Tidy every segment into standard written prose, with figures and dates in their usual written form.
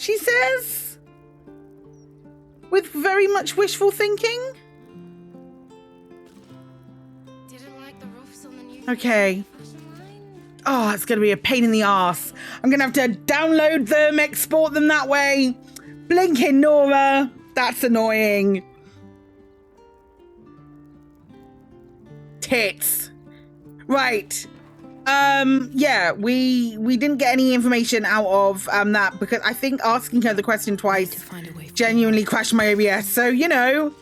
she says. With very much wishful thinking. Didn't like the roofs on the new Okay. fashion line? Oh, it's going to be a pain in the arse. I'm going to have to download them, export them that way. Blinking Nora. That's annoying. Tits. Right. Yeah, we didn't get any information out of that because I think asking her the question twice genuinely crashed my OBS. So, you know,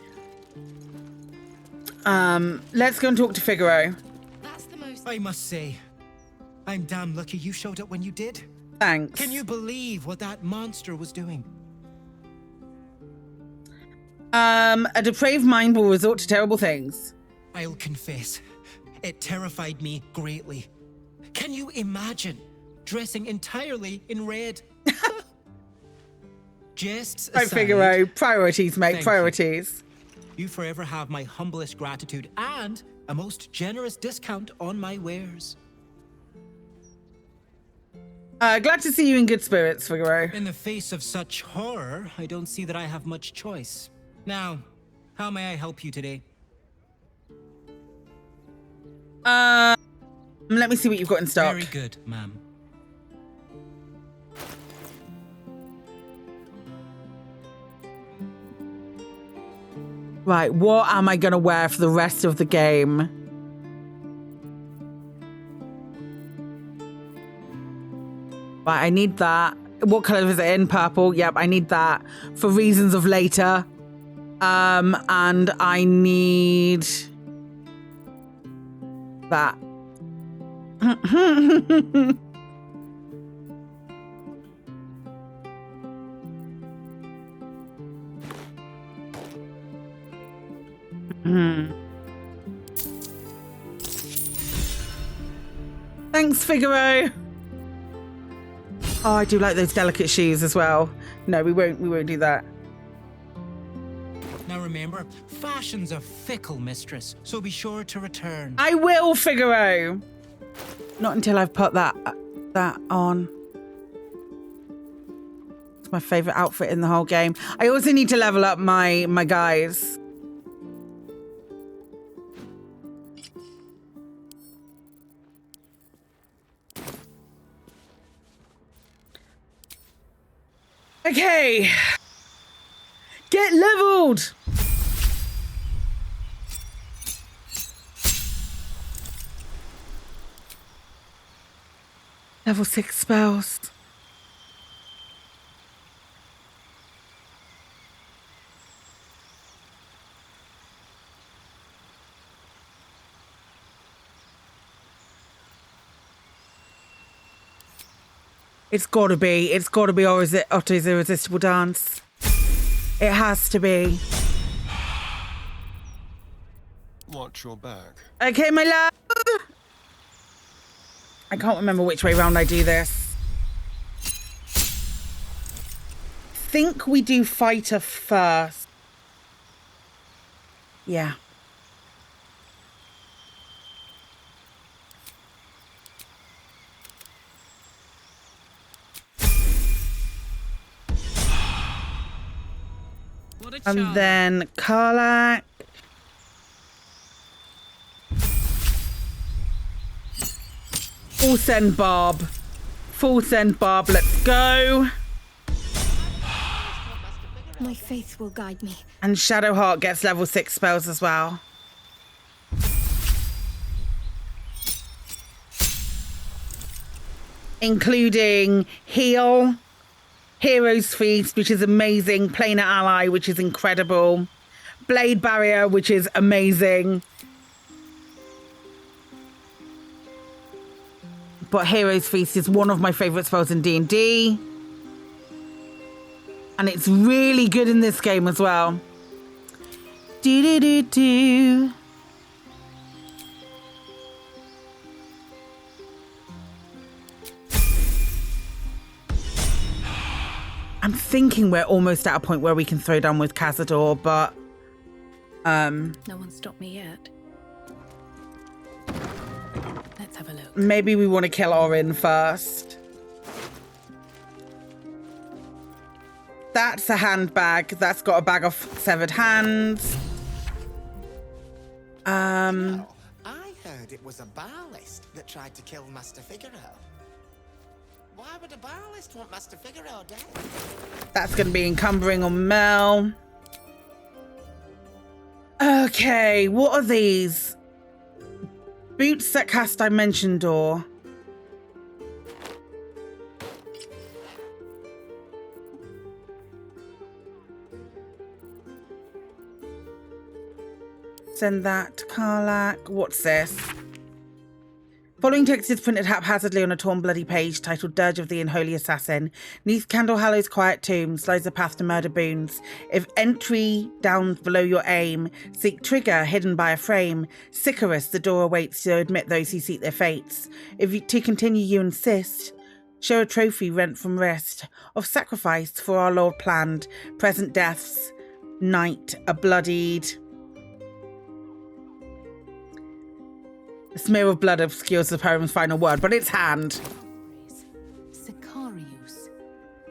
let's go and talk to Figaro. That's the most. I must say, I'm damn lucky you showed up when you did. Thanks. Can you believe what that monster was doing? A depraved mind will resort to terrible things. I'll confess, it terrified me greatly. Can you imagine dressing entirely in red? Jests Right, aside, Figaro. Priorities, mate. Thank Priorities. you forever have my humblest gratitude and a most generous discount on my wares. Glad to see you in good spirits, Figaro. In the face of such horror, I don't see that I have much choice. Now, how may I help you today? Let me see what you've got in stock. Very good, ma'am. Right, what am I going to wear for the rest of the game? Right, I need that. What color is it in? Purple. Yep, I need that for reasons of later. And I need that. Thanks, Figaro. Oh, I do like those delicate shoes as well. No, we won't do that. Now remember, fashion's a fickle mistress, so be sure to return. I will, Figaro. Not until I've put that on. It's my favorite outfit in the whole game. I also need to level up my guys. Okay. Get leveled. Level 6 spells. It's gotta be Otto's Irresistible Dance. It has to be. Watch your back. Okay, my love. I can't remember which way round I do this. Think we do fighter first. Yeah. And then Karlak. Full send Barb. Full send Barb. Let's go. My faith will guide me. And Shadowheart gets level 6 spells as well. Including Heal, Hero's Feast, which is amazing, Planar Ally, which is incredible, Blade Barrier, which is amazing. But Hero's Feast is one of my favourite spells in D&D. And it's really good in this game as well. Do-do-do-do. I'm thinking we're almost at a point where we can throw down with Cazador, but... No one stopped me yet. Let's have a look. Maybe we want to kill Orin first. That's a handbag. That's got a bag of severed hands. No, I heard it was a barlist that tried to kill Master Figaro. Why would a barlist want Master Figaro dead? That's going to be encumbering on Mel. Okay, what are these? Boots that cast dimension door. Send that to Karlak. What's this? Following text is printed haphazardly on a torn bloody page titled Dirge of the Unholy Assassin. Neath Candle Hallow's quiet tombs lies a path to murder boons. If entry down below your aim, seek trigger hidden by a frame. Sicarus, the door awaits to admit those who seek their fates. If you, to continue you insist, show a trophy rent from wrist. Of sacrifice for our Lord planned. Present deaths, night, a bloodied... A smear of blood obscures the poem's final word, but it's hand. Sicarius.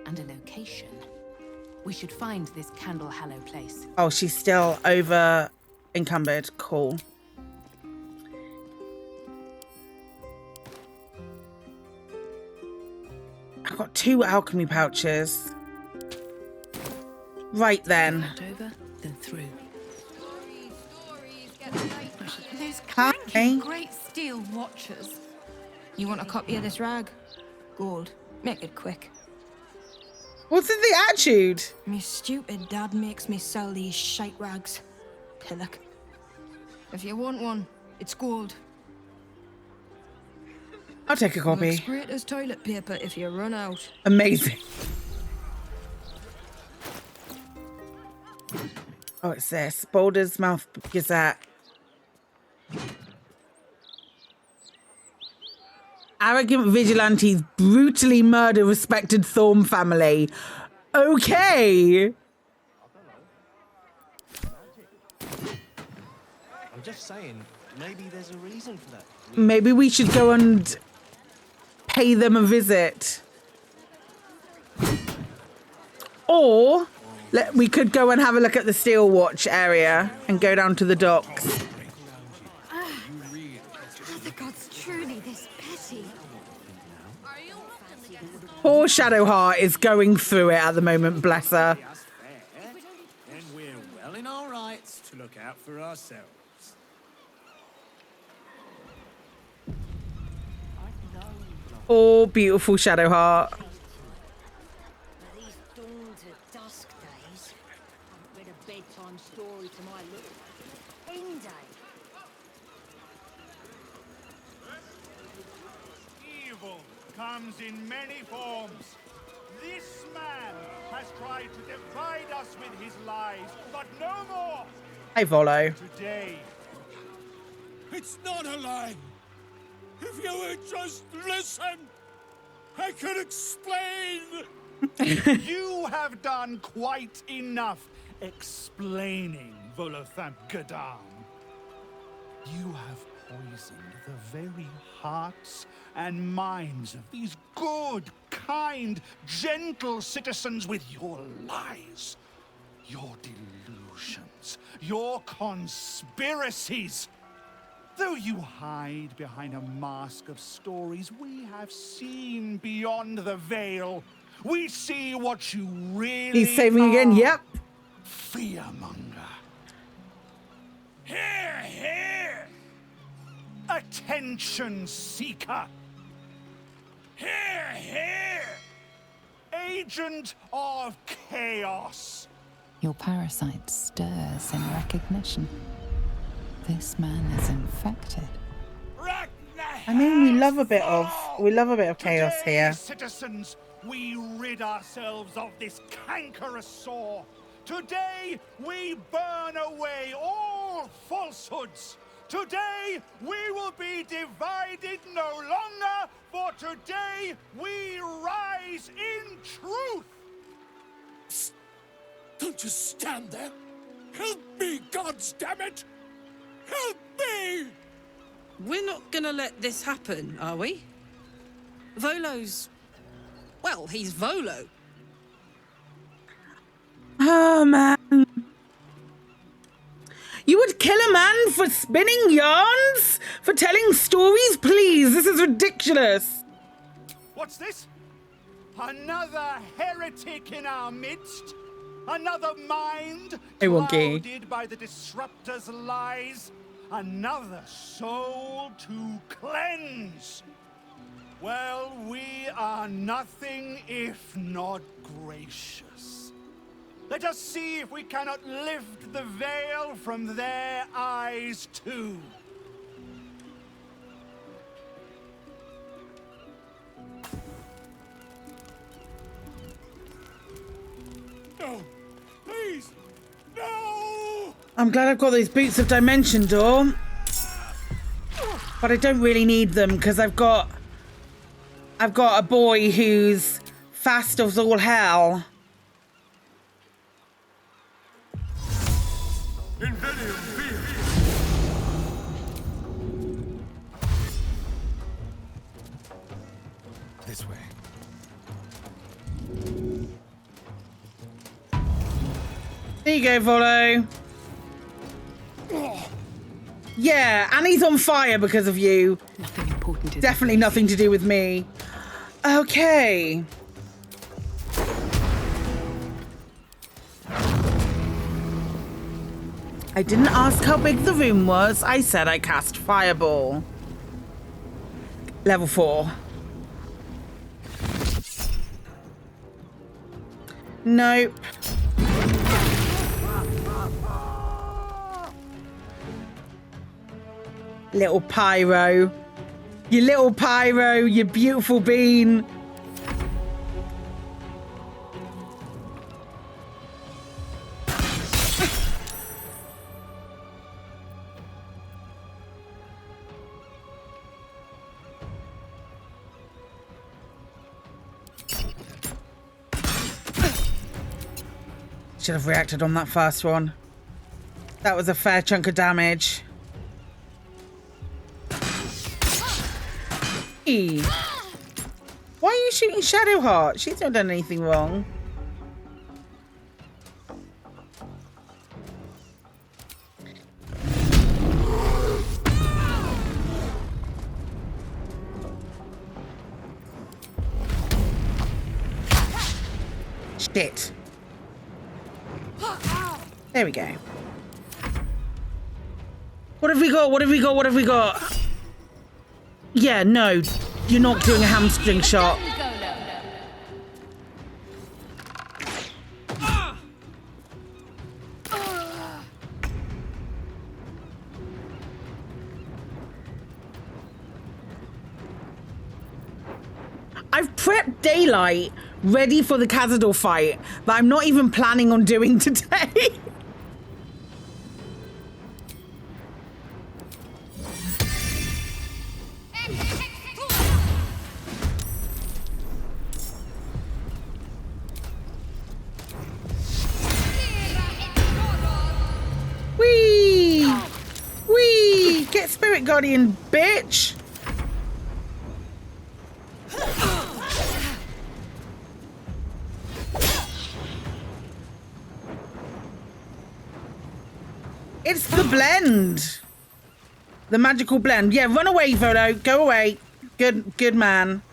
And a location. We should find this Candle Hallow place. Oh, she's still over encumbered. Cool. I've got 2 alchemy pouches. Right then. Not over, then through. Those Hi. clanky great steel watches. You want a copy of this rag? Gold. Make it quick. What's in the attitude? Me stupid dad makes me sell these shite rags. Pillock. If you want one, it's gold. I'll take a copy. Looks great as toilet paper if you run out. Amazing. Oh, it's this. Baldur's Mouth Gazette. Arrogant vigilantes brutally murder respected Thorm family. Okay. I'm just saying, maybe there's a reason for that. Maybe we should go and pay them a visit. Or we could go and have a look at the steel watch area and go down to the docks. The gods truly this petty. Poor Shadowheart is going through it at the moment, bless her. Then we're well in our rights to look out for ourselves. Oh, beautiful Shadowheart. These dawn to dusk days. I haven't read a bedtime story to my little end day. Evil comes in many forms. This man has tried to divide us with his lies, but no more. Hi, Volo. Today, It's not a lie. If you would just listen, I could explain. you have done quite enough explaining, Volothamp Gadam. You have poisoned the very hearts and minds of these good, kind, gentle citizens with your lies, your delusions, your conspiracies. Though you hide behind a mask of stories, we have seen beyond the veil. We see what you really He's saving are. again, yep. Fearmonger. Hear, hear! Attention seeker. Hear, hear! Agent of chaos. Your parasite stirs in recognition. This man is infected. I mean, we love a bit of chaos Today, here. citizens, we rid ourselves of this cankerous sore. Today, we burn away all falsehoods. Today, we will be divided no longer, for today, we rise in truth. Don't just stand there. Help me, gods damn it! Help me! We're not gonna let this happen, are we? Volo's... well, he's Volo. Oh, man. You would kill a man for spinning yarns? For telling stories? Please, this is ridiculous. What's this? Another heretic in our midst? Another mind clouded by the disruptor's lies? Another soul to cleanse? Well, we are nothing if not gracious. Let us see if we cannot lift the veil from their eyes too. No, please, no! I'm glad I've got those boots of dimension door. But I don't really need them because I've got a boy who's fast as all hell. This way. There you go, Volo. Yeah, and he's on fire because of you. Nothing important. Definitely nothing to do with me. Okay. I didn't ask how big the room was. I said I cast Fireball. Level 4. Nope. Little pyro. You little pyro, you beautiful bean. Should have reacted on that first one. That was a fair chunk of damage. Hey. Why are you shooting Shadowheart? She's not done anything wrong. Shit. There we go. What have we got? What have we got? What have we got? Yeah, no. You're not doing a hamstring shot. I've prepped daylight ready for the Cazador fight that I'm not even planning on doing today. Whee! Whee! Get Spirit Guardian, bitch! It's the blend. The magical blend. Yeah, run away, Volo. Go away. Good man.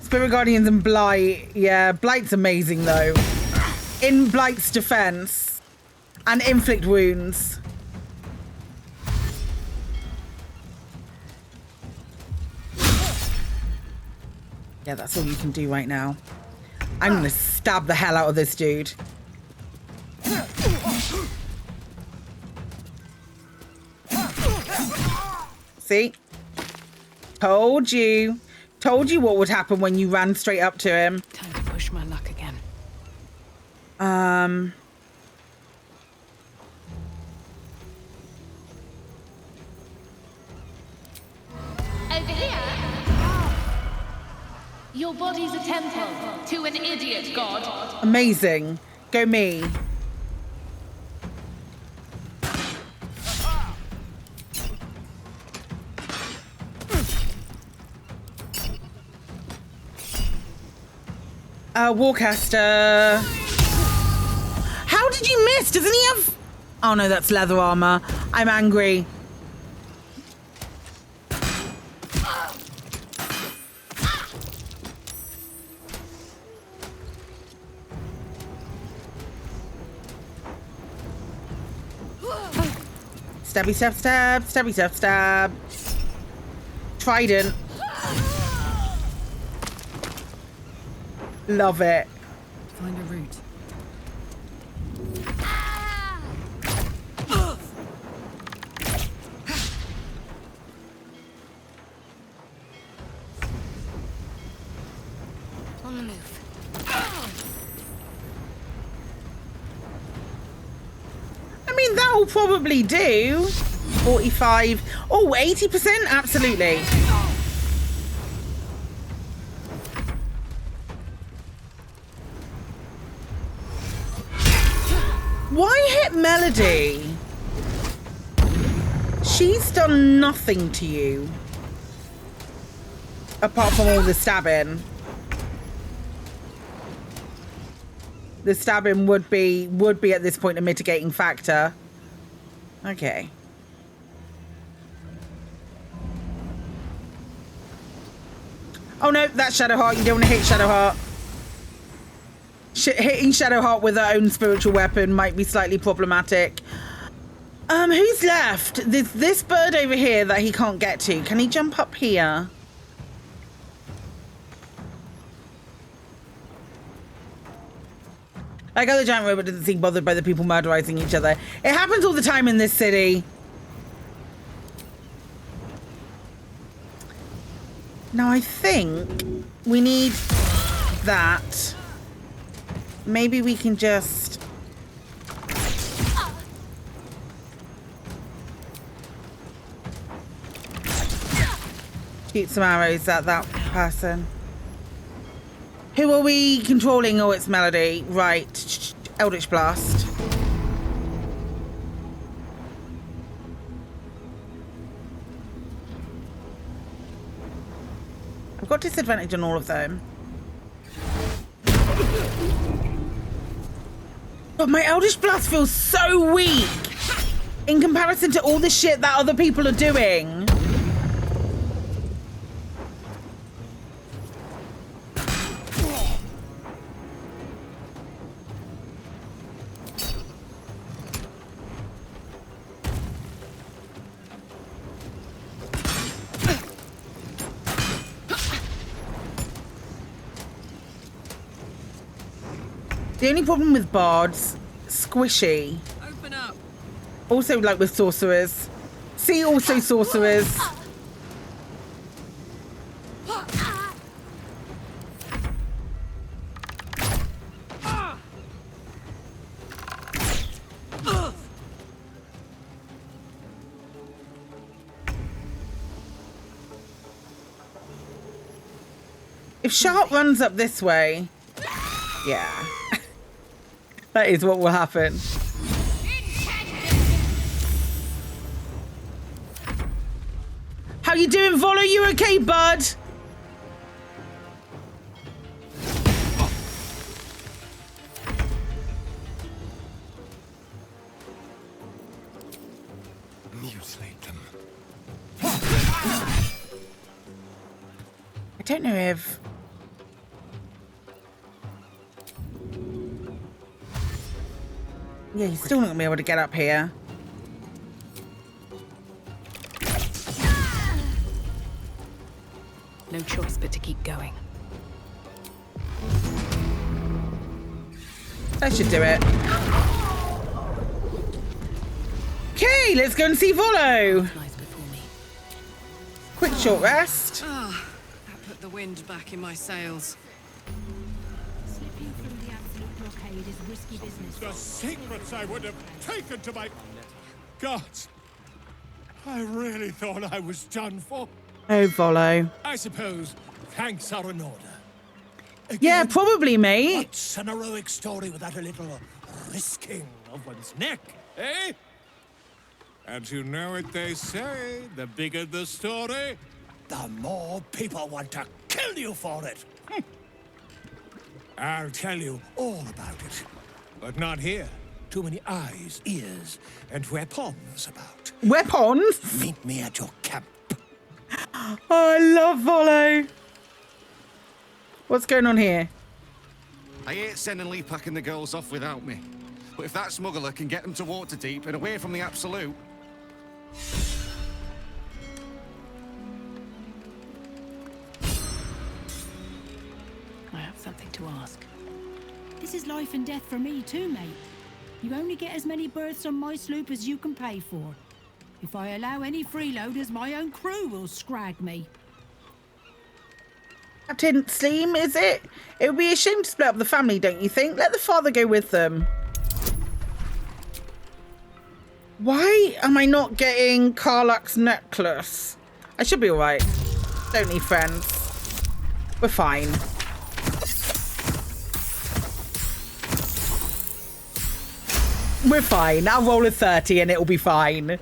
Spirit Guardians and Blight. Yeah, Blight's amazing though. In Blight's defense. And inflict wounds. Yeah, that's all you can do right now. I'm gonna stab the hell out of this dude. See? Told you. Told you what would happen when you ran straight up to him. Time to push my luck again. Over here? Your body's a temple to an idiot god. Amazing. Go me. Warcaster. How did you miss? Doesn't he have... Oh no, that's leather armor. I'm angry. Stabby, stab, stab, stabby, stab, stab. Trident. Love it. Find a route. On the move. I mean, that will probably do. 45. Oh, 80%? Absolutely. Why hit Melody? She's done nothing to you. Apart from all the stabbing. The stabbing would be at this point a mitigating factor. Okay. Oh no, that's Shadowheart. You don't want to hit Shadowheart. Hitting Shadowheart with her own spiritual weapon might be slightly problematic. Who's left? There's this bird over here that he can't get to. Can he jump up here? Like other giant robot doesn't seem bothered by the people murderizing each other. It happens all the time in this city. Now I think we need that. Maybe we can just... shoot some arrows at that person. Who are we controlling? Oh, it's Melody. Right. Eldritch Blast. I've got disadvantage on all of them. But my Eldritch Blast feels so weak in comparison to all the shit that other people are doing. The only problem with bards, squishy. Open up. Also, like with sorcerers. See, also sorcerers. If Sharp runs up this way, yeah. That is what will happen. How you doing, Volo? You okay, bud? Mutilate them. I don't know if... yeah, he's still not going to be able to get up here. No choice but to keep going. That should do it. Okay, let's go and see Volo. Quick short rest. Ah, that put the wind back in my sails. Slipping through the absolute blockade is risky business. The secrets I would have taken to my... gods. I really thought I was done for. Oh, Volo. I suppose thanks are in order. Yeah, probably, mate. What's an heroic story without a little risking of one's neck, eh? And you know what they say, the bigger the story, the more people want to kill you for it. I'll tell you all about it. But not here. Too many eyes, ears, and weapons about. Weapons? Meet me at your camp. Oh, I love Volo. What's going on here? I hate sending Lee packing the girls off without me. But if that smuggler can get them to Waterdeep and away from the Absolute... I have something to ask. This is life and death for me too, mate. You only get as many berths on my sloop as you can pay for. If I allow any freeloaders, my own crew will scrag me. Captain Steam, is it? It would be a shame to split up the family, don't you think? Let the father go with them. Why am I not getting Karlach's necklace? I should be alright. Don't need friends. We're fine. We're fine. I'll roll a 30 and it'll be fine.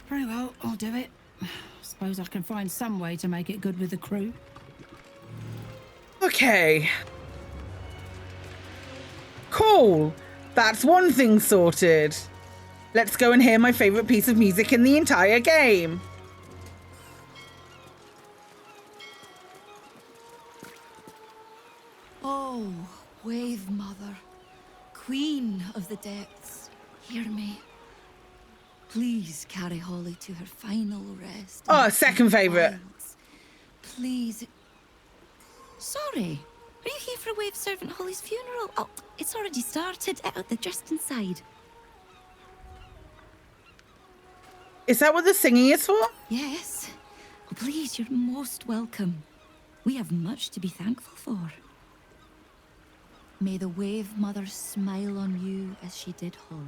Very well, I'll do it. Suppose I can find some way to make it good with the crew. Okay. Cool. That's one thing sorted. Let's go and hear my favourite piece of music in the entire game. Oh, Wave Mother, Queen of the Depths, hear me. Please carry Holly to her final rest. Oh, second favourite. Please. Sorry, are you here for Wave Servant Holly's funeral? Oh, it's already started. They're just inside. Is that what the singing is for? Yes. Oh, please, you're most welcome. We have much to be thankful for. May the Wave Mother smile on you as she did Holly.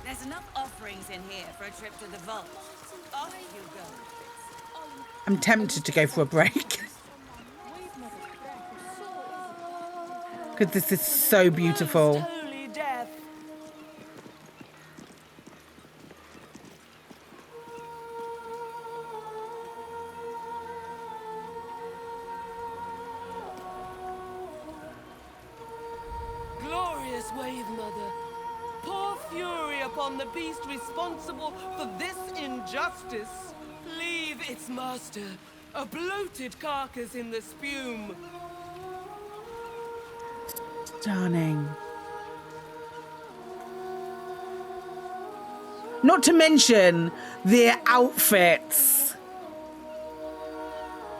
There's enough offerings in here for a trip to the vault. Off you go. I'm tempted to go for a break. Because this is so beautiful. Holy death. Glorious Wave Mother, pour fury upon the beast responsible for this injustice. Leave its master, a bloated carcass in the spume. Stunning. Not to mention their outfits.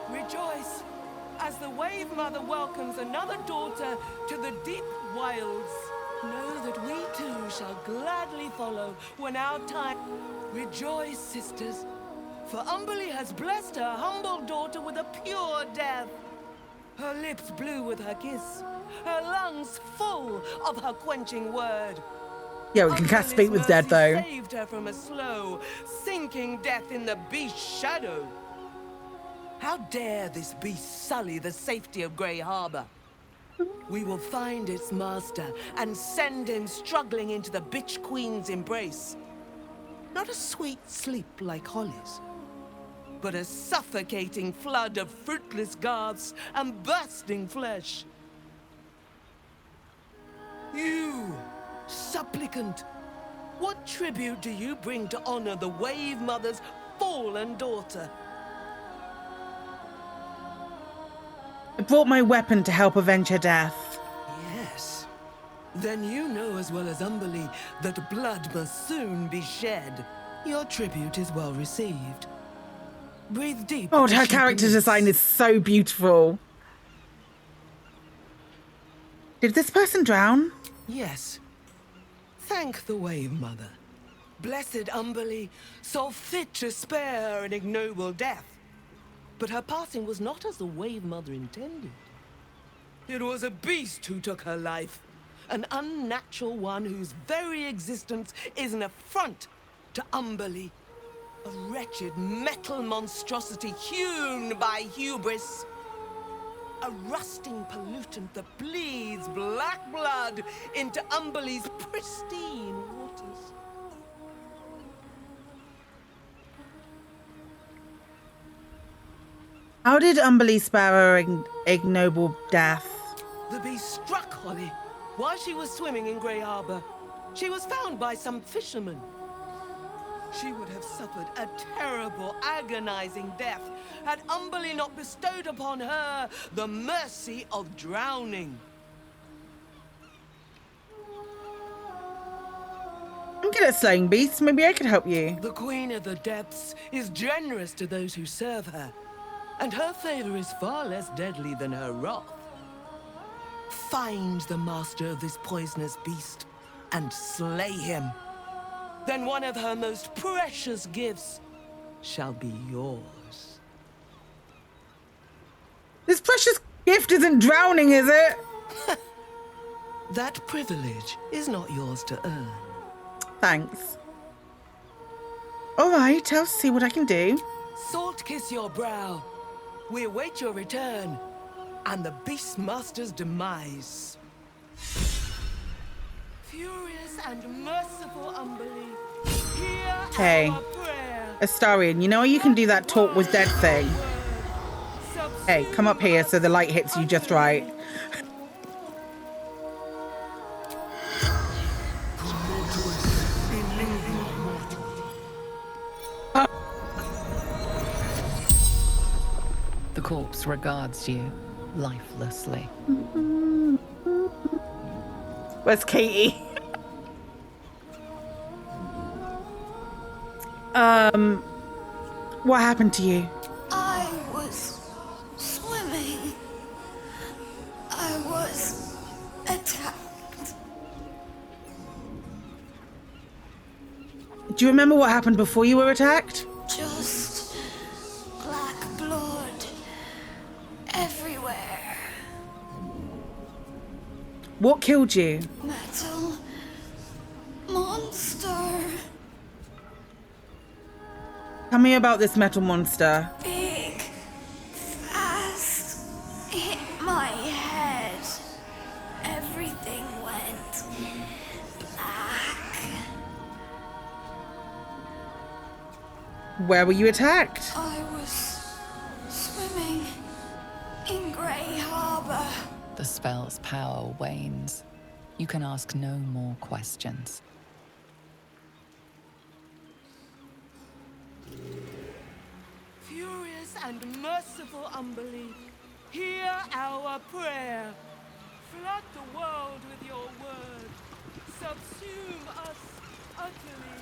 Rejoice as the Wave Mother welcomes another daughter to the deep wilds. Know that we too shall gladly follow when our time... Rejoice, sisters, for Umberlee has blessed her humble daughter with a pure death. Her lips blue with her kiss, her lungs full of her quenching word. Yeah, we can cast Speak with Dead though. Saved her from a slow, sinking death in the beast's shadow. How dare this beast sully the safety of Grey Harbor? We will find its master and send him struggling into the bitch queen's embrace. Not a sweet sleep like Holly's, but a suffocating flood of fruitless garths and bursting flesh. You, supplicant, what tribute do you bring to honor the Wave Mother's fallen daughter? I brought my weapon to help avenge her death. Yes. Then you know as well as Umberlee that blood must soon be shed. Your tribute is well received. Breathe deep. God, her character design is so beautiful. Did this person drown? Yes. Thank the Wave Mother. Blessed Umberlee saw fit to spare her an ignoble death. But her passing was not as the Wave Mother intended. It was a beast who took her life. An unnatural one whose very existence is an affront to Umberlee. A wretched metal monstrosity hewn by hubris. A rusting pollutant that bleeds black blood into Umberlee's pristine waters. How did Umberlee spare her ignoble death? The beast struck Holly while she was swimming in Grey Harbor. She was found by some fishermen. She would have suffered a terrible, agonizing death had Umberlee not bestowed upon her the mercy of drowning. I'm good at slaying beasts. Maybe I could help you. The Queen of the Depths is generous to those who serve her, and her favor is far less deadly than her wrath. Find the master of this poisonous beast and slay him. Then one of her most precious gifts shall be yours. This precious gift isn't drowning, is it? That privilege is not yours to earn. Thanks. All right, I'll see what I can do. Salt kiss your brow. We await your return and the Beastmaster's demise. Furious and merciful Umberlee, hear Hey, our prayer. Astarion, you know you can do that talk with dead thing. Hey, come up here so the light hits you just right. The corpse regards you lifelessly. Where's Katie? What happened to you? I was swimming. I was attacked. Do you remember what happened before you were attacked? Just black blood everywhere. What killed you? Metal monster. Tell me about this metal monster. Big, fast, hit my head. Everything went black. Where were you attacked? I was swimming in Grey Harbor. The spell's power wanes. You can ask no more questions. Furious and merciful Umberlee, hear our prayer. Flood the world with your word. Subsume us utterly.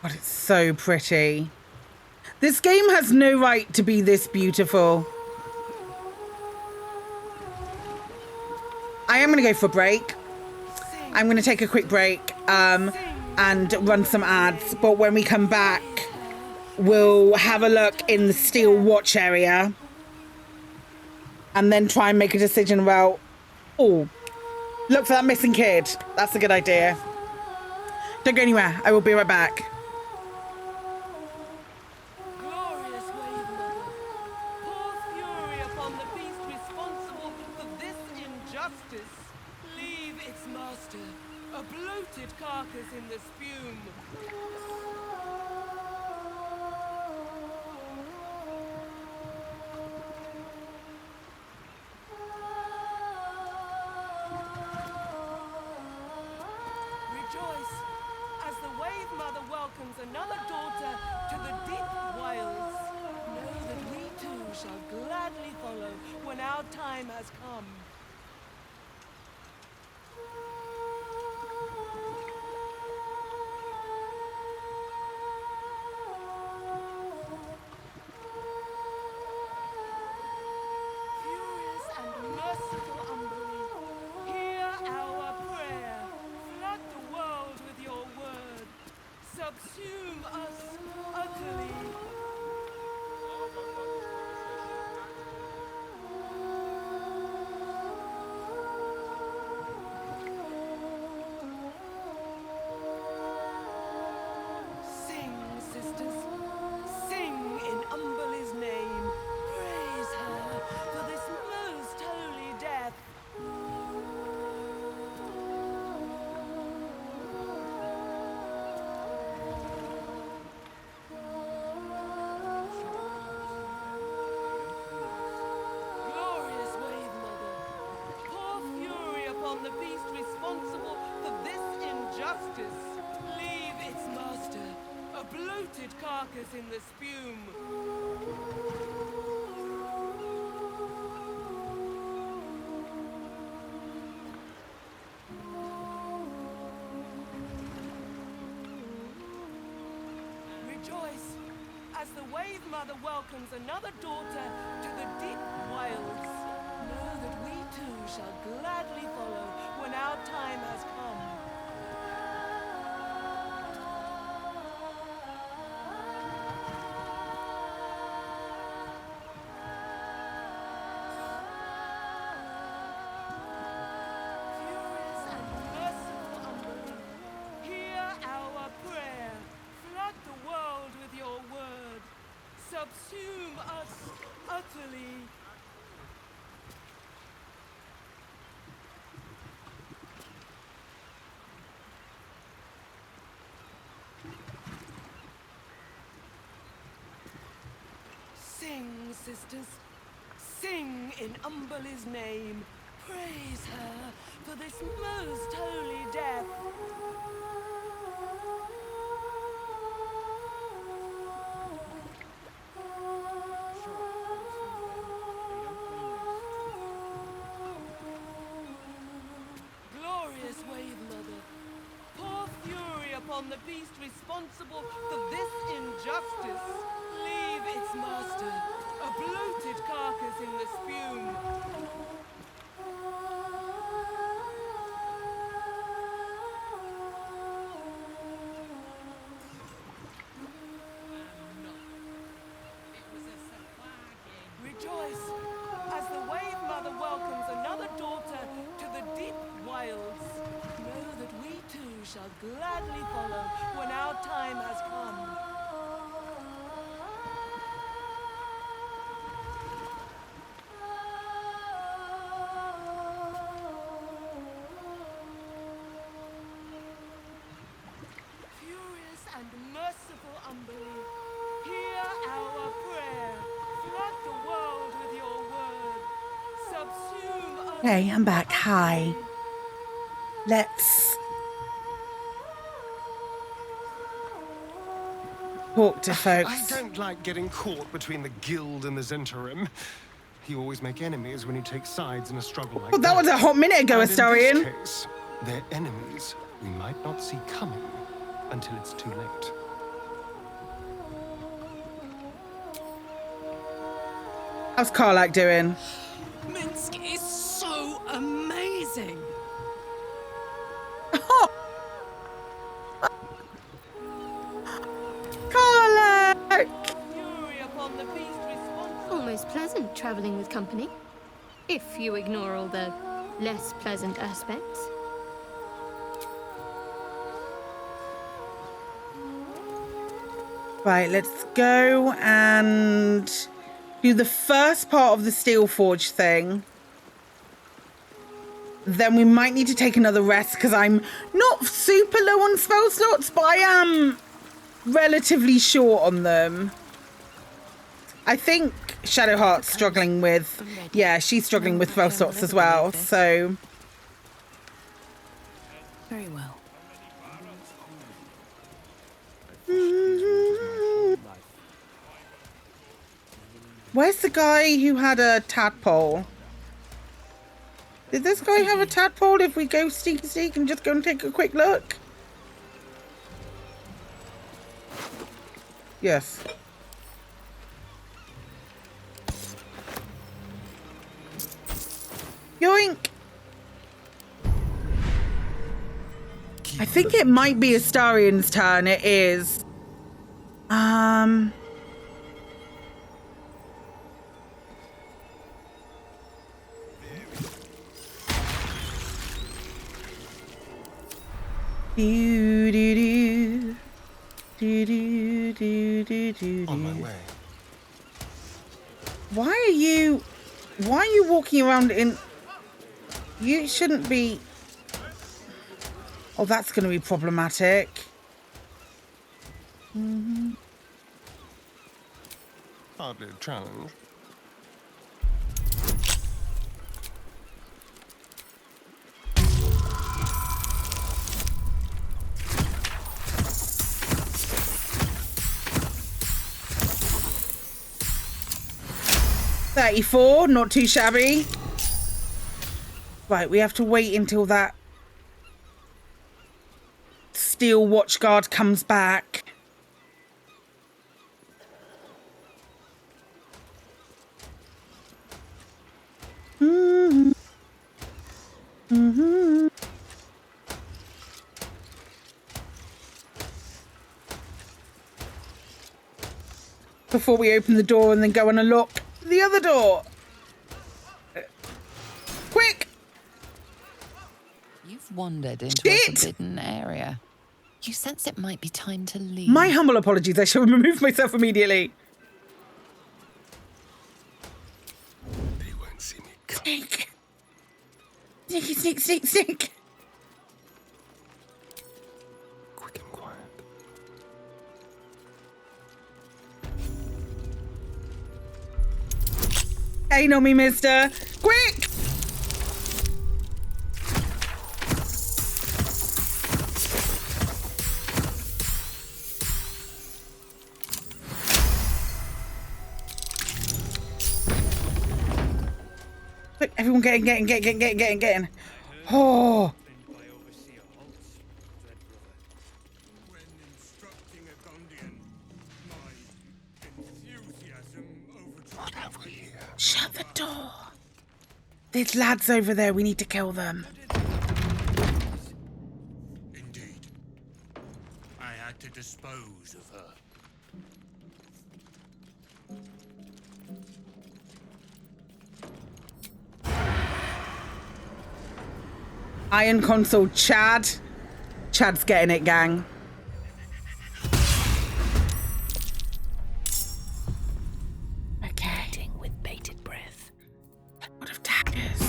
God, it's so pretty. This game has no right to be this beautiful. I am going to go for a break. I'm going to take a quick break and run some ads. But when we come back, we'll have a look in the Steel Watch area. And then try and make a decision about... Oh, look for that missing kid. That's a good idea. Don't go anywhere. I will be right back. Glorious wave mother, pour fury upon the beast responsible for this injustice. Leave its master, a bloated carcass in the spume. Rejoice as the wave mother welcomes another daughter to the deep wilds. Know that we too shall gladly follow when our time has come. Furious and merciful Umberlee, hear our prayer. Flood the world with your word. Subsume us utterly. carcass in the spume. Rejoice as the Wave Mother welcomes another daughter to the deep wilds. Know that we too shall gladly follow when our time has come. Furious and merciful Umberly, hear our prayer. Flood the world with your word. Subsume us utterly. Sing, sisters. Sing in Umberly's name. Praise her for this most holy death. Glorious Wave Mother, pour fury upon the beast responsible for this injustice. Leave its master, a bloated carcass in the spume. Rejoice as the Wave Mother welcomes another daughter to the deep wilds. Know that we too shall gladly follow when our time has come. Furious and merciful Umberly, hear our prayer. Flood the world with your word. Subsume us. Okay, I'm back. Hi. Let's talk to folks. I don't like getting caught between the guild and the Zentarim. You always make enemies when you take sides in a struggle like Well, that was a hot minute ago, And Astarion. in this case, they're enemies we might not see coming until it's too late. How's Karlak doing? Minsk is so amazing. Karlak! Almost pleasant traveling with company, if you ignore all the less pleasant aspects. Right, let's go and do the first part of the Steel Forge thing. Then we might need to take another rest because I'm not super low on spell slots, but I am relatively short on them. I think Shadowheart's struggling with, yeah, she's struggling with spell slots as well, so. Very well. Where's the guy who had a tadpole? Did this guy have a tadpole if we go sneaky sneak and just go and take a quick look? Yes. Yoink! I think it might be Astarion's turn. It is. Do, do, do. Do, do, do, do, do, On my do. way. Why are you walking around in... You shouldn't be... Oh, that's going to be problematic. Hardly a challenge. 34, not too shabby. Right, we have to wait until that steel watchguard comes back. Before we open the door and then go and unlock the other door. Quick! You've wandered into a forbidden area. You sense it might be time to leave. My humble apologies. I shall remove myself immediately. They won't see me. Snake. Sneaky, sneak, sneak, sneak. Quick and quiet. Hey, know me, mister. Quick! Quick, everyone getting. Oh. What have we here? Shut the door. There's lads over there. We need to kill them. Indeed. I had to dispose of her. Iron console, Chad. Chad's getting it, gang. Okay. With bated breath. What of daggers?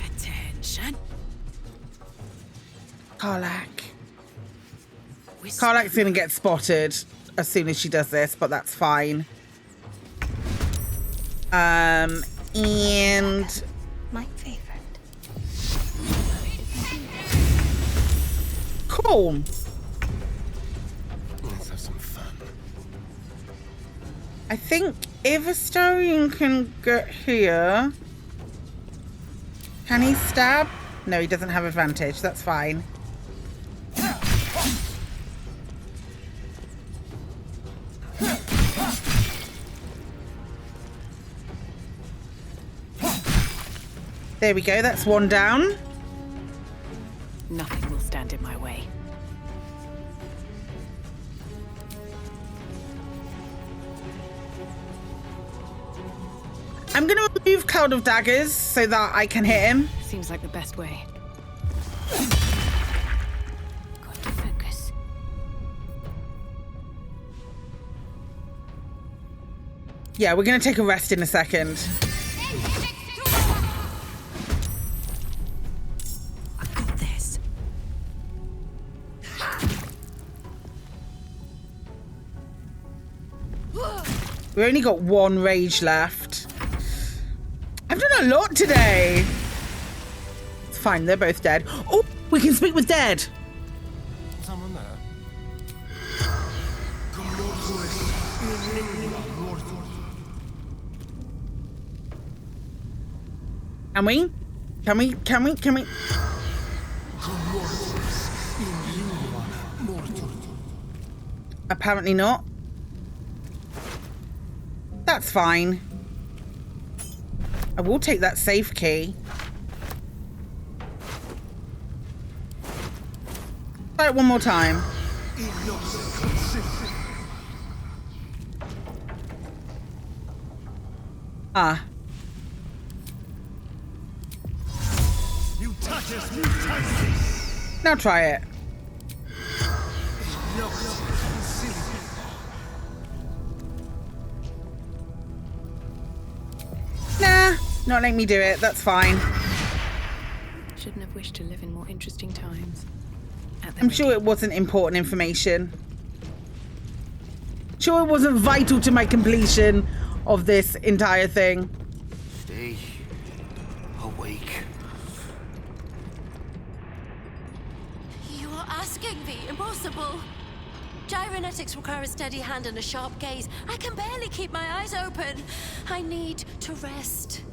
Attention. Karlak. Karlak's gonna get spotted as soon as she does this, but that's fine. And My favorite. cool. Let's have some fun. I think Ivastarian can get here. Can he stab? No, he doesn't have advantage. That's fine. There we go. That's one down. Nothing will stand in my way. I'm going to remove Cloud of Daggers so that I can hit him. Seems like the best way. Got to focus. Yeah, we're going to take a rest in a second. We only got one rage left. I've done a lot today. It's fine, they're both dead. Oh, we can speak with dead. Someone there? Can we? Can we? Apparently not. That's fine. I will take that safe key. Try it one more time. Ah. Now try it. Nah, not letting me do it. That's fine. Shouldn't have wished to live in more interesting times. I'm sure it wasn't important information. Sure it wasn't vital to my completion of this entire thing. Stay awake. You are asking the Impossible. Gyrometics require a steady hand and a sharp gaze. I can barely keep my eyes open. I need to rest.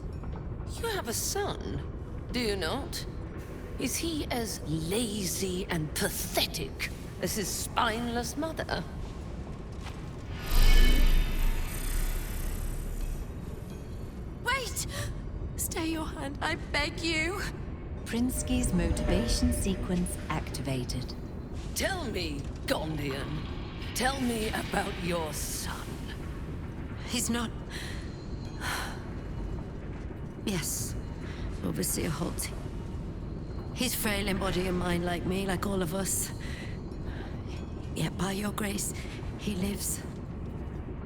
You have a son, do you not? Is he as lazy and pathetic as his spineless mother? Wait! Stay your hand, I beg you. Prinsky's motivation sequence activated. Tell me, Gondian. Tell me about your son. He's not... Yes, Overseer Holt. He's frail in body and mind like me, like all of us. Yet by your grace, he lives.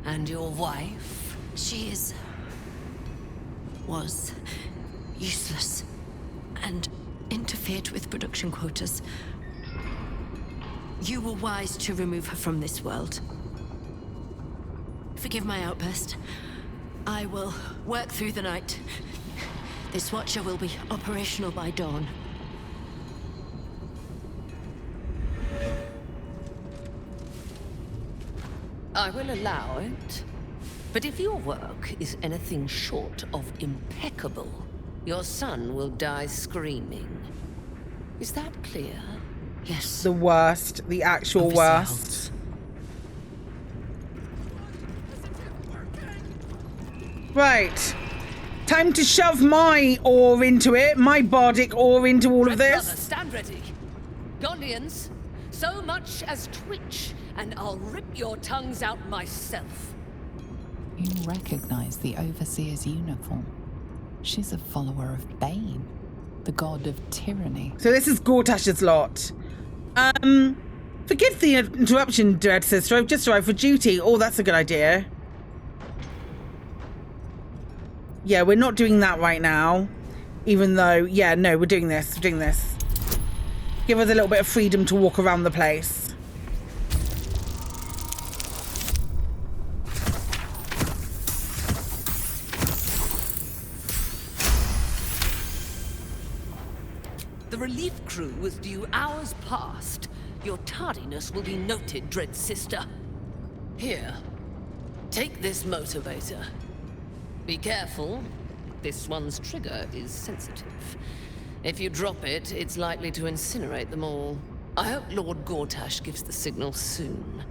And your wife? She is... was... useless. And interfered with production quotas. You were wise to remove her from this world. Forgive my outburst. I will work through the night. This Watcher will be operational by dawn. I will allow it. But if your work is anything short of impeccable, your son will die screaming. Is that clear? Yes. The worst. The actual worst. Right. Time to shove my ore into it. My bardic ore into all of this. Brother, stand ready. Gondians, so much as twitch, and I'll rip your tongues out myself. You recognize the Overseer's uniform. She's a follower of Bane, the god of tyranny. So this is Gortash's lot. Forgive the interruption, Dread Sister. I've just arrived for duty. Oh, that's a good idea. Yeah, we're not doing that right now. Even though, yeah, no, we're doing this. We're doing this. Give us a little bit of freedom to walk around the place. The relief crew was due hours past. Your tardiness will be noted, Dread Sister. Here, take this motivator. Be careful. This one's trigger is sensitive. If you drop it, it's likely to incinerate them all. I hope Lord Gortash gives the signal soon.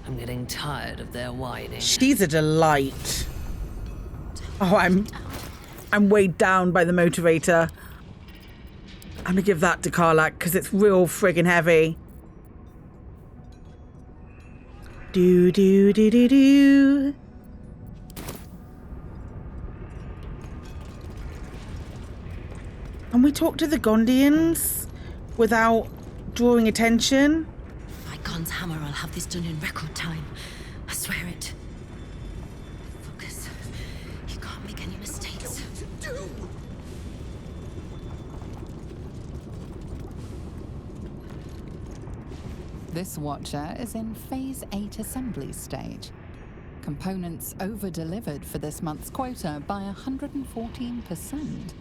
I'm getting tired of their whining. She's a delight. Oh, I'm weighed down by the motivator. I'm gonna give that to Karlak because it's real friggin' heavy. Do do do do do. Can we talk to the Gondians without drawing attention? My God's hammer, I'll have this done in record time. I swear it. Focus. You can't make any mistakes. This Watcher is in Phase 8 assembly stage. Components over-delivered for this month's quota by 114%.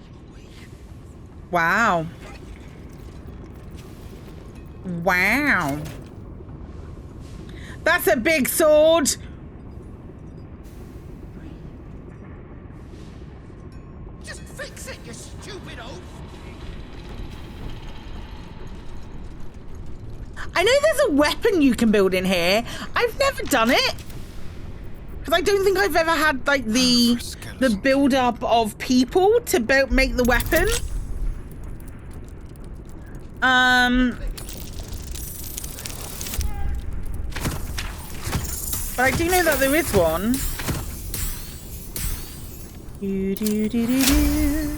Wow. Wow. That's a big sword. Just fix it, you stupid oaf! I know there's a weapon you can build in here. I've never done it. Because I don't think I've ever had like the build up of people to make the weapon. But I do know that there is one. Do, do, do, do, do.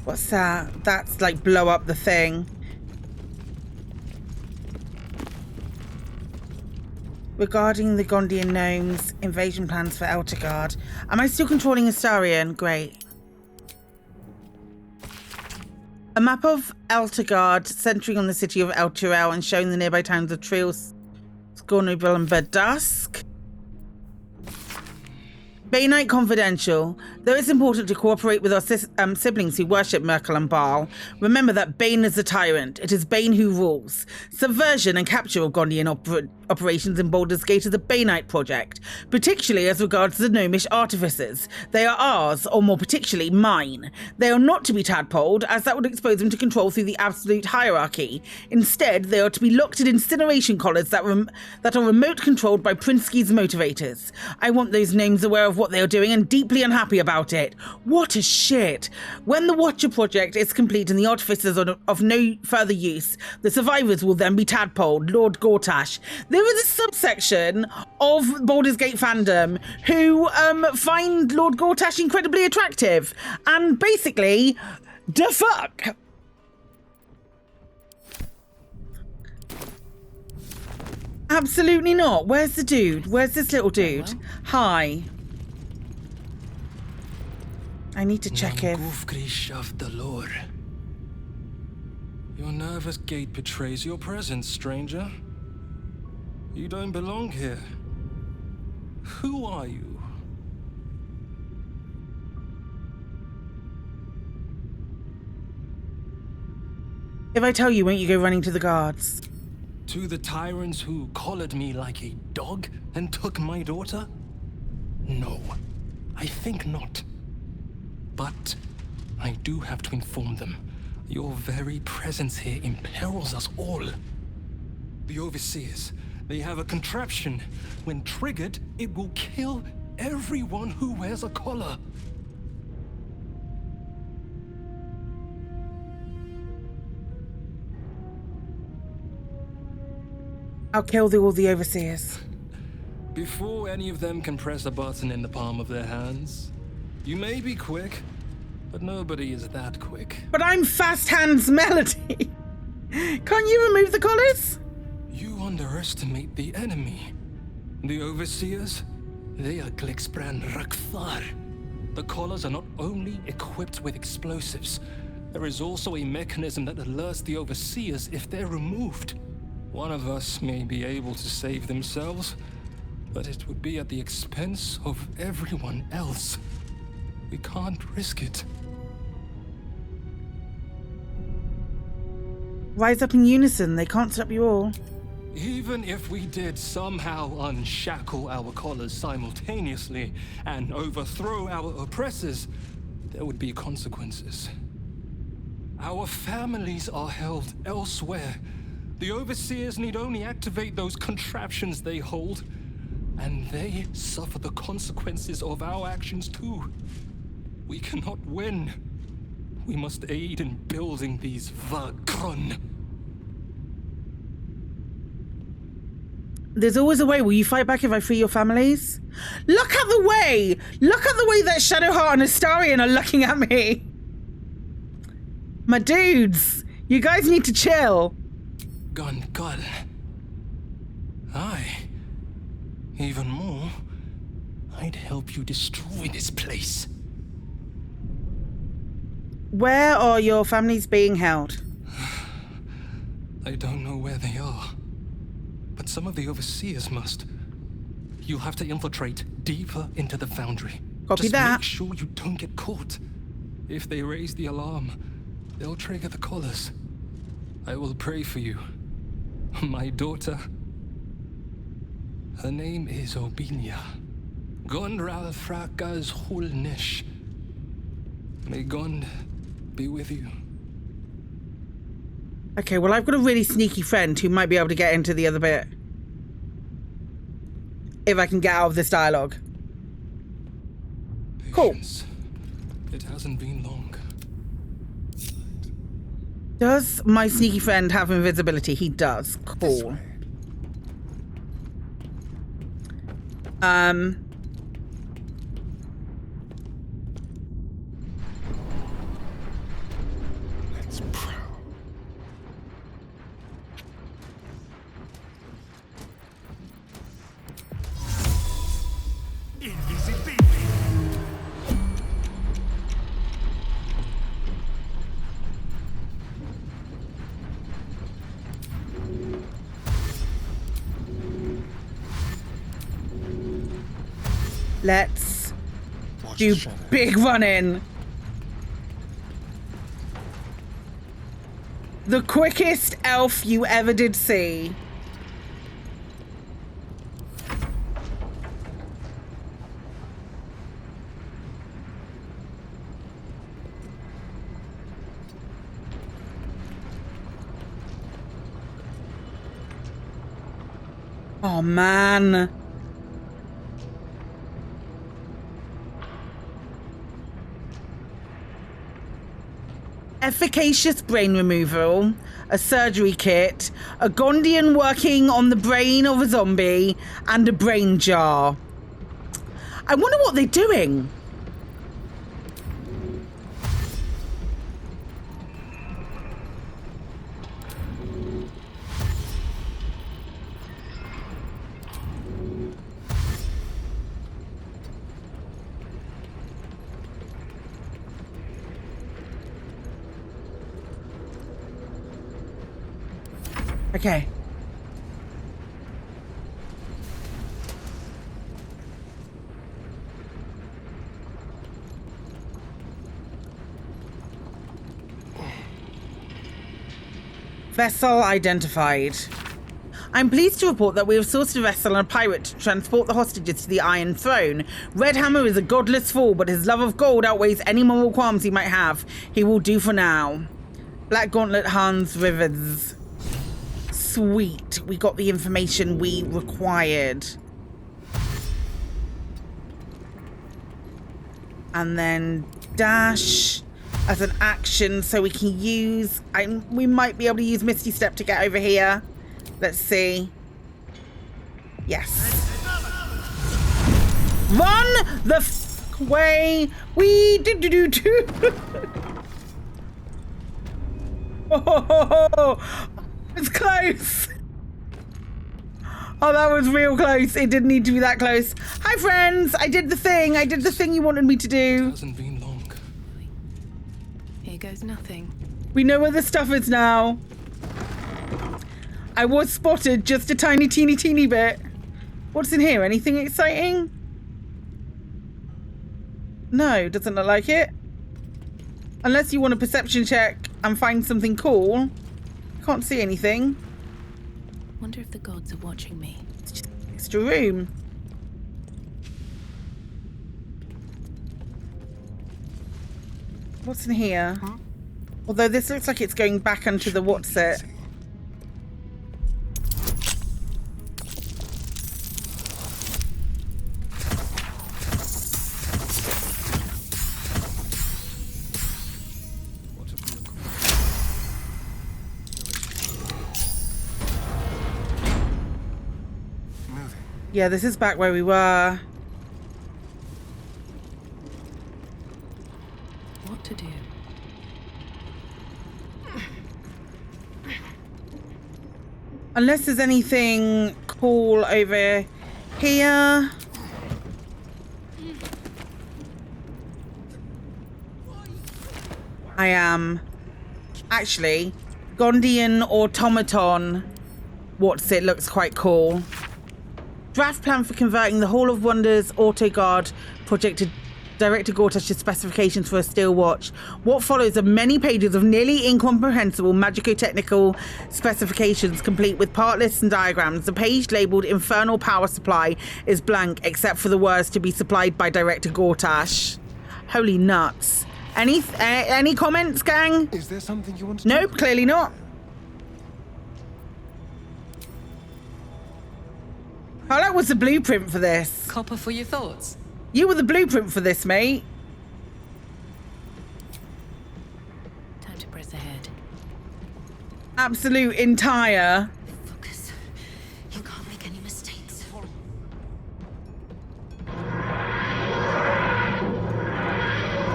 What's that? That's like blow up the thing. Regarding the Gondian gnomes, invasion plans for Eltergard. Am I still controlling Astarion? Great. A map of Eltergard centering on the city of El Turel and showing the nearby towns of Trios, Gornoble and Verdusk. Bay Knight Confidential. Though it's important to cooperate with our siblings who worship Merkel and Baal, remember that Bane is the tyrant. It is Bane who rules. Subversion and capture of Gondian operations in Baldur's Gate is a Bay Knight project, particularly as regards the gnomish artificers. They are ours, or more particularly, mine. They are not to be tadpoled, as that would expose them to control through the absolute hierarchy. Instead, they are to be locked in incineration collars that are remote controlled by Prinsky's motivators. I want those gnomes aware of what they are doing and deeply unhappy about it. What a shit. When the Watcher project is complete and the artificers are of no further use, the survivors will then be tadpoled. Lord Gortash. There is a subsection of Baldur's Gate fandom who find Lord Gortash incredibly attractive. And basically, the fuck? Absolutely not. Where's the dude? Where's this little dude? Hi. I need to check him. Your nervous gait betrays your presence, stranger. You don't belong here. Who are you? If I tell you, won't you go running to the guards? To the tyrants who collared me like a dog and took my daughter? No, I think not. But I do have to inform them. Your very presence here imperils us all. The Overseers, they have a contraption. When triggered, it will kill everyone who wears a collar. I'll kill all the Overseers. Before any of them can press a button in the palm of their hands, you may be quick, but nobody is that quick. But I'm Fast Hands Melody. Can't you remove the collars? You underestimate the enemy. The Overseers, they are Glixbrand Rakthar. The collars are not only equipped with explosives, there is also a mechanism that alerts the Overseers if they're removed. One of us may be able to save themselves, but it would be at the expense of everyone else. We can't risk it. Rise up in unison. They can't stop you all. Even if we did somehow unshackle our collars simultaneously and overthrow our oppressors, there would be consequences. Our families are held elsewhere. The Overseers need only activate those contraptions they hold, and they suffer the consequences of our actions too. We cannot win. We must aid in building these Vagron. There's always a way. Will you fight back if I free your families? Look at the way! Look at the way that Shadowheart and Astarion are looking at me! My dudes, you guys need to chill. Gunkull. Aye. Even more, I'd help you destroy this place. Where are your families being held? I don't know where they are, but some of the Overseers must. You'll have to infiltrate deeper into the Foundry. Copy Just that. make sure you don't get caught. If they raise the alarm, they'll trigger the collars. I will pray for you. My daughter. Her name is Obinia. Gondral Frakas Hulnish. May Gond be with you. Okay, well, I've got a really sneaky friend who might be able to get into the other bit. If I can get out of this dialogue. Patience. Cool. It hasn't been long. Does my sneaky friend have invisibility? He does. Cool. Let's prowl. Invisibility. Let's do big running. The quickest elf you ever did see. Oh, man. Efficacious brain removal, a surgery kit, a Gondian working on the brain of a zombie, and a brain jar. I wonder what they're doing. Okay. Vessel identified. I'm pleased to report that we have sourced a vessel and a pirate to transport the hostages to the Iron Throne. Red Hammer is a godless fool, but his love of gold outweighs any moral qualms he might have. He will do for now. Black Gauntlet Hans Rivers. Sweet. We got the information we required. And then dash as an action so we can use... we might be able to use Misty Step to get over here. Let's see. Yes. Run the f way. We do. Oh, it's close. Oh, that was real close. It didn't need to be that close. Hi, friends. I did the thing. I did the thing you wanted me to do. It hasn't been long. Here goes nothing. We know where the stuff is now. I was spotted just a tiny, teeny bit. What's in here? Anything exciting? No, doesn't look like it. Unless you want a perception check and find something cool. Can't see anything. Wonder if the gods are watching me. It's just an extra room. What's in here? Although this looks like it's going back onto the what's it. Yeah, this is back where we were. What to do? Unless there's anything cool over here. I am actually Gondian automaton. What's it? Looks quite cool. Draft plan for converting the Hall of Wonders Auto Guard project to Director Gortash's specifications for a steel watch. What follows are many pages of nearly incomprehensible magico-technical specifications complete with part lists and diagrams. The page labelled Infernal Power Supply is blank except for the words to be supplied by Director Gortash. Holy nuts. Any comments, gang? Is there something you want to Nope, clearly not. Oh, that was the blueprint for this. Copper for your thoughts. You were the blueprint for this, mate. Time to press ahead. Absolute entire. Focus. You can't make any mistakes.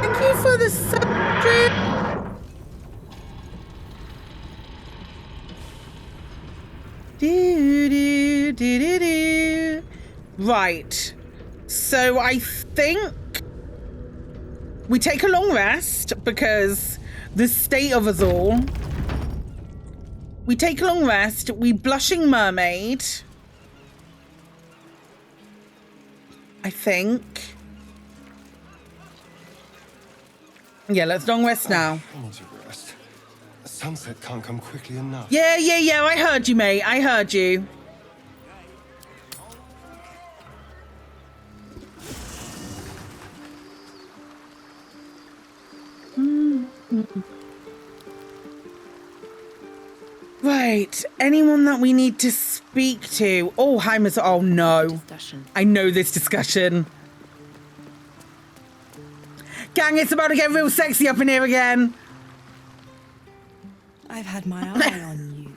Thank you for the subject. Do. Right. So I think we take a long rest because the state of us all. We take a long rest. We blushing mermaid. I think. Yeah, let's long rest now. I need to rest. The sunset can't come quickly enough. Yeah. I heard you, mate. I heard you. Right. Anyone that we need to speak to? Oh, Heimer's. Oh, no. I know this discussion. Gang, it's about to get real sexy up in here again. I've had my eye on you.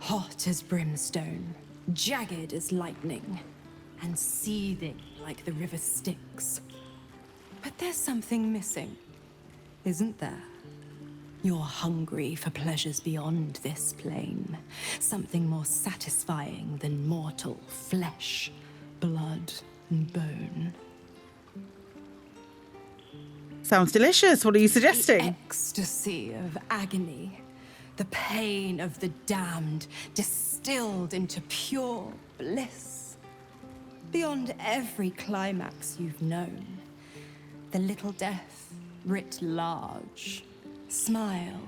Hot as brimstone, jagged as lightning, and seething like the river Styx. But there's something missing, isn't there? You're hungry for pleasures beyond this plane. Something more satisfying than mortal flesh, blood, and bone. Sounds delicious. What are you suggesting? The ecstasy of agony. The pain of the damned, distilled into pure bliss. Beyond every climax you've known. The little death writ large. Smile,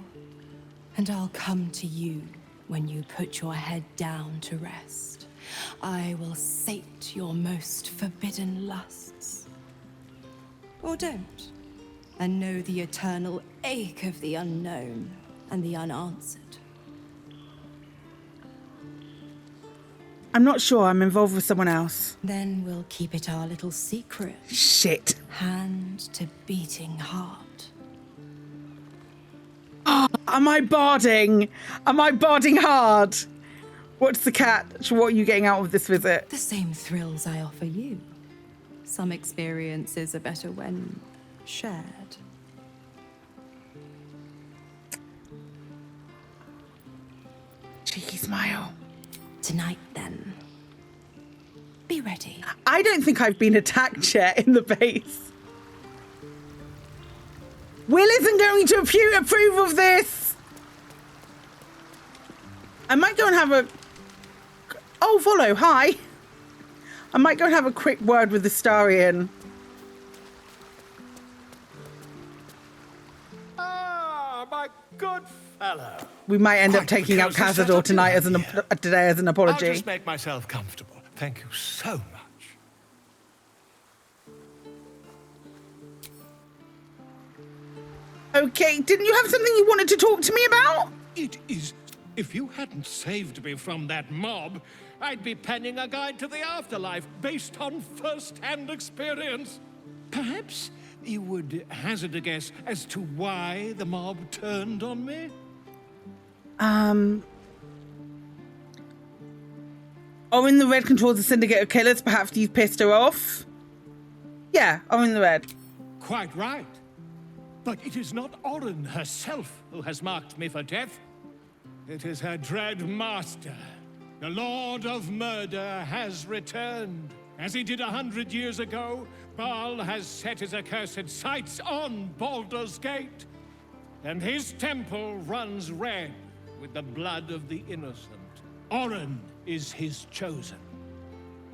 and I'll come to you when you put your head down to rest. I will sate your most forbidden lusts. Or don't, and know the eternal ache of the unknown and the unanswered. I'm not sure. I'm involved with someone else. Then we'll keep it our little secret. Shit. Hand to beating heart. Oh, am I barding? Am I barding hard? What's the catch? What are you getting out of this visit? The same thrills I offer you. Some experiences are better when shared. Cheeky smile. Tonight, then. Be ready. I don't think I've been attacked yet in the base. Will isn't going to approve of this. I might go and have a... Oh, Volo, hi. I might go and have a quick word with the Starian. Ah, my good fellow. We might end up taking out Cazador tonight today as an apology. I'll just make myself comfortable. Thank you so much. Okay, didn't you have something you wanted to talk to me about? It is... If you hadn't saved me from that mob, I'd be penning a guide to the afterlife based on first-hand experience. Perhaps you would hazard a guess as to why the mob turned on me? Orin the Red controls the syndicate of killers. Perhaps you've pissed her off? Yeah, Orin the Red. Quite right. But it is not Orin herself who has marked me for death. It is her dread master. The Lord of Murder has returned. As he did 100 years ago, Baal has set his accursed sights on Baldur's Gate. And his temple runs red with the blood of the innocent. Orin is his chosen.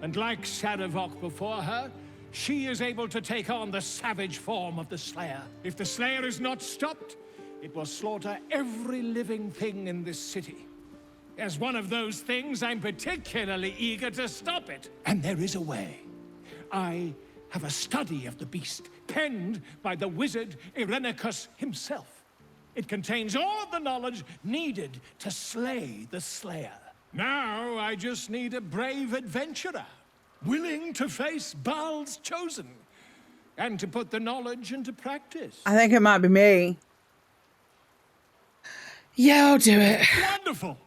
And like Sarevok before her, she is able to take on the savage form of the Slayer. If the Slayer is not stopped, it will slaughter every living thing in this city. As one of those things, I'm particularly eager to stop it. And there is a way. I have a study of the beast, penned by the wizard Irenicus himself. It contains all the knowledge needed to slay the Slayer. Now I just need a brave adventurer, willing to face Baal's chosen, and to put the knowledge into practice. I think it might be me. Yeah, I'll do it. Wonderful!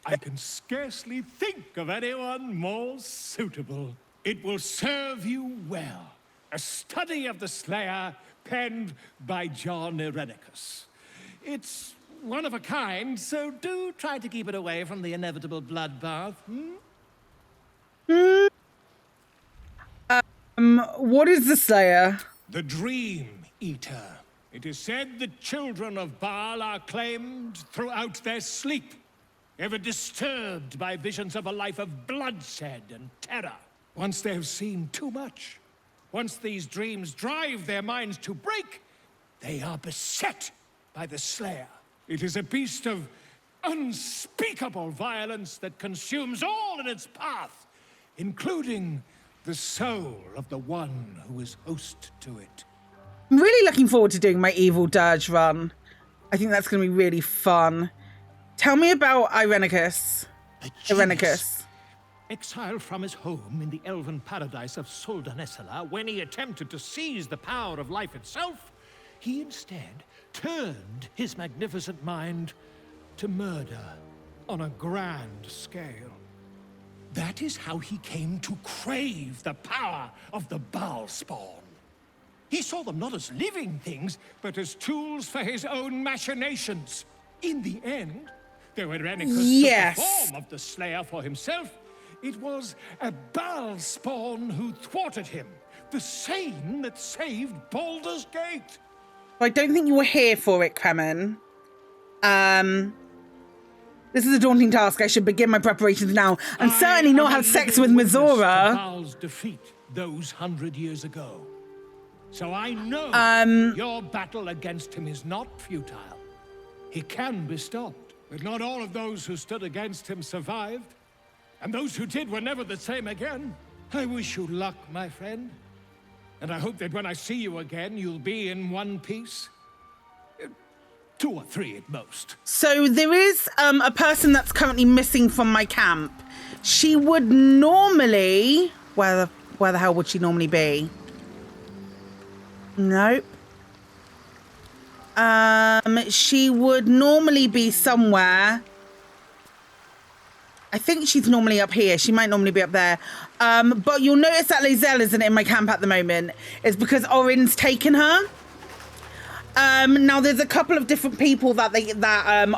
I can scarcely think of anyone more suitable. It will serve you well. A study of the Slayer, penned by John Irenicus. It's one of a kind, so do try to keep it away from the inevitable bloodbath. What is the Slayer? The Dream Eater. It is said the children of Baal are claimed throughout their sleep, ever disturbed by visions of a life of bloodshed and terror. Once they have seen too much, once these dreams drive their minds to break, They are beset by the Slayer. It is a beast of unspeakable violence that consumes all in its path, including the soul of the one who is host to it. I'm really looking forward to doing my Evil Dirge run. I think that's going to be really fun. Tell me about Irenicus. Exiled from his home in the elven paradise of Soldanessala, when he attempted to seize the power of life itself, he instead turned his magnificent mind to murder on a grand scale. That is how he came to crave the power of the Baal spawn. He saw them not as living things, but as tools for his own machinations. In the end, though Irenicus took the form of the Slayer for himself, it was a Baal spawn who thwarted him, the same that saved Baldur's Gate. I don't think you were here for it, Kremen. This is a daunting task. I should begin my preparations now. And certainly not have sex with Mizora. Baal's defeat those 100 years ago. So I know your battle against him is not futile. He can be stopped, but not all of those who stood against him survived. And those who did were never the same again. I wish you luck, my friend. And I hope that when I see you again, you'll be in one piece. 2 or 3 at most. So there is a person that's currently missing from my camp. She would normally... Where the hell would she normally be? Nope. She would normally be somewhere. I think she's normally up here. She might normally be up there. But you'll notice that Lizelle isn't in my camp at the moment. It's because Orin's taken her. Now there's a couple of different people that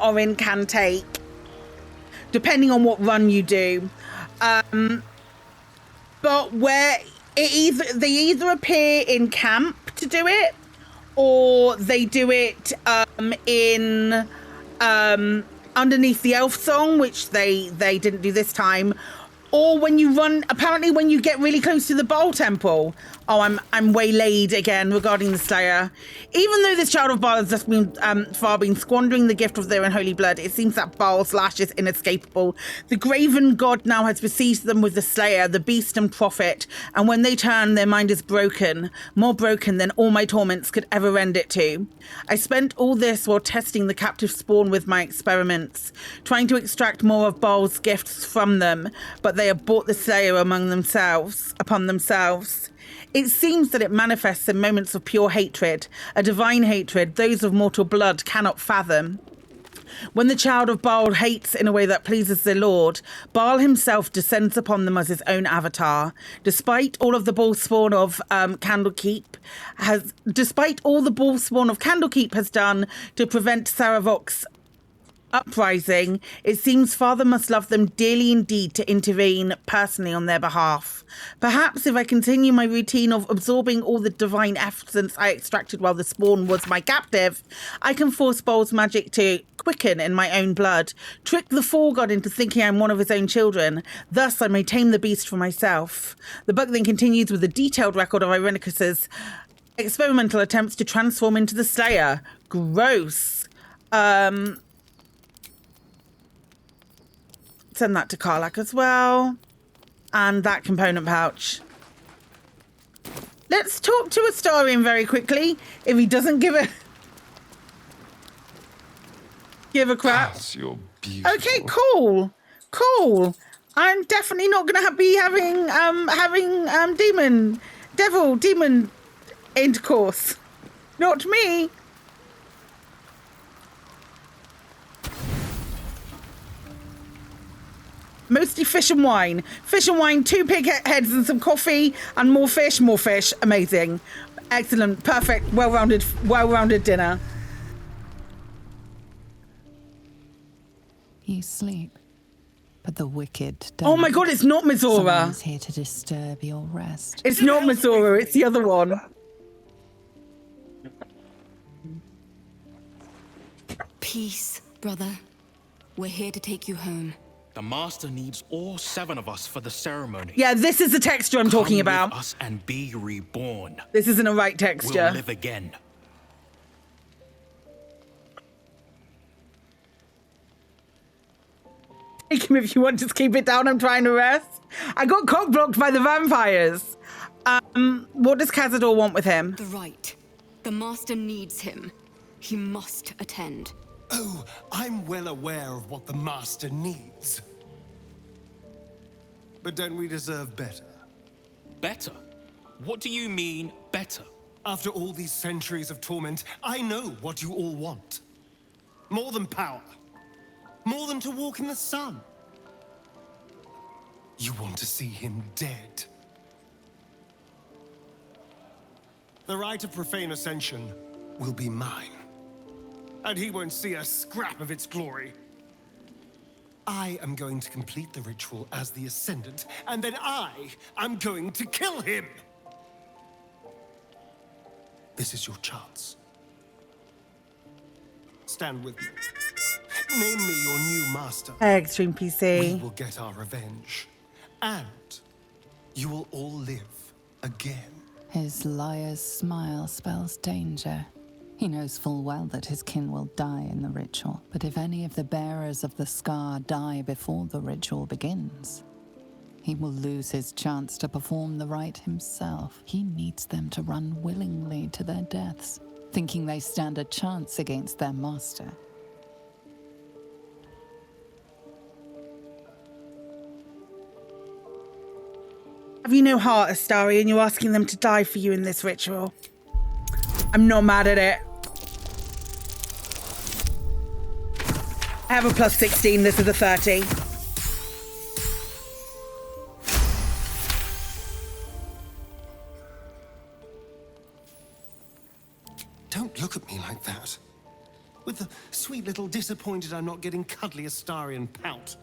Orin can take, depending on what run you do. But where they either appear in camp to do it, or they do it in underneath the elf song, which they didn't do this time, or when you run, apparently when you get really close to the Baal temple. Oh, I'm waylaid again regarding the Slayer. Even though this child of Baal has just been far been squandering the gift of their unholy blood, it seems that Baal's lash is inescapable. The graven god now has besieged them with the Slayer, the beast and prophet, and when they turn, their mind is broken, more broken than all my torments could ever rend it to. I spent all this while testing the captive spawn with my experiments, trying to extract more of Baal's gifts from them, but they have brought the Slayer upon themselves. It seems that it manifests in moments of pure hatred, a divine hatred those of mortal blood cannot fathom. When the child of Baal hates in a way that pleases the Lord, Baal himself descends upon them as his own avatar. Despite all the Baal spawn of Candlekeep has done to prevent Saravok's uprising, it seems Father must love them dearly indeed to intervene personally on their behalf. Perhaps if I continue my routine of absorbing all the divine essence I extracted while the spawn was my captive, I can force Baal's magic to quicken in my own blood, trick the Fall God into thinking I'm one of his own children. Thus I may tame the beast for myself. The book then continues with a detailed record of Irenicus's experimental attempts to transform into the Slayer. Gross. Send that to Karlak as well. And that component pouch. Let's talk to Astarion very quickly. If he doesn't give a crap. You're beautiful. Okay, cool. I'm definitely not going to be having demon intercourse. Not me. Mostly fish and wine. Fish and wine, 2 pig heads and some coffee, and more fish. Amazing. Excellent. Perfect. Well-rounded dinner. You sleep, but the wicked don't. Oh my god, it's not Mizora. Someone's here to disturb your rest. It's not Mizora, it's the other one. Peace, brother. We're here to take you home. The Master needs all 7 of us for the ceremony. Yeah, this is the texture I'm talking about. Come with us and be reborn. This isn't a right texture. We'll live again. Take him if you want, just keep it down. I'm trying to rest. I got cock blocked by the vampires. What does Cazador want with him? The right. The master needs him. He must attend. Oh, I'm well aware of what the master needs. But don't we deserve better? Better? What do you mean, better? After all these centuries of torment, I know what you all want. More than power. More than to walk in the sun. You want to see him dead. The right of profane ascension will be mine. And he won't see a scrap of its glory. I am going to complete the ritual as the Ascendant, and then I am going to kill him! This is your chance. Stand with me. Name me your new master. Extreme PC. We will get our revenge. And you will all live again. His liar's smile spells danger. He knows full well that his kin will die in the ritual, but if any of the bearers of the scar die before the ritual begins, he will lose his chance to perform the rite himself. He needs them to run willingly to their deaths, thinking they stand a chance against their master. Have you no heart, Astari, and you're asking them to die for you in this ritual? I'm not mad at it. I have a plus 16. This is a 30. Don't look at me like that. With the sweet little disappointed I'm not getting cuddly Astarian pout.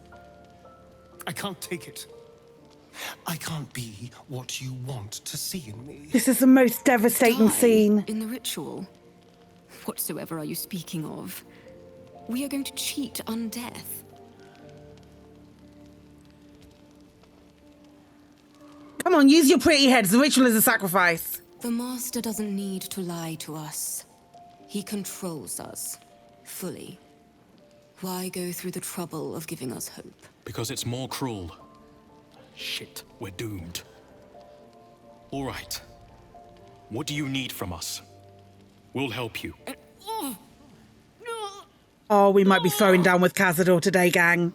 I can't take it. I can't be what you want to see in me. This is the most devastating scene. In the ritual? Whatsoever are you speaking of? We are going to cheat undeath. Come on, use your pretty heads. The ritual is a sacrifice. The master doesn't need to lie to us. He controls us fully. Why go through the trouble of giving us hope? Because it's more cruel. Shit, we're doomed. All right. What do you need from us? We'll help you. Oh, we might be throwing down with Cazador today, gang.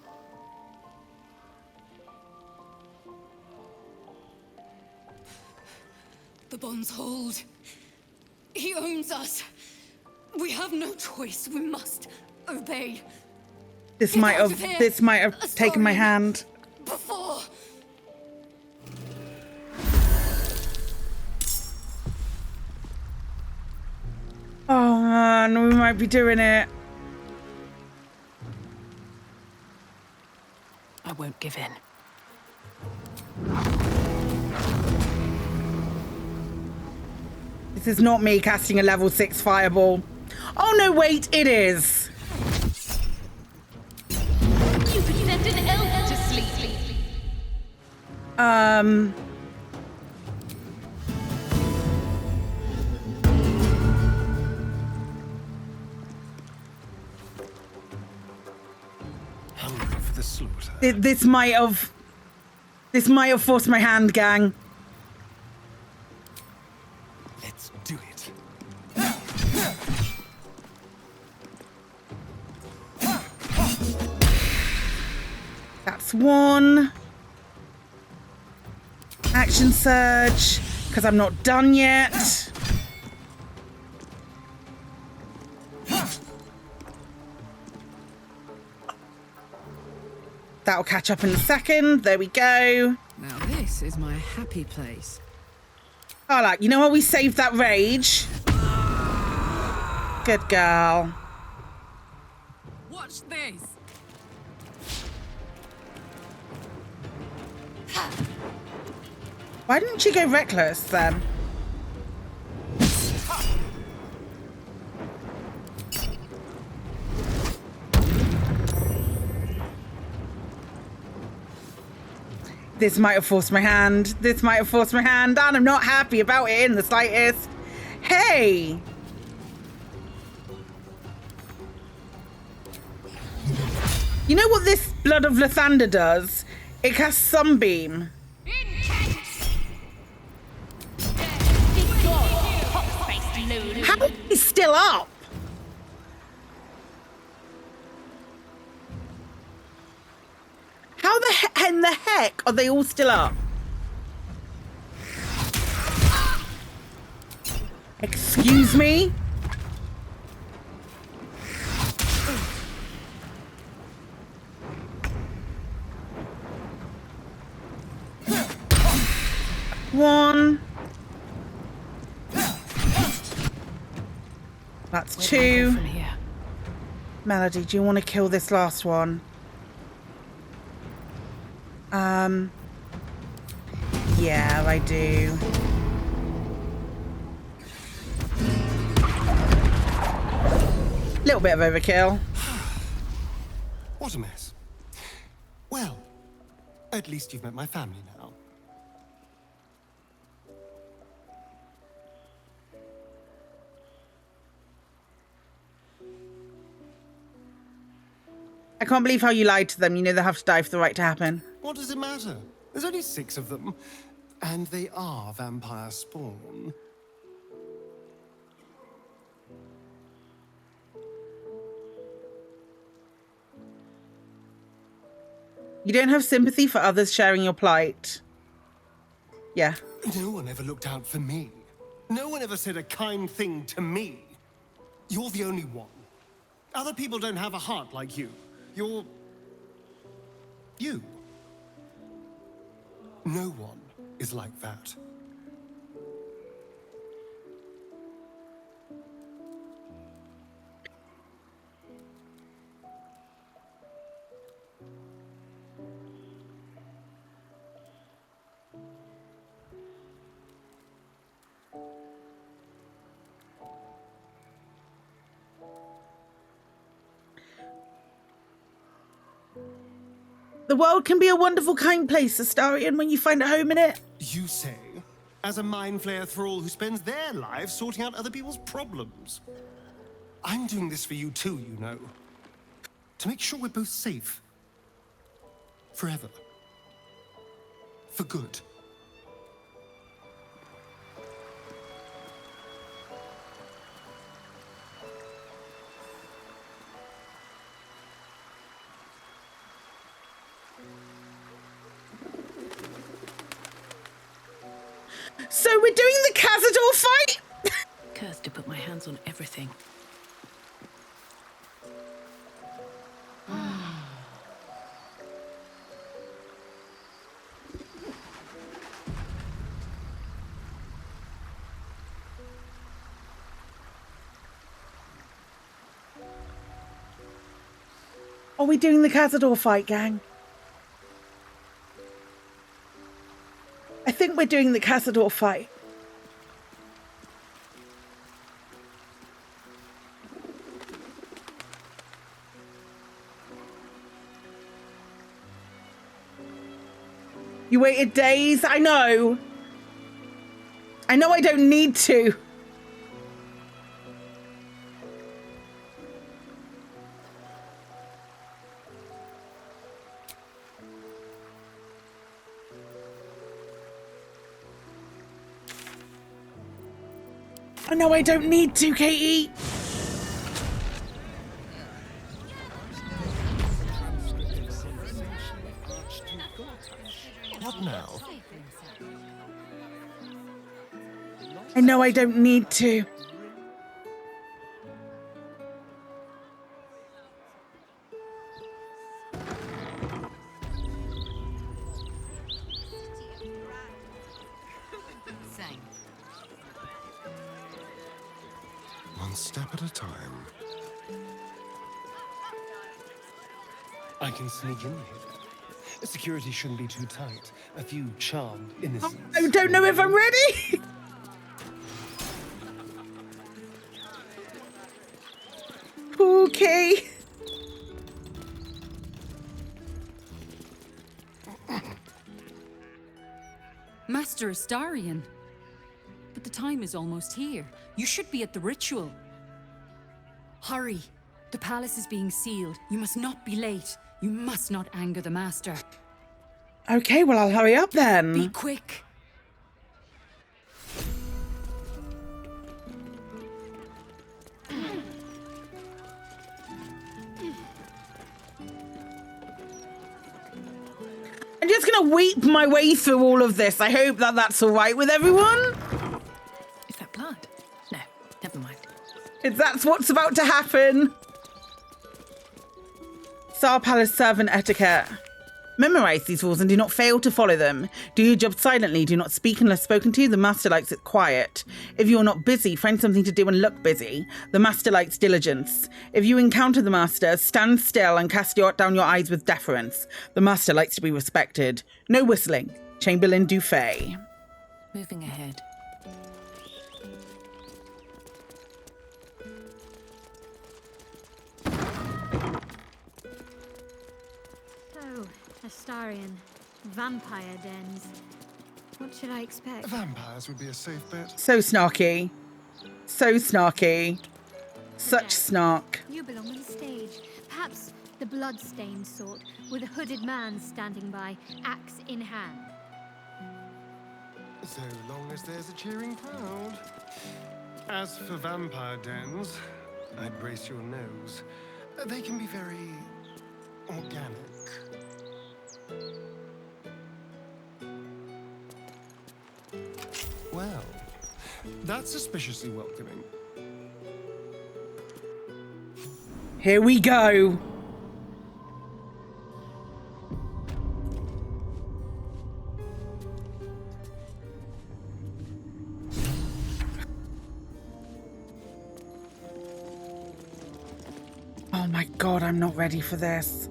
The bonds hold. He owns us. We have no choice. We must obey. This might have taken my hand. Before. Oh man, we might be doing it. I won't give in. This is not me casting a level 6 fireball. Oh no, wait, it is. You could send an elf to sleep. Hungry for the slaughter. This might have forced my hand, gang. Let's do it. That's one. Action surge, because I'm not done yet. That'll catch up in a second. There we go. Now this is my happy place. Oh, like, you know how we saved that rage? Good girl. Watch this. Why didn't she go reckless then? This might have forced my hand. This might have forced my hand, and I'm not happy about it in the slightest. Hey! You know what this Blood of Lathander does. It casts Sunbeam. How is he still up? How in the heck are they all still up? Excuse me? One. That's two. Melody, do you want to kill this last one? Yeah, I do. Little bit of overkill. What a mess. Well, at least you've met my family now. I can't believe how you lied to them. You know they have to die for the right to happen. What does it matter? There's only 6 of them. And they are vampire spawn. You don't have sympathy for others sharing your plight. Yeah. No one ever looked out for me. No one ever said a kind thing to me. You're the only one. Other people don't have a heart like you. You're... you. No one is like that. The world can be a wonderful, kind place, Astarion, when you find a home in it. You say, as a mind flayer thrall who spends their lives sorting out other people's problems. I'm doing this for you too, you know. To make sure we're both safe. Forever. For good. So we're doing the Cazador fight? Cursed to put my hands on everything. Are we doing the Cazador fight, gang? I think we're doing the Cazador fight. You waited days? I know. I know I don't need to. I know I don't need to, Katie. What now? I know I don't need to. One step at a time. I can sneak in here. Security shouldn't be too tight. A few charmed innocents. I don't know if I'm ready. Okay. Master Astarion. But the time is almost here. You should be at the ritual. Hurry. The palace is being sealed. You must not be late. You must not anger the Master. Okay, well, I'll hurry up then. Be quick. I'm just gonna weep my way through all of this. I hope that that's all right with everyone. Is that blood? No, never mind. If that's what's about to happen. Star Palace servant etiquette. Memorize these rules and do not fail to follow them. Do your job silently. Do not speak unless spoken to. The Master likes it quiet. If you're not busy, find something to do and look busy. The Master likes diligence. If you encounter the Master, stand still and cast down your eyes with deference. The Master likes to be respected. No whistling. Chamberlain Dufay. Moving ahead. So, Astarion, vampire dens. What should I expect? Vampires would be a safe bet. So snarky. So snarky. Such snark. You belong on the stage. Perhaps the blood-stained sort, with a hooded man standing by, axe in hand. So long as there's a cheering crowd. As for vampire dens, I'd brace your nose. They can be very organic. Well, that's suspiciously welcoming. Here we go. Oh my God, I'm not ready for this.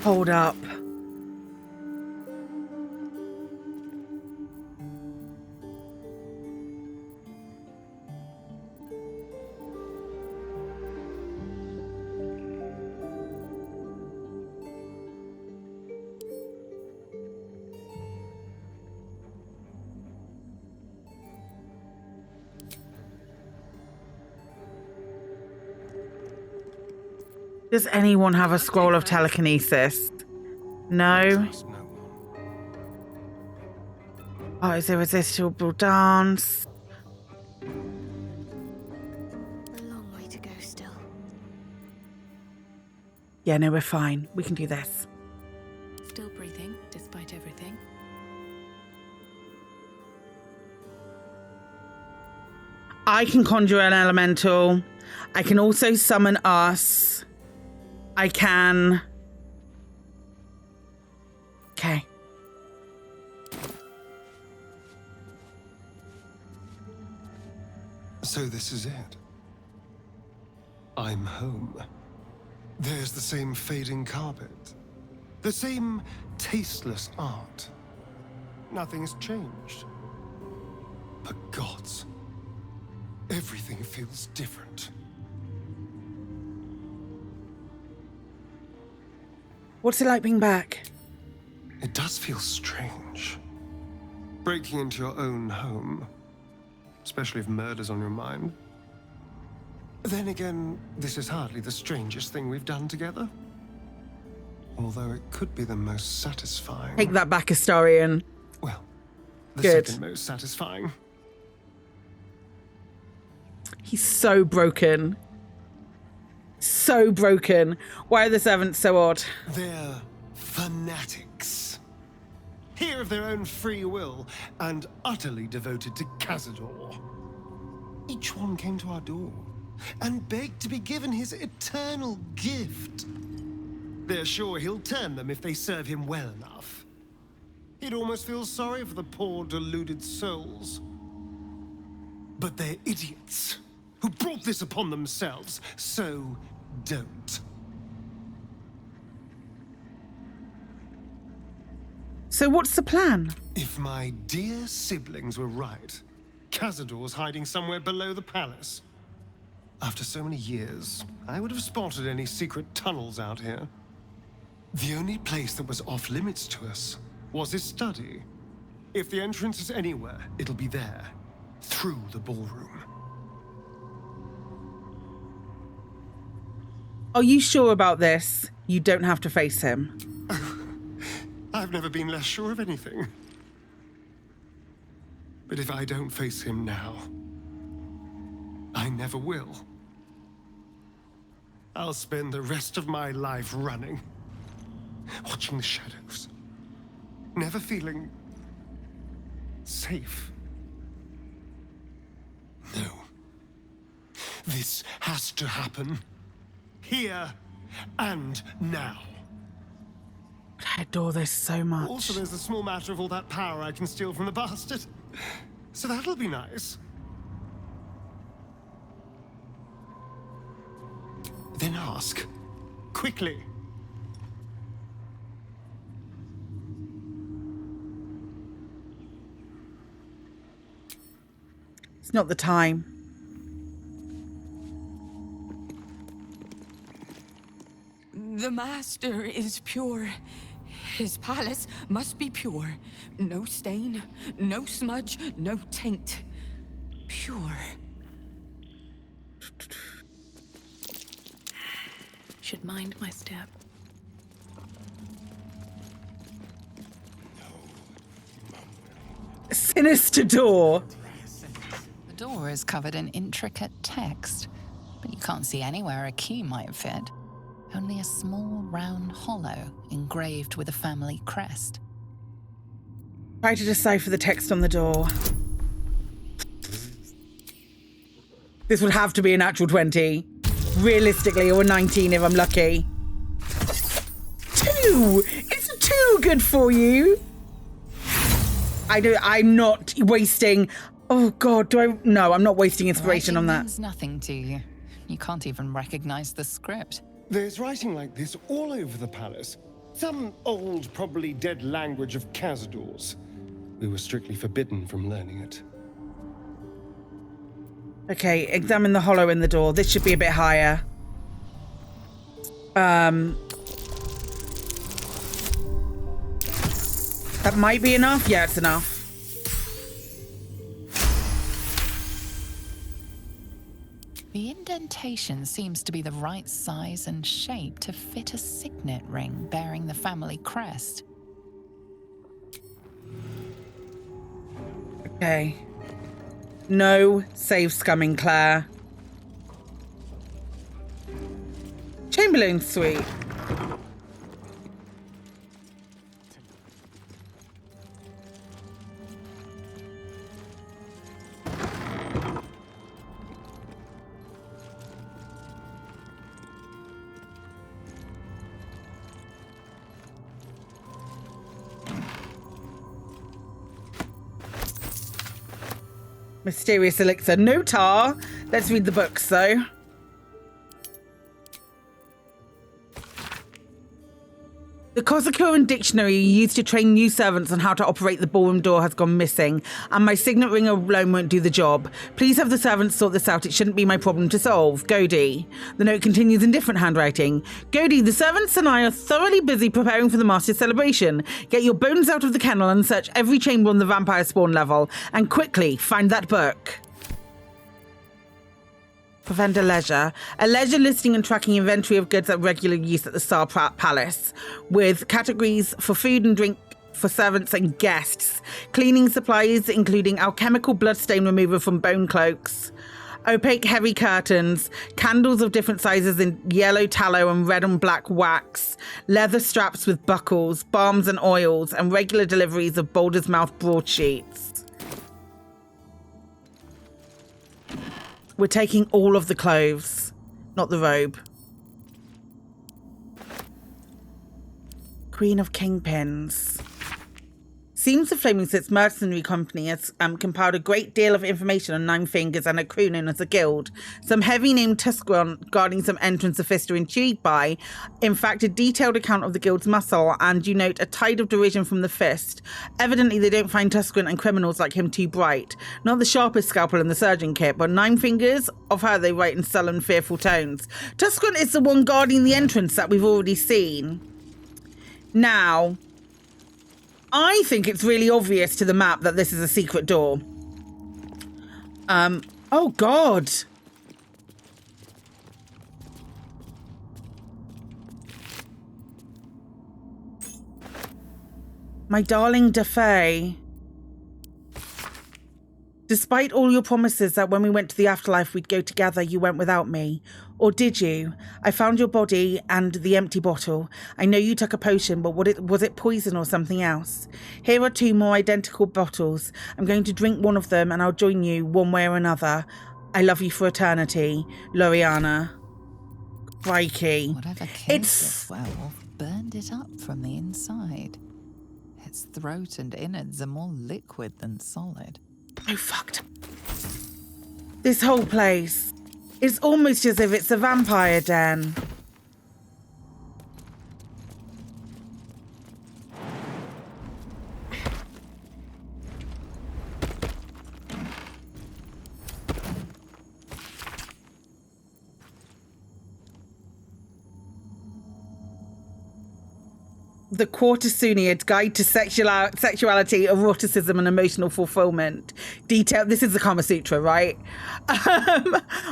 Hold up. Does anyone have a scroll of telekinesis? No? Oh, is irresistible dance? A long way to go still. Yeah, no, we're fine. We can do this. Still breathing, despite everything. I can conjure an elemental. I can also summon us. I can... Okay. So this is it. I'm home. There's the same fading carpet. The same tasteless art. Nothing's changed. But gods, everything feels different. What's it like being back? It does feel strange. Breaking into your own home. Especially if murder's on your mind. Then again, this is hardly the strangest thing we've done together. Although it could be the most satisfying. Take that back, Astarion. Well, the Good. second most satisfying. He's so broken. So broken. Why are the servants so odd? They're fanatics. Here of their own free will and utterly devoted to Cazador. Each one came to our door and begged to be given his eternal gift. They're sure he'll turn them if they serve him well enough. He'd almost feel sorry for the poor deluded souls. But they're idiots who brought this upon themselves, so don't. So what's the plan? If my dear siblings were right, Cazador's hiding somewhere below the palace. After so many years, I would have spotted any secret tunnels out here. The only place that was off limits to us was his study. If the entrance is anywhere, it'll be there, through the ballroom. Are you sure about this? You don't have to face him. I've never been less sure of anything. But if I don't face him now, I never will. I'll spend the rest of my life running, watching the shadows, never feeling safe. No. This has to happen. Here and now. I adore this so much. Also, there's a small matter of all that power I can steal from the bastard. So that'll be nice. Then ask. Quickly. It's not the time. The Master is pure. His palace must be pure. No stain, no smudge, no taint. Pure. Should mind my step. Sinister door. The door is covered in intricate text, but you can't see anywhere a key might fit. Only a small round hollow engraved with a family crest. Try to decipher the text on the door. This would have to be a natural 20. Realistically, or a 19 if I'm lucky. 2! It's a 2 good for you? I'm not wasting... Oh God, No, I'm not wasting inspiration on that. Writing means nothing to you. You can't even recognize the script. There's writing like this all over the palace. Some old, probably dead language of Cazador's. We were strictly forbidden from learning it. Okay, examine the hollow in the door. This should be a bit higher. That might be enough. Yeah, it's enough. The indentation seems to be the right size and shape to fit a signet ring bearing the family crest. Okay. No save scumming, Claire. Chamberlain suite. Mysterious elixir. No tar. Let's read the books, though. The Kozakuran dictionary used to train new servants on how to operate the ballroom door has gone missing, and my signet ring alone won't do the job. Please have the servants sort this out. It shouldn't be my problem to solve. Godi. The note continues in different handwriting. Godi, the servants and I are thoroughly busy preparing for the master's celebration. Get your bones out of the kennel and search every chamber on the vampire spawn level. And quickly, find that book. Prevent a leisure listing and tracking inventory of goods at regular use at the Star Palace, with categories for food and drink for servants and guests, cleaning supplies including alchemical bloodstain remover from bone cloaks, opaque heavy curtains, candles of different sizes in yellow tallow and red and black wax, leather straps with buckles, balms and oils, and regular deliveries of Baldur's Mouth broadsheets. We're taking all of the clothes, not the robe. Queen of Kingpins. Seems the Flaming Six mercenary company has compiled a great deal of information on Nine Fingers and a crew known as the Guild. Some heavy-named Tuscarora guarding some entrance of Fist are intrigued by, in fact, a detailed account of the Guild's muscle, and you note a tide of derision from the Fist. Evidently, they don't find Tuscarora and criminals like him too bright. Not the sharpest scalpel in the surgeon kit, but Nine Fingers, of her they write in sullen, fearful tones. Tuscarora is the one guarding the entrance that we've already seen. Now, I think it's really obvious to the map that this is a secret door. Oh God. My darling Defay. Despite all your promises that when we went to the afterlife we'd go together, you went without me. Or did you? I found your body and the empty bottle. I know you took a potion, but was it poison or something else? Here are 2 more identical bottles. I'm going to drink one of them and I'll join you one way or another. I love you for eternity. Loriana. Crikey. Whatever killed this werewolf burned it up from the inside. Its throat and innards are more liquid than solid. Oh, fucked. This whole place. It's almost as if it's a vampire den. The Quartersuniad Guide to Sexuality, Eroticism and Emotional Fulfillment. Detail. This is the Kama Sutra, right?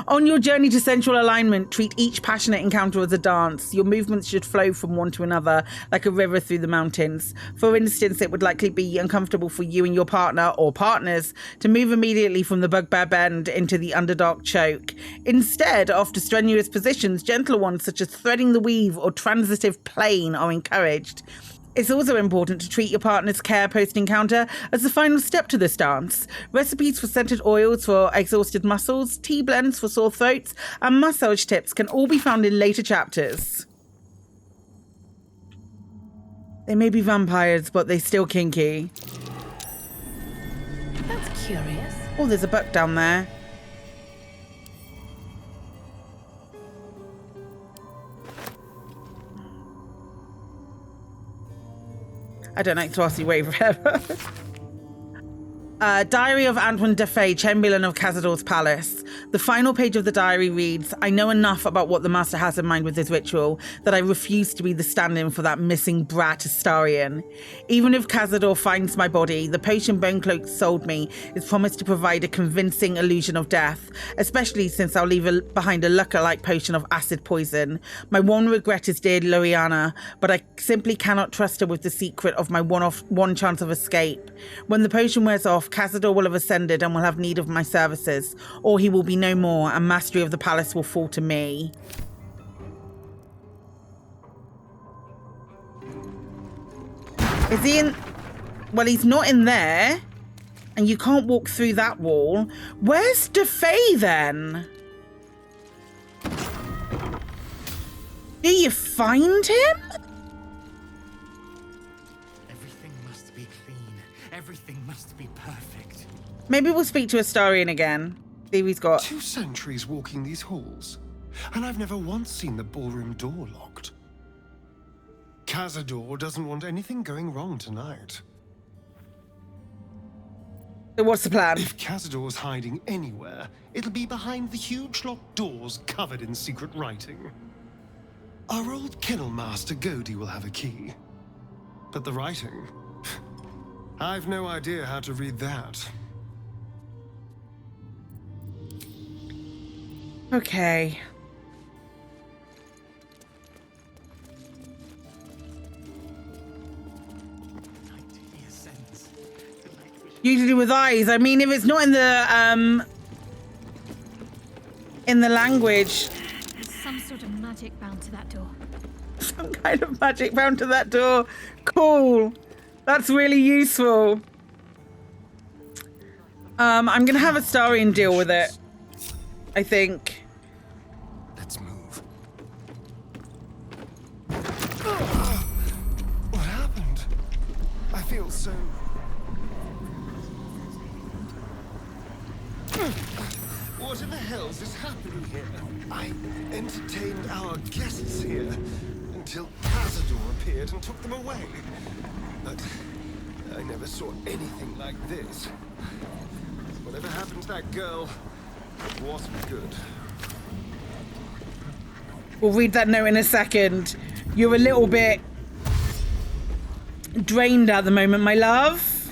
On your journey to sensual alignment, treat each passionate encounter as a dance. Your movements should flow from one to another, like a river through the mountains. For instance, it would likely be uncomfortable for you and your partner, or partners, to move immediately from the bugbear bend into the underdark choke. Instead, after strenuous positions, gentler ones such as threading the weave or transitive plane are encouraged. It's also important to treat your partner's care post-encounter as the final step to this dance. Recipes for scented oils for exhausted muscles, tea blends for sore throats, and massage tips can all be found in later chapters. They may be vampires, but they're still kinky. That's curious. Oh, there's a buck down there. I don't like to ask you wait forever. Diary of Antoine Defay, Chamberlain of Cazador's Palace. The final page of the diary reads, I know enough about what the Master has in mind with his ritual that I refuse to be the stand-in for that missing brat Astarion. Even if Cazador finds my body, the potion Bonecloak sold me is promised to provide a convincing illusion of death, especially since I'll leave behind a lookalike potion of acid poison. My one regret is dear Loriana, but I simply cannot trust her with the secret of my one chance of escape. When the potion wears off, Cazador will have ascended and will have need of my services, or he will be no more, and mastery of the palace will fall to me. Is he in? Well, he's not in there, and you can't walk through that wall. Where's Defay then? Do you find him? Everything must be clean. Everything must be perfect. Maybe we'll speak to Astarion again. See if he's got 2 centuries walking these halls, and I've never once seen the ballroom door locked. Cazador doesn't want anything going wrong tonight. So what's the plan? If Cazador's hiding anywhere, it'll be behind the huge locked doors covered in secret writing. Our old kennel master Godi will have a key. But the writing... I've no idea how to read that. Okay. Usually with eyes. I mean, if it's not in the language. There's some sort of magic bound to that door. Some kind of magic bound to that door. Cool. That's really useful. I'm gonna have Astarion deal with it, I think. Let's move. What happened? I feel so... What in the hell's is happening here? I entertained our guests here until Cazador appeared and took them away. But I never saw anything like this. Whatever happened to that girl, it wasn't good. We'll read that note in a second. You're a little bit drained at the moment, my love.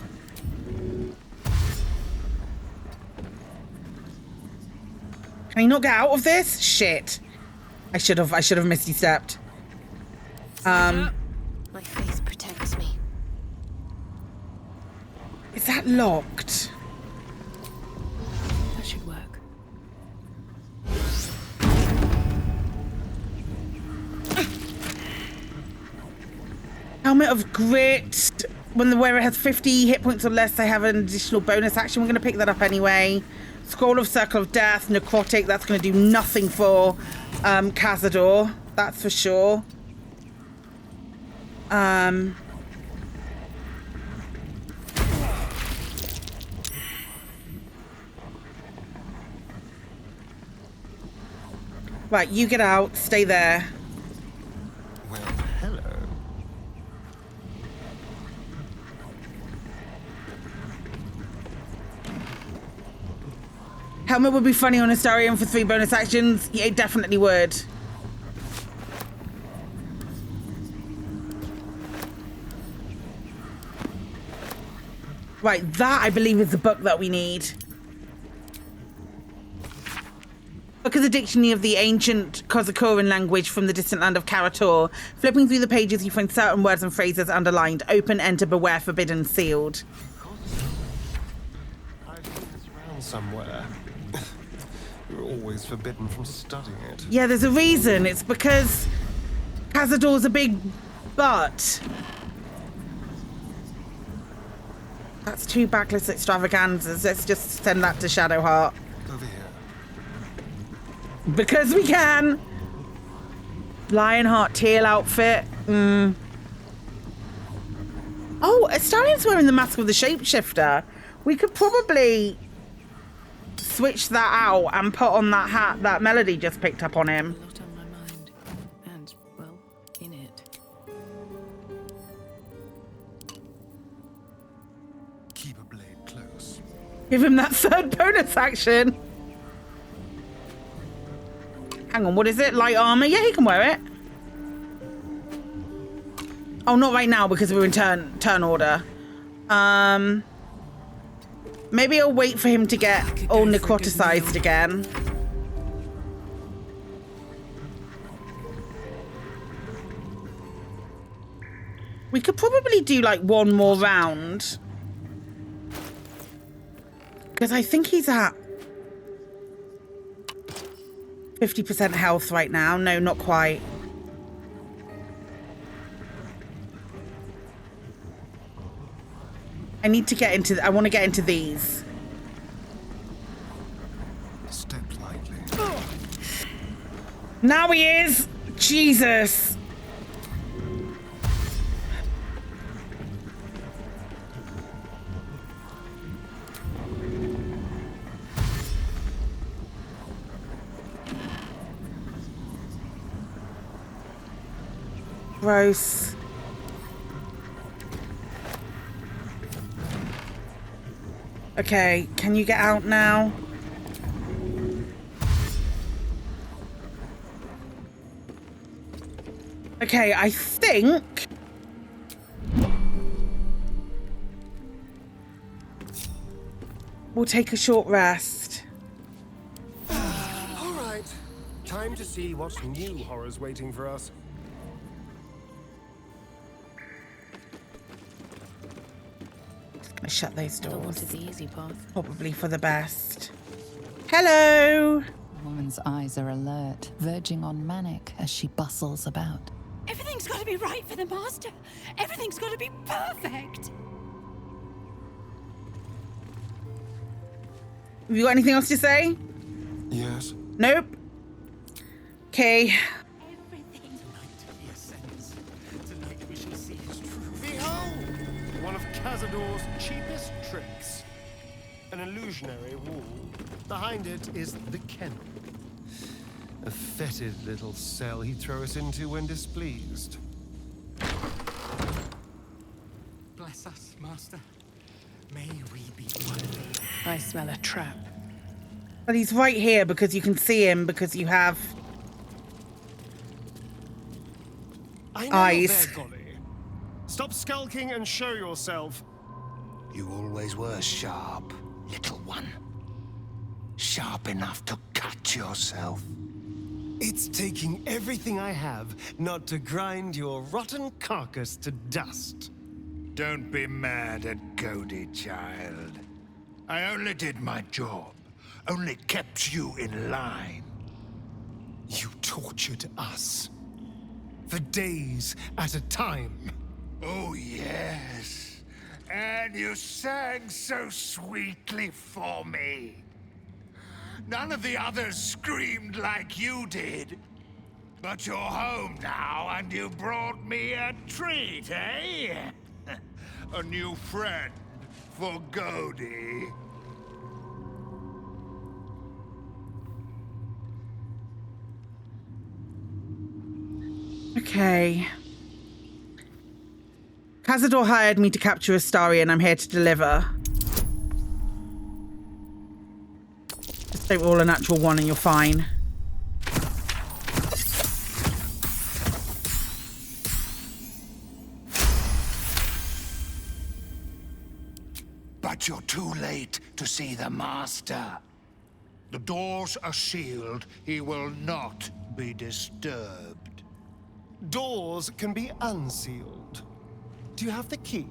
Can he not get out of this? Shit. I should have misty stepped. My face protects me. that locked? That should work. Helmet of Grit. When the wearer has 50 hit points or less, they have an additional bonus action. We're going to pick that up anyway. Scroll of Circle of Death, Necrotic. That's going to do nothing for Cazador. That's for sure. Right, you get out. Stay there. Well, hello. Helmet would be funny on Astarion for 3 bonus actions. Yeah, it definitely would. Right, that I believe is the book that we need. Book of the Dictionary of the Ancient Kozakoran language from the distant land of Karator. Flipping through the pages, you find certain words and phrases underlined. Open, enter, beware, forbidden, sealed. I've seen this around somewhere. You're always forbidden from studying it. Yeah, there's a reason. It's because Cazador's a big butt. That's 2 backless extravaganzas. Let's just send that to Shadowheart. Over here. Because we can. Lionheart tail outfit. Oh, Astarion's wearing the mask of the shapeshifter. We could probably switch that out and put on that hat that Melody just picked up on him. A lot on my mind. And, well, in it. Keep a blade close. Give him that 3rd bonus action. Hang on, what is it? Light armor? Yeah, he can wear it. Oh, not right now because we're in turn order. Maybe I'll wait for him to get all necroticized again. We could probably do like 1 more round. Because I think he's at 50% health right now. No, not quite. I need to get into... I want to get into these. Step lightly. Now he is! Jesus! Gross. Okay, can you get out now? Okay, I think... we'll take a short rest. All right. Time to see what new horror's waiting for us. Gonna shut those doors. I wanted the easy path. Probably for the best. Hello! The woman's eyes are alert, verging on manic as she bustles about. Everything's got to be right for the master. Everything's got to be perfect. Have you got anything else to say? Yes. Nope. Okay. Tonight we shall see his truth. Behold! One of Cazador's cheapest tricks. An illusionary wall. Behind it is the kennel. A fetid little cell he'd throw us into when displeased. Bless us, Master. May we be worthy. I smell a trap. But he's right here because you can see him because you have eyes. There, Golly. Stop skulking and show yourself. You always were sharp, little one. Sharp enough to cut yourself. It's taking everything I have not to grind your rotten carcass to dust. Don't be mad at Godi, child. I only did my job. Only kept you in line. You tortured us. For days at a time. Oh, yes. And you sang so sweetly for me. None of the others screamed like you did. But you're home now, and you brought me a treat, eh? A new friend for Godi. Okay. Cazador hired me to capture Astari, and I'm here to deliver. Just don't roll a natural one and you're fine. But you're too late to see the Master. The doors are sealed. He will not be disturbed. Doors can be unsealed. Do you have the key?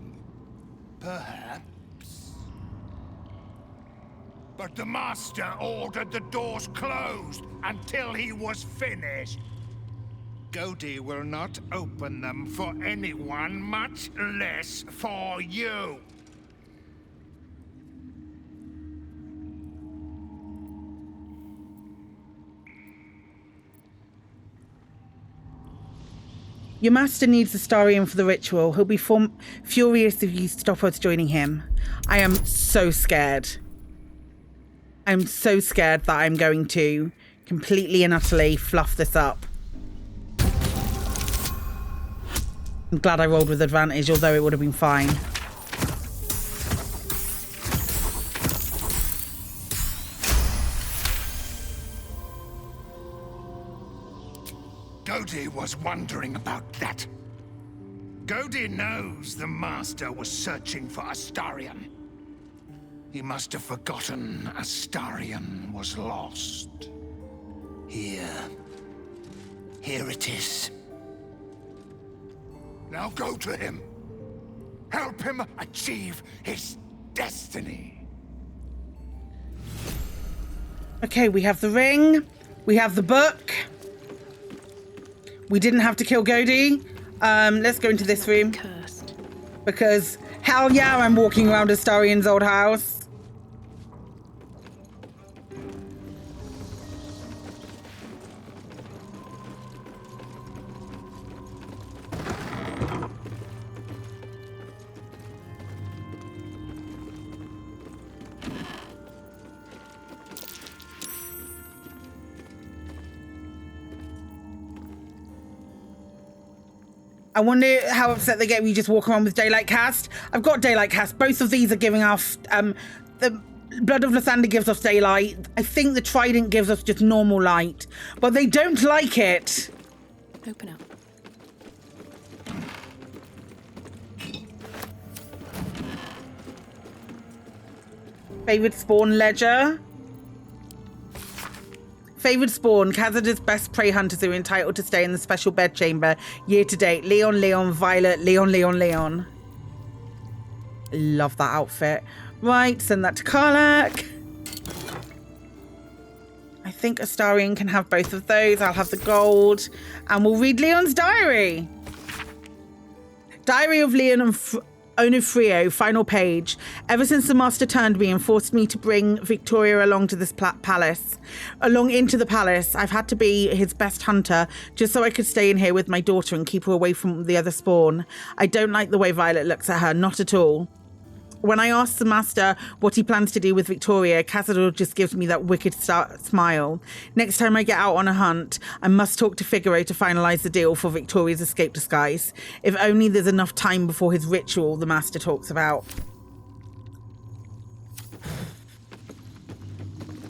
Perhaps. But the Master ordered the doors closed until he was finished. Godi will not open them for anyone, much less for you. Your master needs the Starian for the ritual. He'll be furious if you stop us joining him. I am so scared. I'm so scared that I'm going to completely and utterly fluff this up. I'm glad I rolled with advantage, although it would have been fine. Godi was wondering about that. Godi knows the Master was searching for Astarion. He must have forgotten Astarion was lost. Here it is. Now go to him. Help him achieve his destiny. Okay, we have the ring. We have the book. We didn't have to kill Godi. Let's go into this room. Cursed. Because hell yeah, I'm walking around Astarion's old house. I wonder how upset they get when you just walk around with Daylight Cast. I've got Daylight Cast. Both of these are giving off... the Blood of Lathander gives us daylight. I think the Trident gives us just normal light. But they don't like it. Open up. Favoured spawn ledger. Favoured spawn. Khazad's best prey hunters who are entitled to stay in the special bedchamber. Year to date. Leon, Leon, Violet, Leon, Leon, Leon. Love that outfit. Right, send that to Karlach. I think Astarion can have both of those. I'll have the gold. And we'll read Leon's diary. Diary of Leon and Onofrio, final page. Ever since the Master turned me and forced me to bring Victoria along to this palace, along into the palace, I've had to be his best hunter just so I could stay in here with my daughter and keep her away from the other spawn. I don't like the way Violet looks at her, not at all. When I asked the Master what he plans to do with Victoria, Cazador just gives me that wicked smile. Next time I get out on a hunt, I must talk to Figaro to finalise the deal for Victoria's escape disguise. If only there's enough time before his ritual the Master talks about.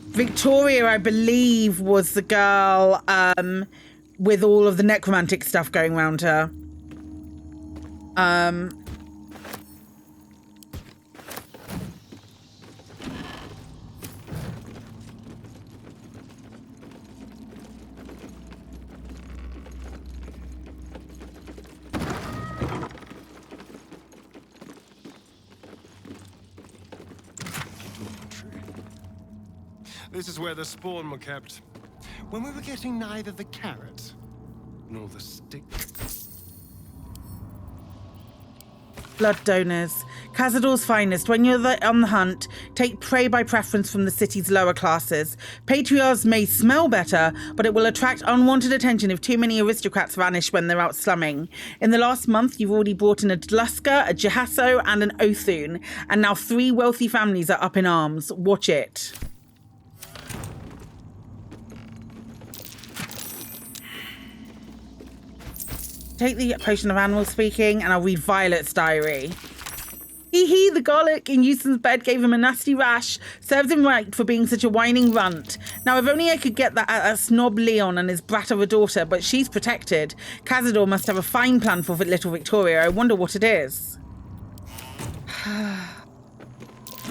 Victoria, I believe, was the girl with all of the necromantic stuff going around her. This is where the spawn were kept. When we were getting neither the carrot nor the stick. Blood donors. Cazador's finest. When you're on the hunt, take prey by preference from the city's lower classes. Patriarchs may smell better, but it will attract unwanted attention if too many aristocrats vanish when they're out slumming. In the last month, you've already brought in a Dluska, a Jahasso, and an Othun, and now 3 wealthy families are up in arms. Watch it. Take the potion of animal speaking, and I'll read Violet's diary. Hee, the garlic in Euston's bed gave him a nasty rash. Serves him right for being such a whining runt. Now, if only I could get that at snob Leon and his brat of a daughter, but she's protected. Cazador must have a fine plan for little Victoria. I wonder what it is.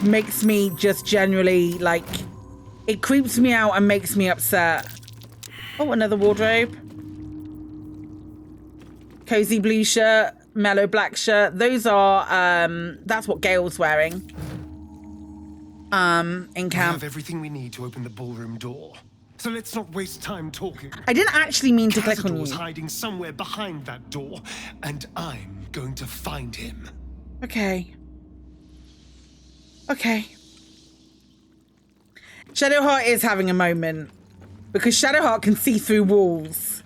Makes me just generally, like, it creeps me out and makes me upset. Oh, another wardrobe. Cozy blue shirt, mellow black shirt. Those are, that's what Gale's wearing. In camp. We have everything we need to open the ballroom door. So let's not waste time talking. I didn't actually mean to click on you. Cazador's hiding somewhere behind that door, and I'm going to find him. Okay. Okay. Shadowheart is having a moment because Shadowheart can see through walls.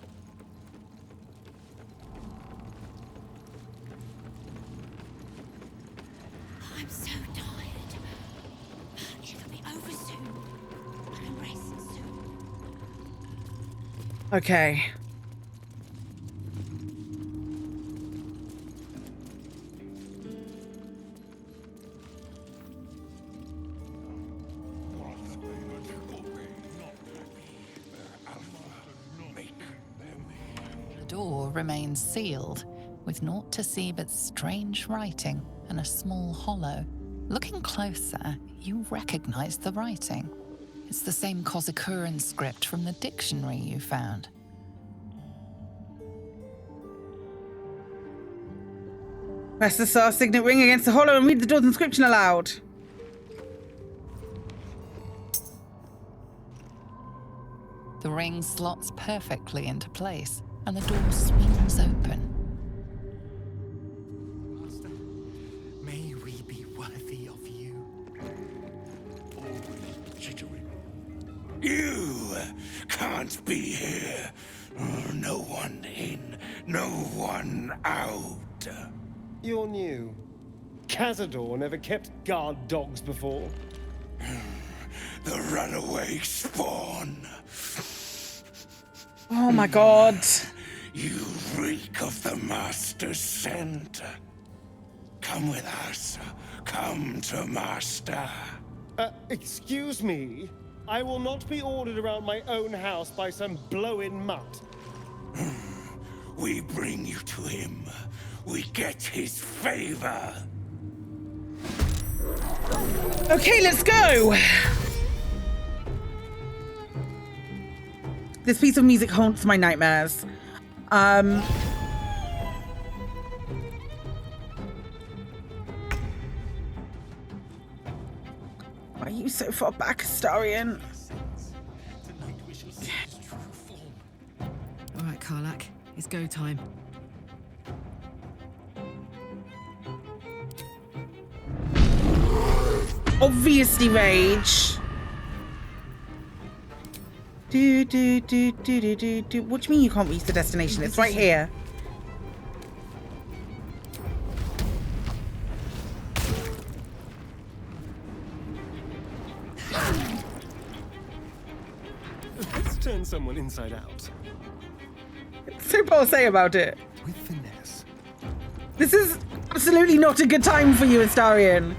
Okay. The door remains sealed, with naught to see but strange writing and a small hollow. Looking closer, you recognize the writing. It's the same Kozakuran script from the dictionary you found. Press the star signet ring against the hollow and read the door's inscription aloud. The ring slots perfectly into place, and the door swings open. May we be worthy of you. You can't be here. No one in, no one out. You're new. Cazador never kept guard dogs before. The runaway spawn. Oh my god. You reek of the Master's scent. Come with us. Come to Master. Excuse me? I will not be ordered around my own house by some blow-in mutt. We bring you to him. We get his favor. Okay, let's go. This piece of music haunts my nightmares. Why are you so far back, Astarion? All right, Karlak, it's go time. Obviously rage. Do. What do you mean you can't reach the destination? It's right here. Let's turn someone inside out. So Paul say about it. With finesse. This is absolutely not a good time for you, Astarion.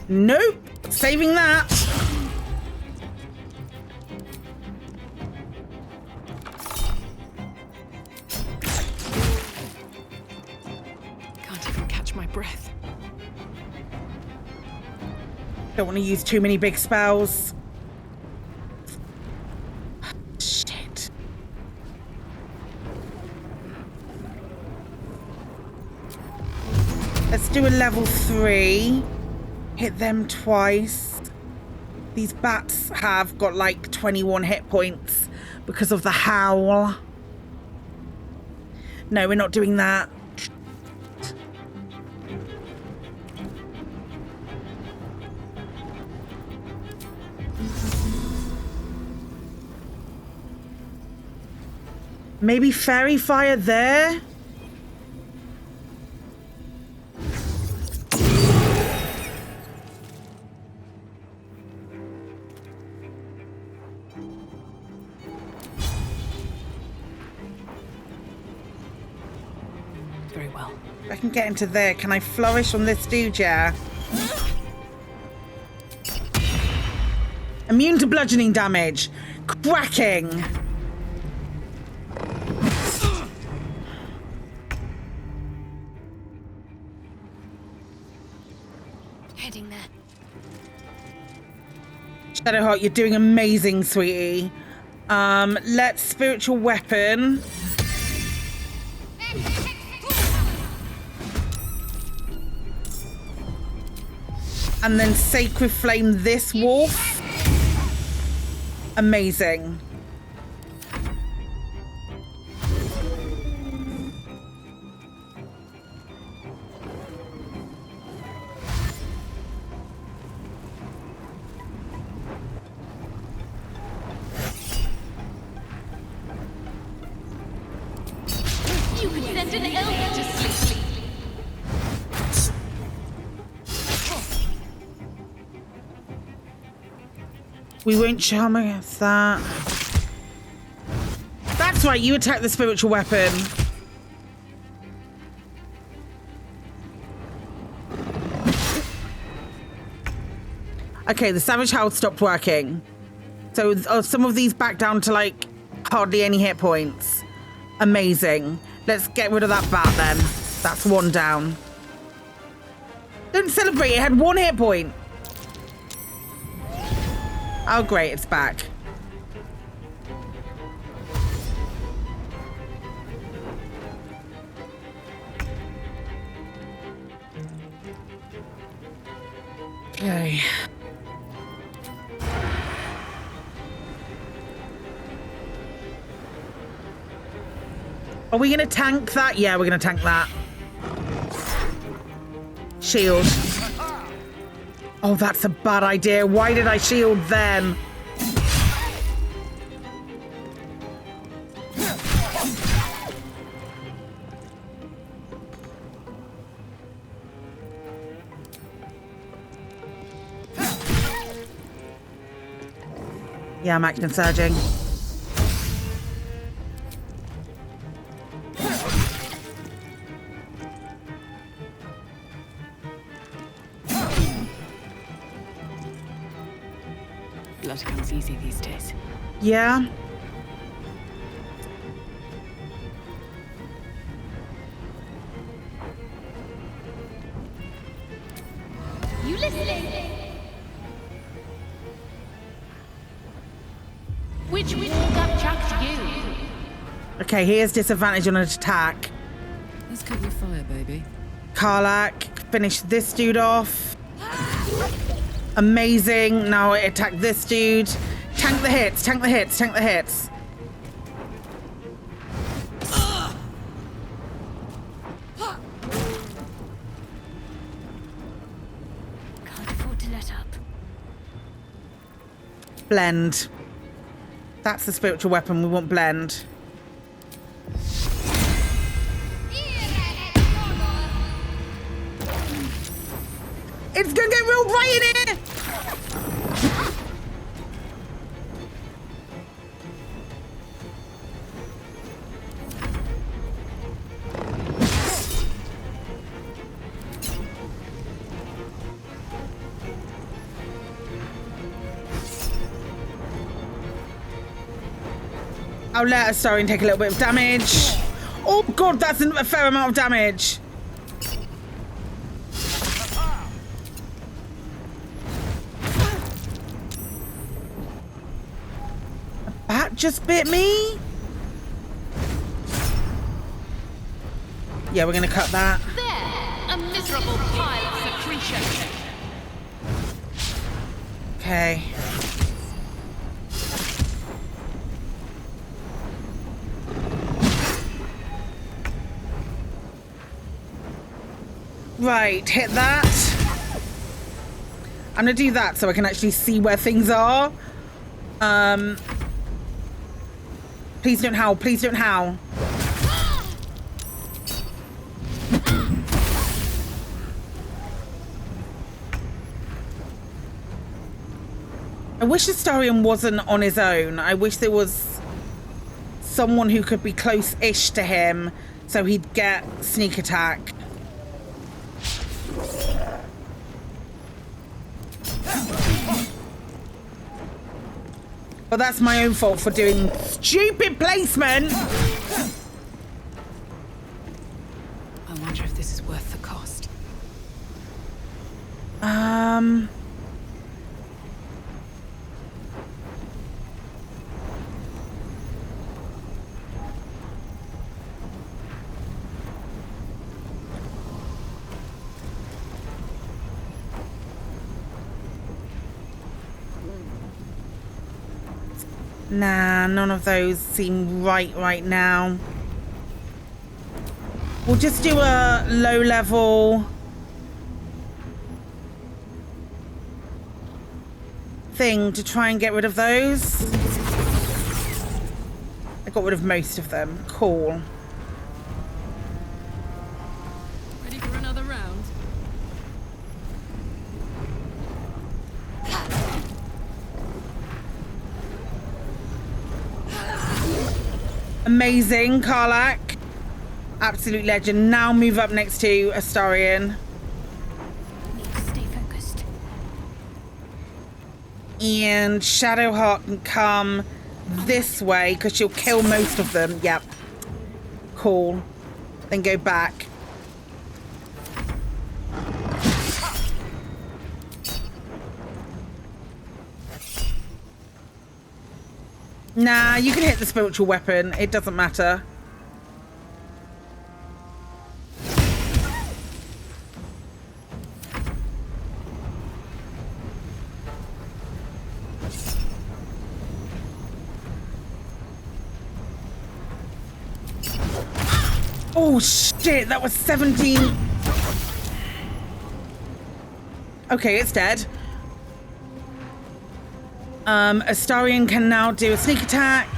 Nope. Saving that. Can't even catch my breath. Don't want to use too many big spells. Shit. Let's do a level 3. Hit them twice. These bats have got like 21 hit points because of the howl. No, we're not doing that. Maybe fairy fire there? Very well. I can get into there. Can I flourish on this dude, yeah? Immune to bludgeoning damage. Cracking. Heading there. Shadowheart, you're doing amazing, sweetie. Let's spiritual weapon. And then sacred flame this wolf. Amazing. You could send an elf to sleep. We won't charm against that. That's right, you attack the spiritual weapon. Okay, the Savage Howl stopped working. So some of these back down to like hardly any hit points. Amazing. Let's get rid of that bat then. That's one down. Don't celebrate, it had one hit point. Oh great, it's back. Okay. Are we gonna tank that? Yeah, we're gonna tank that. Shield. Oh, that's a bad idea. Why did I shield then? Yeah, I'm acting surging. Blood comes easy these days. Yeah. You listening? Which walk-up chucked you? Okay, here's disadvantage on an attack. Let's cut your fire, baby. Karlach, finish this dude off. Amazing. Now I attack this dude. Tank the hits, tank the hits, tank the hits. Can't afford to let up. Blend. That's the spiritual weapon. We want blend. It's gonna get real bright in here! I'll let Astarion take a little bit of damage. Oh god, that's a fair amount of damage. A bat just bit me? Yeah, we're gonna cut that. There, a miserable pile of secretion. Okay. Right, hit that. I'm gonna do that so I can actually see where things are. Please don't howl, please don't howl. I wish Astarion wasn't on his own. I wish there was someone who could be close-ish to him so he'd get sneak attack. But that's my own fault for doing stupid placement. I wonder if this is worth the cost. Nah, none of those seem right now. We'll just do a low level thing to try and get rid of those. I got rid of most of them. Cool. Ready for another round? Amazing, Karlak. Absolute legend. Now move up next to Astarion. Stay focused. And Shadowheart can come this way because she'll kill most of them. Yep. Cool. Then go back. Nah, you can hit the spiritual weapon. It doesn't matter. Oh shit, that was 17. Okay, it's dead. Astarion can now do a sneak attack.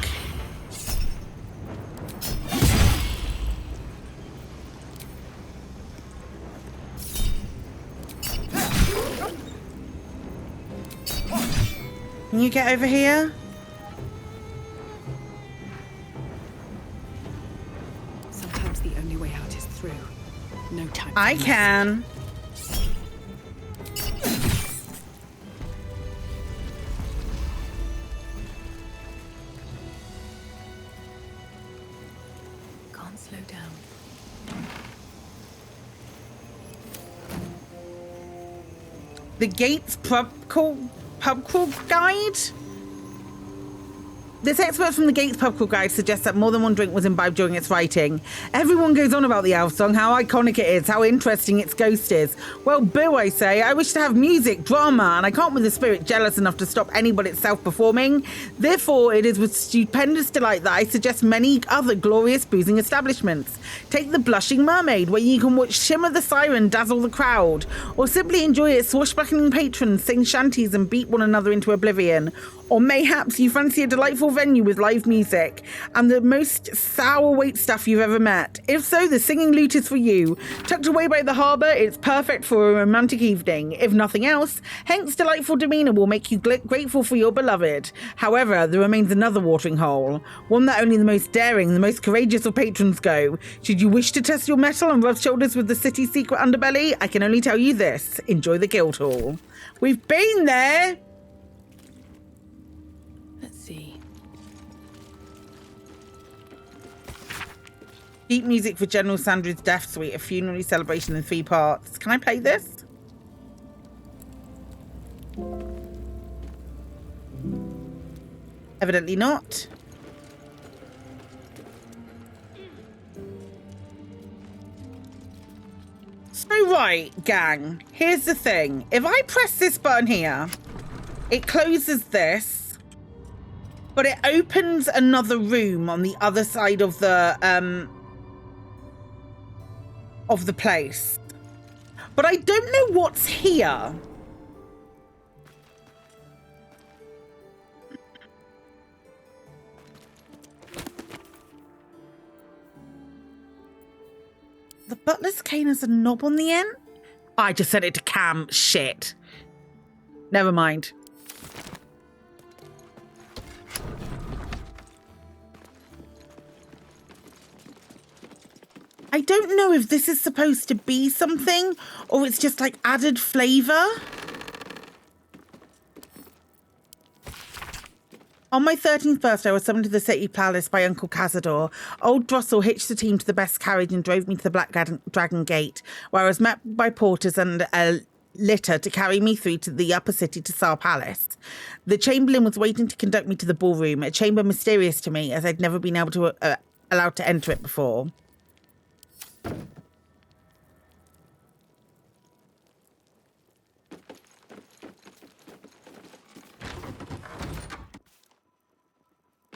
Can you get over here? Sometimes the only way out is through. No time. I can. Can't slow down. The Gates pub crawl guide? This expert from the Gates pub crawl guide suggests that more than one drink was imbibed during its writing. Everyone goes on about the elf song, how iconic it is, how interesting its ghost is. Well, boo, I say. I wish to have music, drama, and I can't with a spirit jealous enough to stop any but itself performing. Therefore, it is with stupendous delight that I suggest many other glorious boozing establishments. Take the Blushing Mermaid, where you can watch Shimmer the Siren dazzle the crowd, or simply enjoy its swashbuckling patrons sing shanties and beat one another into oblivion. Or mayhaps you fancy a delightful venue with live music and the most sour waitstaff you've ever met. If so, the Singing Lute is for you. Tucked away by the harbour, it's perfect for a romantic evening. If nothing else, Hank's delightful demeanour will make you grateful for your beloved. However, there remains another watering hole, one that only the most daring, the most courageous of patrons go. Should you wish to test your mettle and rub shoulders with the city's secret underbelly, I can only tell you this: enjoy the Guildhall. We've been there! Deep music for General Sandrid's death suite, a funerary celebration in 3 parts. Can I play this? Evidently not. So right, gang, here's the thing. If I press this button here, It closes this, but it opens another room on the other side of the place. But I don't know what's here. The butler's cane has a knob on the end? I just set it to cam. Shit. Never mind. I don't know if this is supposed to be something or it's just like added flavor. On my 13th birthday, I was summoned to the city palace by Uncle Cazador. Old Drossel hitched the team to the best carriage and drove me to the Black Dragon Gate, where I was met by porters and a litter to carry me through to the upper city to Sar Palace. The Chamberlain was waiting to conduct me to the ballroom, a chamber mysterious to me as I'd never been able to allowed to enter it before.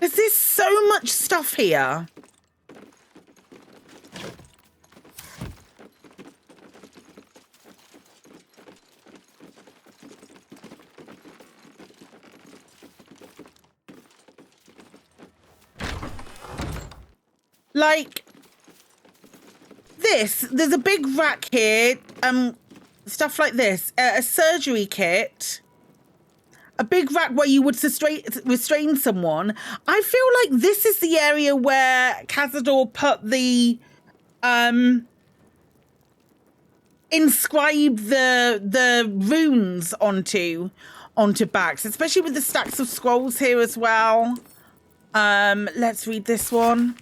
There's so much stuff here. Like this, there's a big rack here, stuff like this, a surgery kit. A big rack where you would restrain someone. I feel like this is the area where Cazador put the inscribed the runes onto backs, especially with the stacks of scrolls here as well. Let's read this one.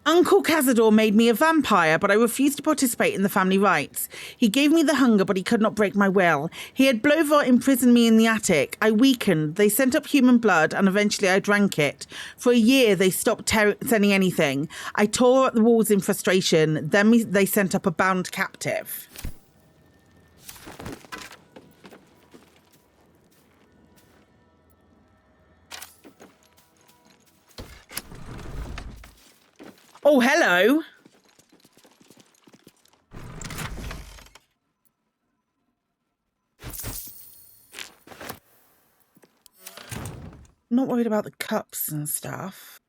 Uncle Cazador made me a vampire, but I refused to participate in the family rites. He gave me the hunger, but he could not break my will. He had Blovar imprisoned me in the attic. I weakened. They sent up human blood, and eventually I drank it. For a year, they stopped sending anything. I tore up the walls in frustration. Then they sent up a bound captive. Oh, hello. Not worried about the cups and stuff.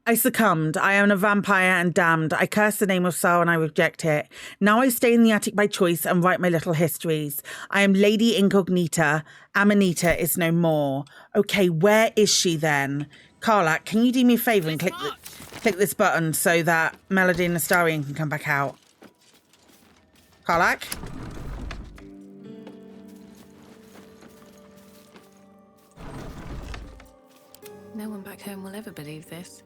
I succumbed. I am a vampire and damned. I curse the name of Sar and I reject it. Now I stay in the attic by choice and write my little histories. I am Lady Incognita. Amanita is no more. Okay, where is she then? Karlach, can you do me a favour and click this button so that Melody and Astarion can come back out? Karlach? No one back home will ever believe this.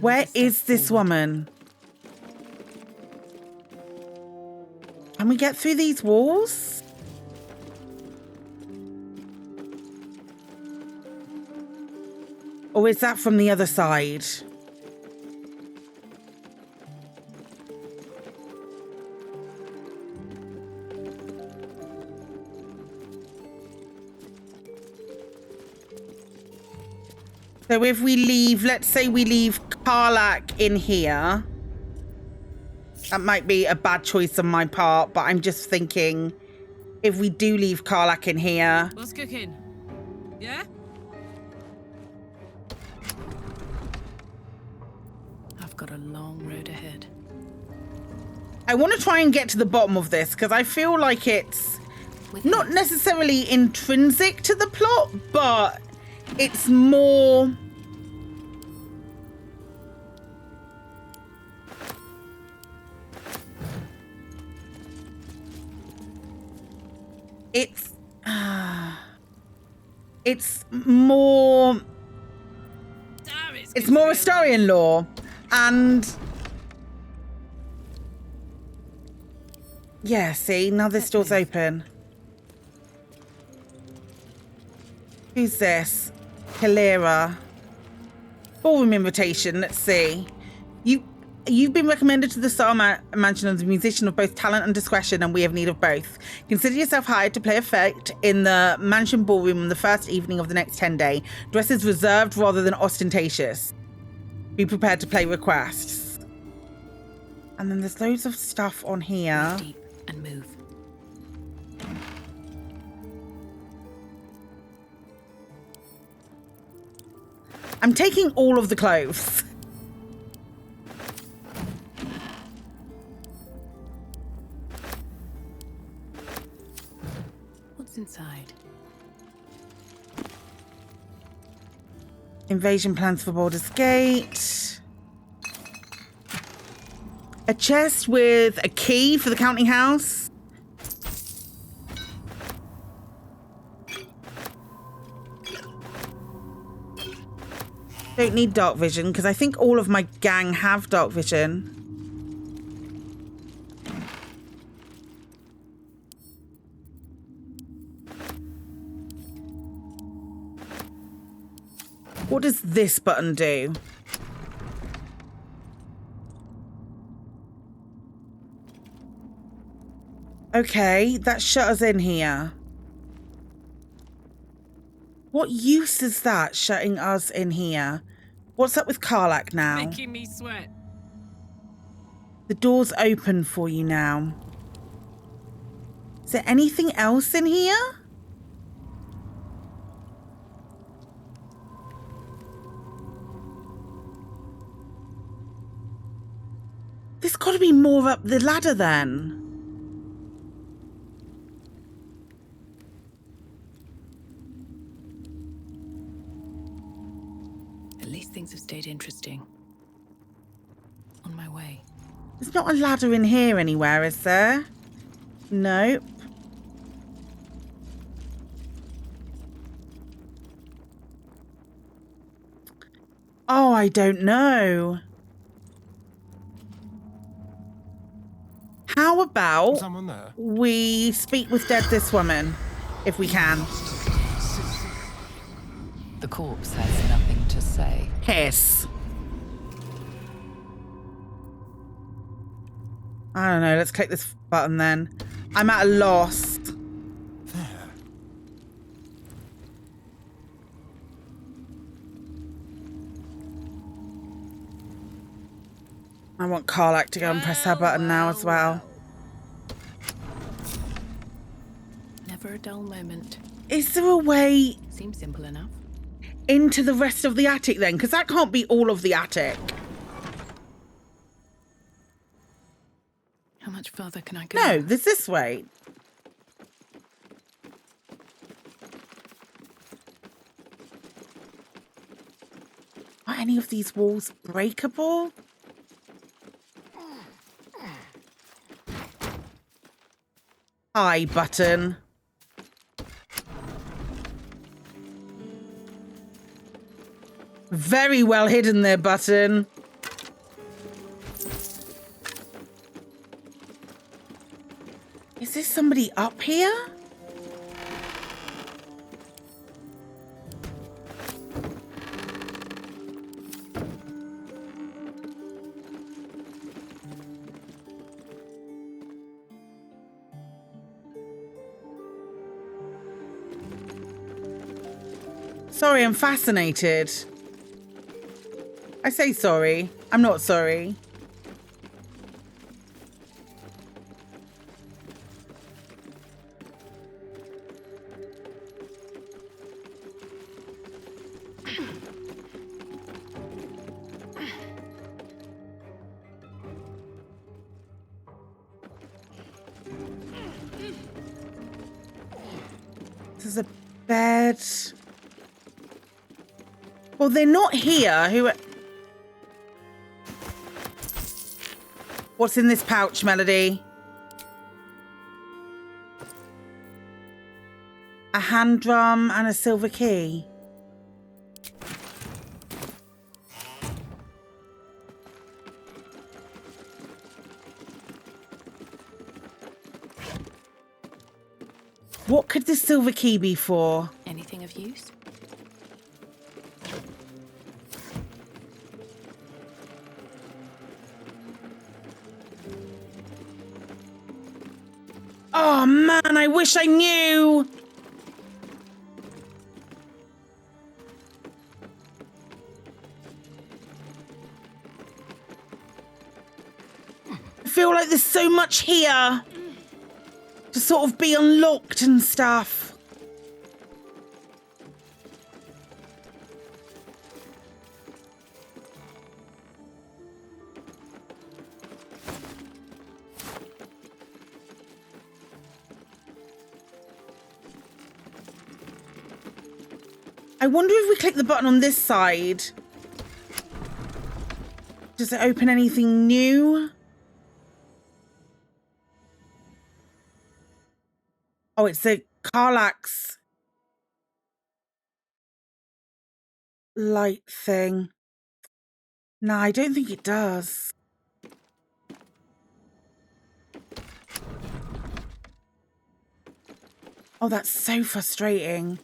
Where is this woman? Can we get through these walls? Or is that from the other side? So if we leave, let's say we leave Karlach in here. That might be a bad choice on my part, but I'm just thinking if we do leave Karlach in here. What's cooking? Yeah? I've got a long road ahead. I want to try and get to the bottom of this because I feel like it's not necessarily intrinsic to the plot, but it's more... It's more... It's more Astarion lore. And... yeah, see? Now this door's open. Who's this? Kalira. Ballroom invitation, let's see. You've been recommended to the Star Mansion as a musician of both talent and discretion, and we have need of both. Consider yourself hired to play a fete in the mansion ballroom on the first evening of the next 10 day. Dress is reserved rather than ostentatious. Be prepared to play requests. And then there's loads of stuff on here. Breathe deep and move. I'm taking all of the clothes. What's inside? Invasion plans for Baldur's Gate. A chest with a key for the counting house. Don't need dark vision because I think all of my gang have dark vision. What does this button do? Okay, that shut us in here. What use is that, shutting us in here? What's up with Karlach now? Making me sweat. The door's open for you now. Is there anything else in here? There's got to be more up the ladder then. At least things have stayed interesting. On my way. There's not a ladder in here anywhere, is there? Nope. Oh, I don't know. How about we speak with this woman, if we can? The corpse has nothing to say. Hiss. I don't know. Let's click this button then. I'm at a loss. I want Karlach to go and press her button now as well. Never a dull moment. Is there a way Seems simple enough. into the rest of the attic then? Because that can't be all of the attic. How much further can I go? No, there's this way. Are any of these walls breakable? I button. Very well hidden there, button. Is there somebody up here? Sorry, I'm fascinated. I say sorry. I'm not sorry. There's a bed. Well, they're not here. Who? What's in this pouch, Melody? A hand drum and a silver key. What could the silver key be for? Anything of use? Oh man, I wish I knew. I feel like there's so much here to sort of be unlocked and stuff. I wonder if we click the button on this side, does it open anything new? Oh, it's a Karlach's light thing. No, I don't think it does. Oh, that's so frustrating.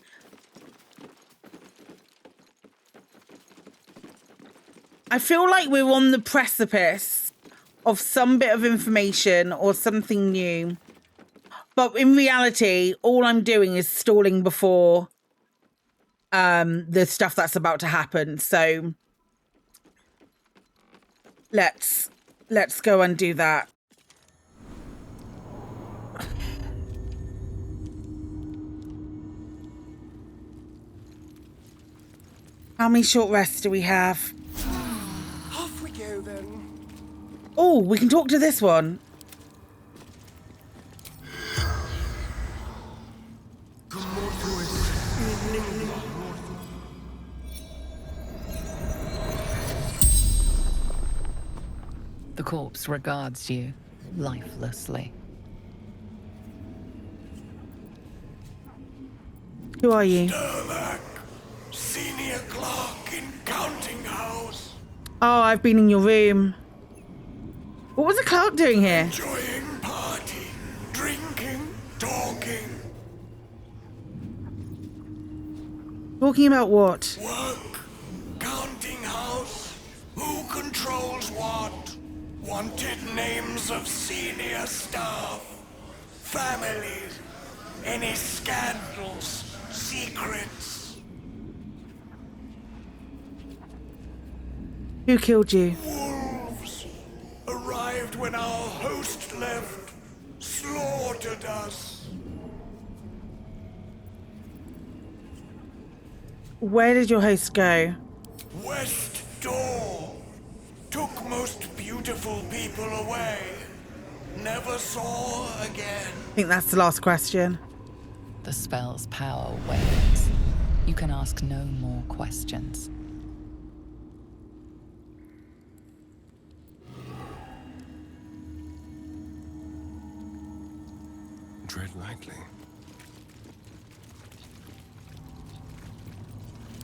I feel like we're on the precipice of some bit of information or something new. But in reality, all I'm doing is stalling before the stuff that's about to happen. So let's go and do that. How many short rests do we have? Off we go then. Oh, we can talk to this one. The corpse regards you lifelessly. Who are you? Senior clerk in counting house. Oh, I've been in your room. What was the clerk doing here? Enjoying party, drinking, talking. Talking about what? Work, counting house. Who controls what? Wanted names of senior staff, families, any scandals, secrets. Who killed you? Wolves arrived when our host left, slaughtered us. Where did your host go? West door. Took most beautiful people away. Never saw again. I think that's the last question. The spell's power wanes. You can ask no more questions. Tread lightly.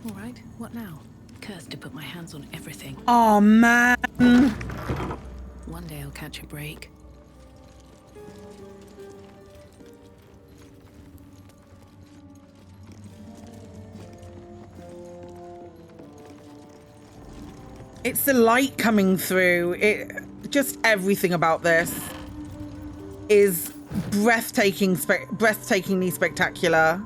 All right, what now? Cursed to put my hands on everything. Oh, man. One day I'll catch a break. It's the light coming through. Just everything about this is breathtakingly spectacular.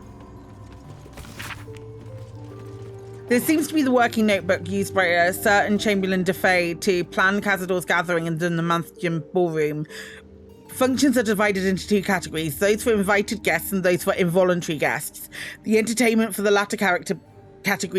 This seems to be the working notebook used by a certain Chamberlain DeFay to plan Cazador's gathering in the Numantian ballroom. Functions are divided into two categories, those for invited guests and those for involuntary guests. The entertainment for the latter category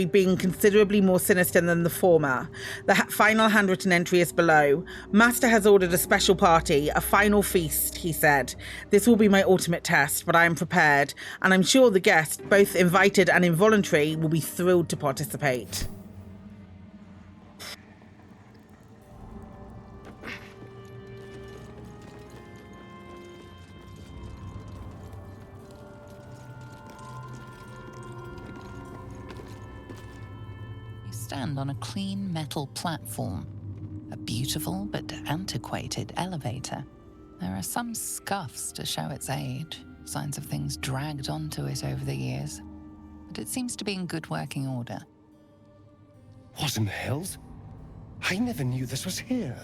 being considerably more sinister than the former. The final handwritten entry is below. Master has ordered a special party, a final feast, he said. This will be my ultimate test, but I am prepared, and I'm sure the guests, both invited and involuntary, will be thrilled to participate. Stand on a clean metal platform, a beautiful but antiquated elevator. There are some scuffs to show its age, signs of things dragged onto it over the years, but it seems to be in good working order. What in the hells? I never knew this was here.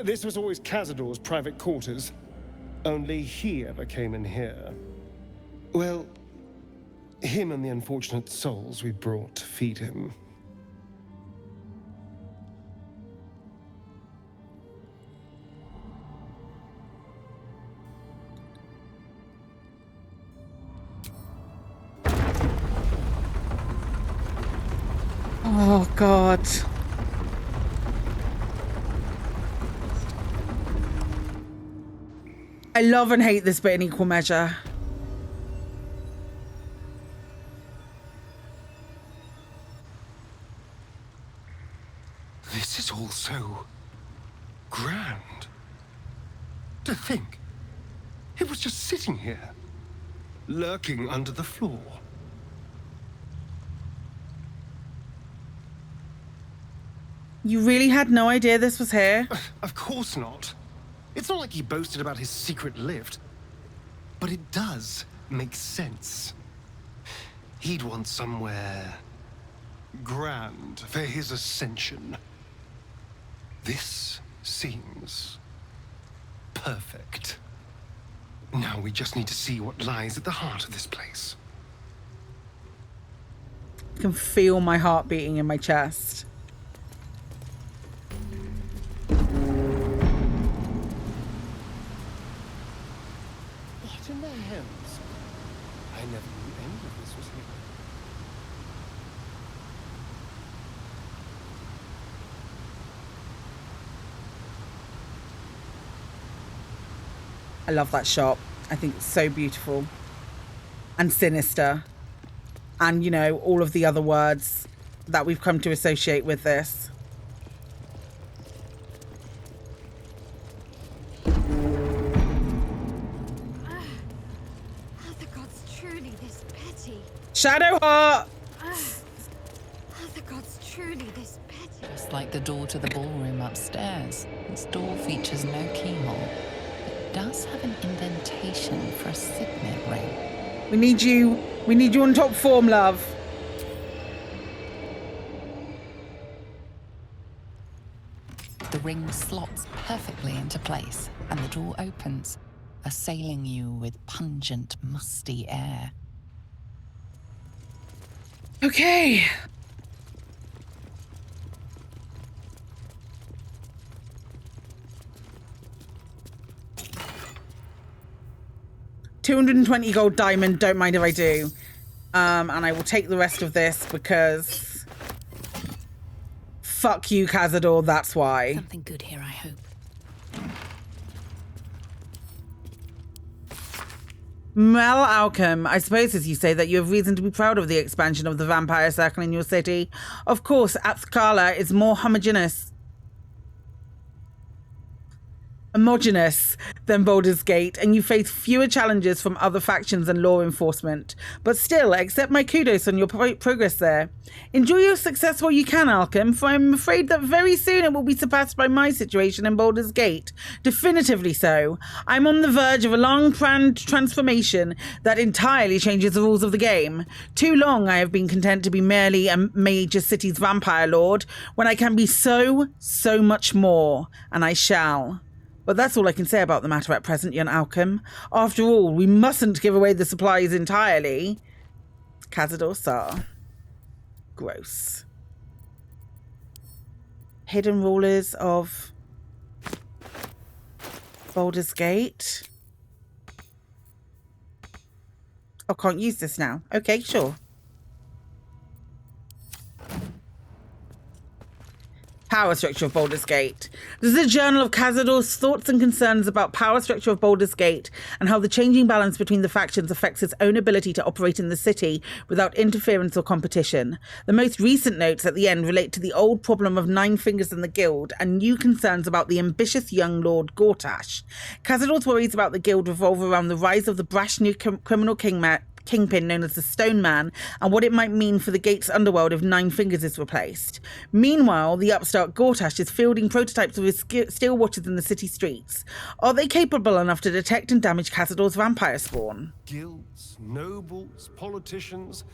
This was always Cazador's private quarters. Only he ever came in here. Well, him and the unfortunate souls we brought to feed him. Oh, God. I love and hate this bit in equal measure. This is all so grand. To think, it was just sitting here, lurking under the floor. You really had no idea this was here? Of course not. It's not like he boasted about his secret lift. But it does make sense. He'd want somewhere grand for his ascension. This seems perfect. Now we just need to see what lies at the heart of this place. I can feel my heart beating in my chest. What in the hells? I never knew any of this was here. I love that shot. I think it's so beautiful and sinister. And, you know, all of the other words that we've come to associate with this. Are the gods truly this petty? Shadowheart! Are the gods truly this petty? Just like the door to the ballroom upstairs, this door features no keyhole. It does have an indentation for a signet ring. We need you on top form, love. The ring slots perfectly into place, and the door opens, assailing you with pungent, musty air. Okay. $220 gold diamond, don't mind if I do. And I will take the rest of this because fuck you, Cazador, that's why. Something good here, I hope. Mel Alchem, I suppose as you say that you have reason to be proud of the expansion of the vampire circle in your city. Of course, Athkala is more homogeneous than Baldur's Gate, and you face fewer challenges from other factions and law enforcement. But still, accept my kudos on your progress there. Enjoy your success while you can, Alchem, for I'm afraid that very soon it will be surpassed by my situation in Baldur's Gate. Definitively so. I'm on the verge of a long-planned transformation that entirely changes the rules of the game. Too long I have been content to be merely a major city's vampire lord, when I can be so much more, and I shall. But that's all I can say about the matter at present, young Alchem. After all, we mustn't give away the supplies entirely. Cazador Sar. Gross. Hidden rulers of Baldur's Gate. Oh, can't use this now. Okay, sure. Power structure of Baldur's Gate. This is a journal of Cazador's thoughts and concerns about power structure of Baldur's Gate and how the changing balance between the factions affects his own ability to operate in the city without interference or competition. The most recent notes at the end relate to the old problem of 9 fingers in the guild and new concerns about the ambitious young Lord Gortash. Cazador's worries about the guild revolve around the rise of the brash new criminal kingpin known as the Stone Man and what it might mean for the gate's underworld if 9 fingers is replaced. Meanwhile, the upstart Gortash is fielding prototypes of his steel watchers in the city streets. Are they capable enough to detect and damage Cazador's vampire spawn? Guilds, nobles, politicians.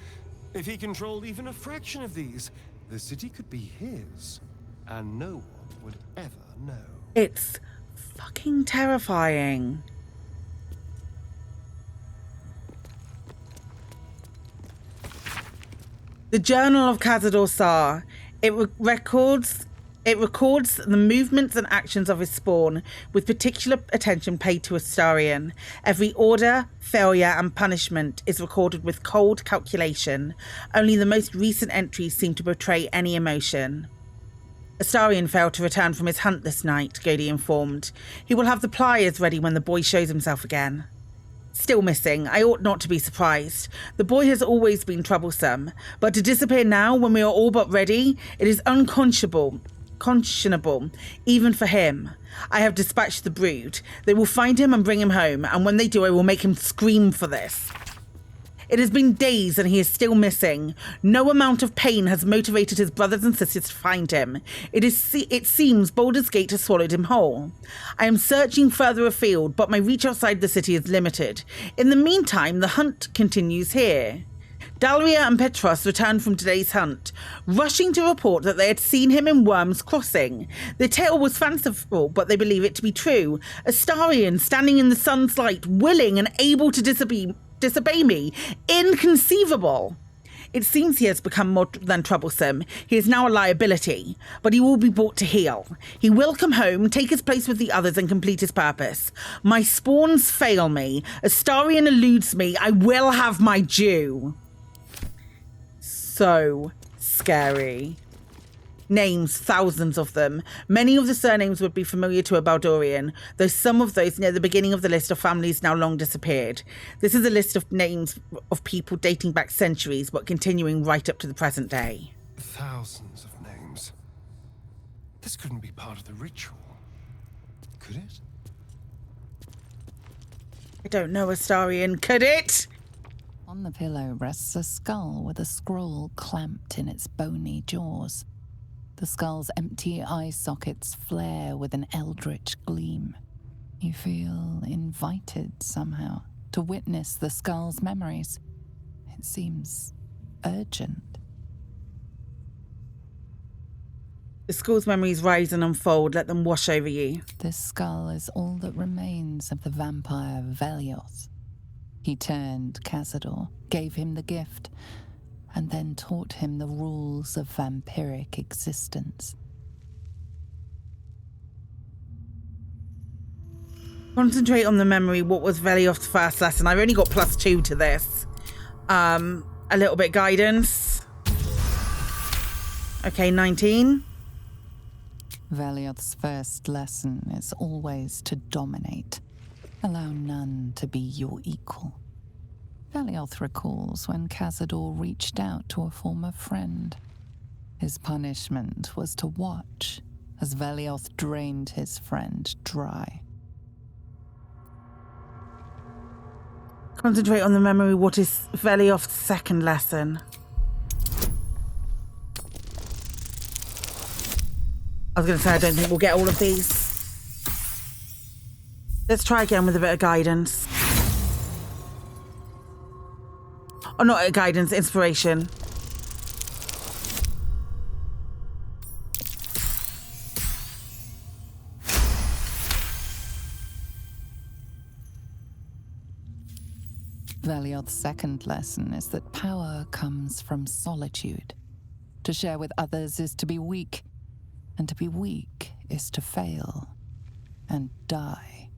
If he controlled even a fraction of these, the city could be his, and no one would ever know. It's fucking terrifying. The Journal of Cazador Sar. It records the movements and actions of his spawn, with particular attention paid to Astarion. Every order, failure, and punishment is recorded with cold calculation. Only the most recent entries seem to portray any emotion. Astarion failed to return from his hunt this night, Gody informed. He will have the pliers ready when the boy shows himself again. Still missing. I ought not to be surprised. The boy has always been troublesome, but to disappear now when we are all but ready, it is unconscionable, even for him. I have dispatched the brood. They will find him and bring him home, and when they do, I will make him scream for this. It has been days and he is still missing. No amount of pain has motivated his brothers and sisters to find him. It seems Baldur's Gate has swallowed him whole. I am searching further afield, but my reach outside the city is limited. In the meantime, the hunt continues here. Dalria and Petros returned from today's hunt, rushing to report that they had seen him in Worm's Crossing. The tale was fanciful, but they believe it to be true. Astarion standing in the sun's light, willing and able to disobey me. Inconceivable. It seems he has become more than troublesome. He is now a liability, but he will be brought to heel. He will come home, take his place with the others, and complete his purpose. My spawns fail me. Astarion eludes me. I will have my due. So scary. Names, thousands of them. Many of the surnames would be familiar to a Baldurian, though some of those near the beginning of the list are families now long disappeared. This is a list of names of people dating back centuries, but continuing right up to the present day. Thousands of names. This couldn't be part of the ritual, could it? I don't know, Astarion. Could it? On the pillow rests a skull with a scroll clamped in its bony jaws. The skull's empty eye sockets flare with an eldritch gleam. You feel invited somehow to witness the skull's memories. It seems urgent. The skull's memories rise and unfold. Let them wash over you. This skull is all that remains of the vampire Velioth. He turned Cazador, gave him the gift, and then taught him the rules of vampiric existence. Concentrate on the memory. What was Velioth's first lesson? I've only got +2 to this. A little bit guidance. Okay, 19. Velioth's first lesson is always to dominate. Allow none to be your equal. Velioth recalls when Cazador reached out to a former friend. His punishment was to watch as Velioth drained his friend dry. Concentrate on the memory. What is Velioth's second lesson? I was going to say, I don't think we'll get all of these. Let's try again with a bit of guidance. Oh, not a guidance, inspiration. Velioth's second lesson is that power comes from solitude. To share with others is to be weak, and to be weak is to fail and die.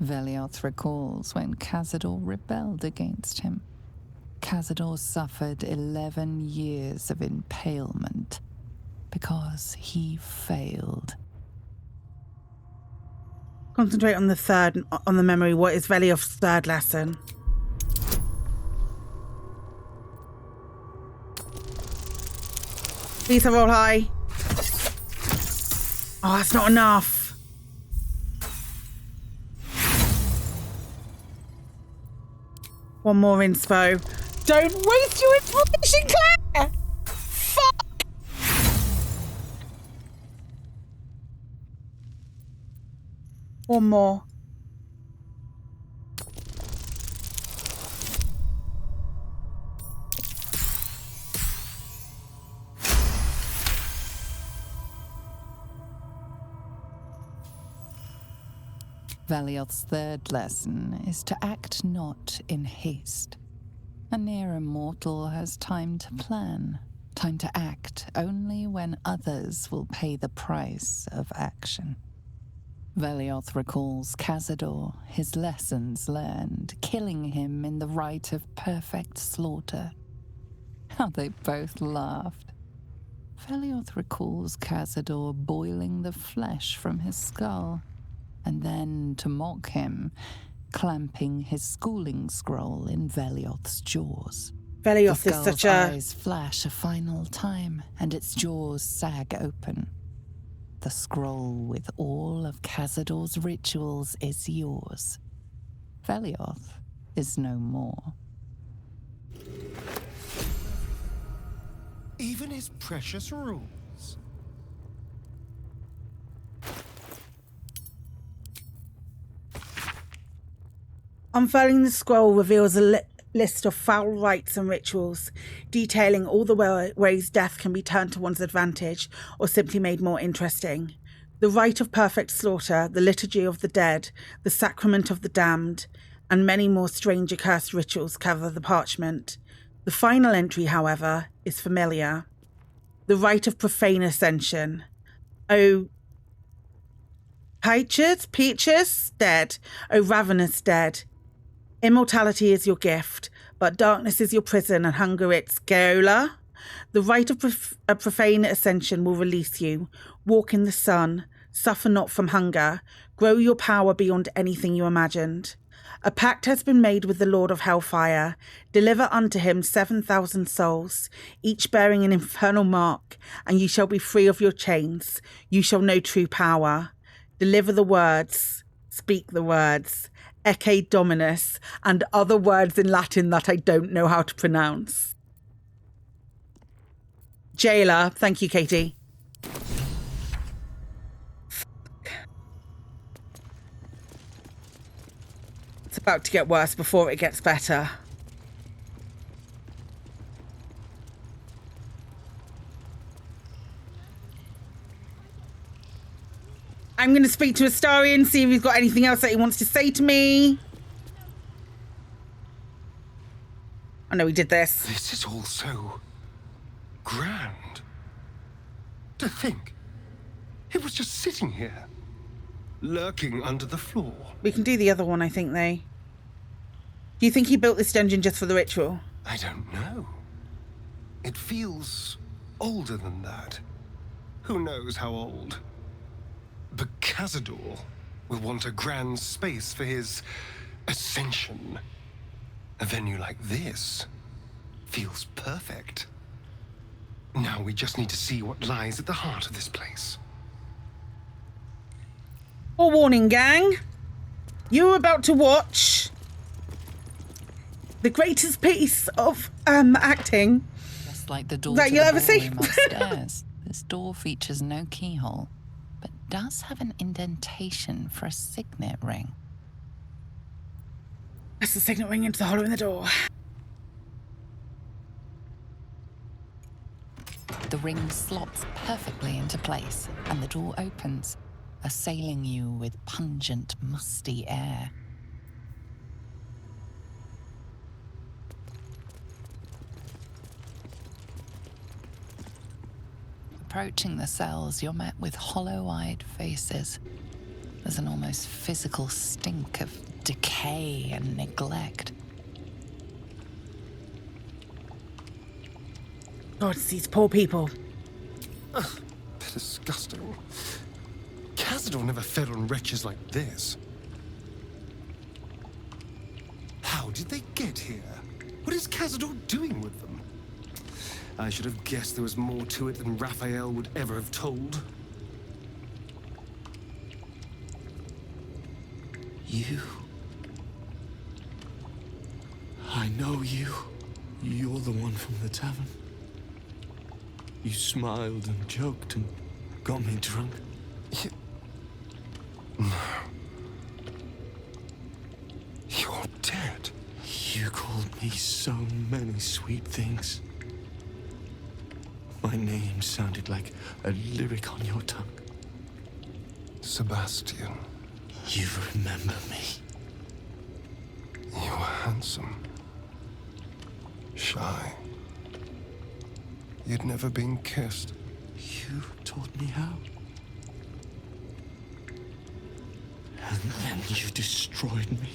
Velioth recalls when Cazador rebelled against him. Cazador suffered 11 years of impalement because he failed. Concentrate on the memory. What is Velioth's third lesson? Please roll high. Oh, that's not enough. One more inspo. Don't waste your information, Claire! Fuck! One more. Velioth's third lesson is to act not in haste. A near immortal has time to plan, time to act only when others will pay the price of action. Velioth recalls Cazador, his lessons learned, killing him in the rite of perfect slaughter. How they both laughed. Velioth recalls Cazador boiling the flesh from his skull, and then, to mock him, clamping his schooling scroll in Velioth's jaws. Velioth The is such skull's a... eyes flash a final time, and its jaws sag open. The scroll with all of Cazador's rituals is yours. Velioth is no more. Even his precious rules. Unfurling the scroll reveals a list of foul rites and rituals, detailing all the ways death can be turned to one's advantage or simply made more interesting. The rite of perfect slaughter, the liturgy of the dead, the sacrament of the damned, and many more strange accursed rituals cover the parchment. The final entry, however, is familiar. The rite of profane ascension. O Peaches, dead. O ravenous dead. Immortality is your gift, but darkness is your prison and hunger its gaoler. The rite of a profane ascension will release you. Walk in the sun, suffer not from hunger, grow your power beyond anything you imagined. A pact has been made with the Lord of Hellfire. Deliver unto him 7,000 souls, each bearing an infernal mark, and you shall be free of your chains. You shall know true power. Deliver the words, speak the words, Ecce Dominus, and other words in Latin that I don't know how to pronounce. Jailer, thank you, Katie. It's about to get worse before it gets better. I'm going to speak to Astarion, see if he's got anything else that he wants to say to me. I know he did this. This is all so grand. To think, it was just sitting here, lurking under the floor. We can do the other one, I think, though. Do you think he built this dungeon just for the ritual? I don't know. It feels older than that. Who knows how old? But Cazador will want a grand space for his ascension. A venue like this feels perfect. Now we just need to see what lies at the heart of this place. Forewarning, gang. You're about to watch the greatest piece of acting Just like the door that to you'll the ever see. ballroom upstairs, this door features no keyhole, but does have an indentation for a signet ring. That's the signet ring into the hollow in the door. The ring slots perfectly into place, and the door opens, assailing you with pungent, musty air. Approaching the cells, you're met with hollow-eyed faces. There's an almost physical stink of decay and neglect. God, it's these poor people. Ugh, disgusting. Cazador never fed on wretches like this. How did they get here? What is Cazador doing with them? I should have guessed there was more to it than Raphael would ever have told. You. I know you. You're the one from the tavern. You smiled and joked and got me drunk. No. You're dead. You called me so many sweet things. My name sounded like a lyric on your tongue. Sebastian. You remember me. You were handsome. shy. You'd never been kissed. You taught me how. And then you destroyed me.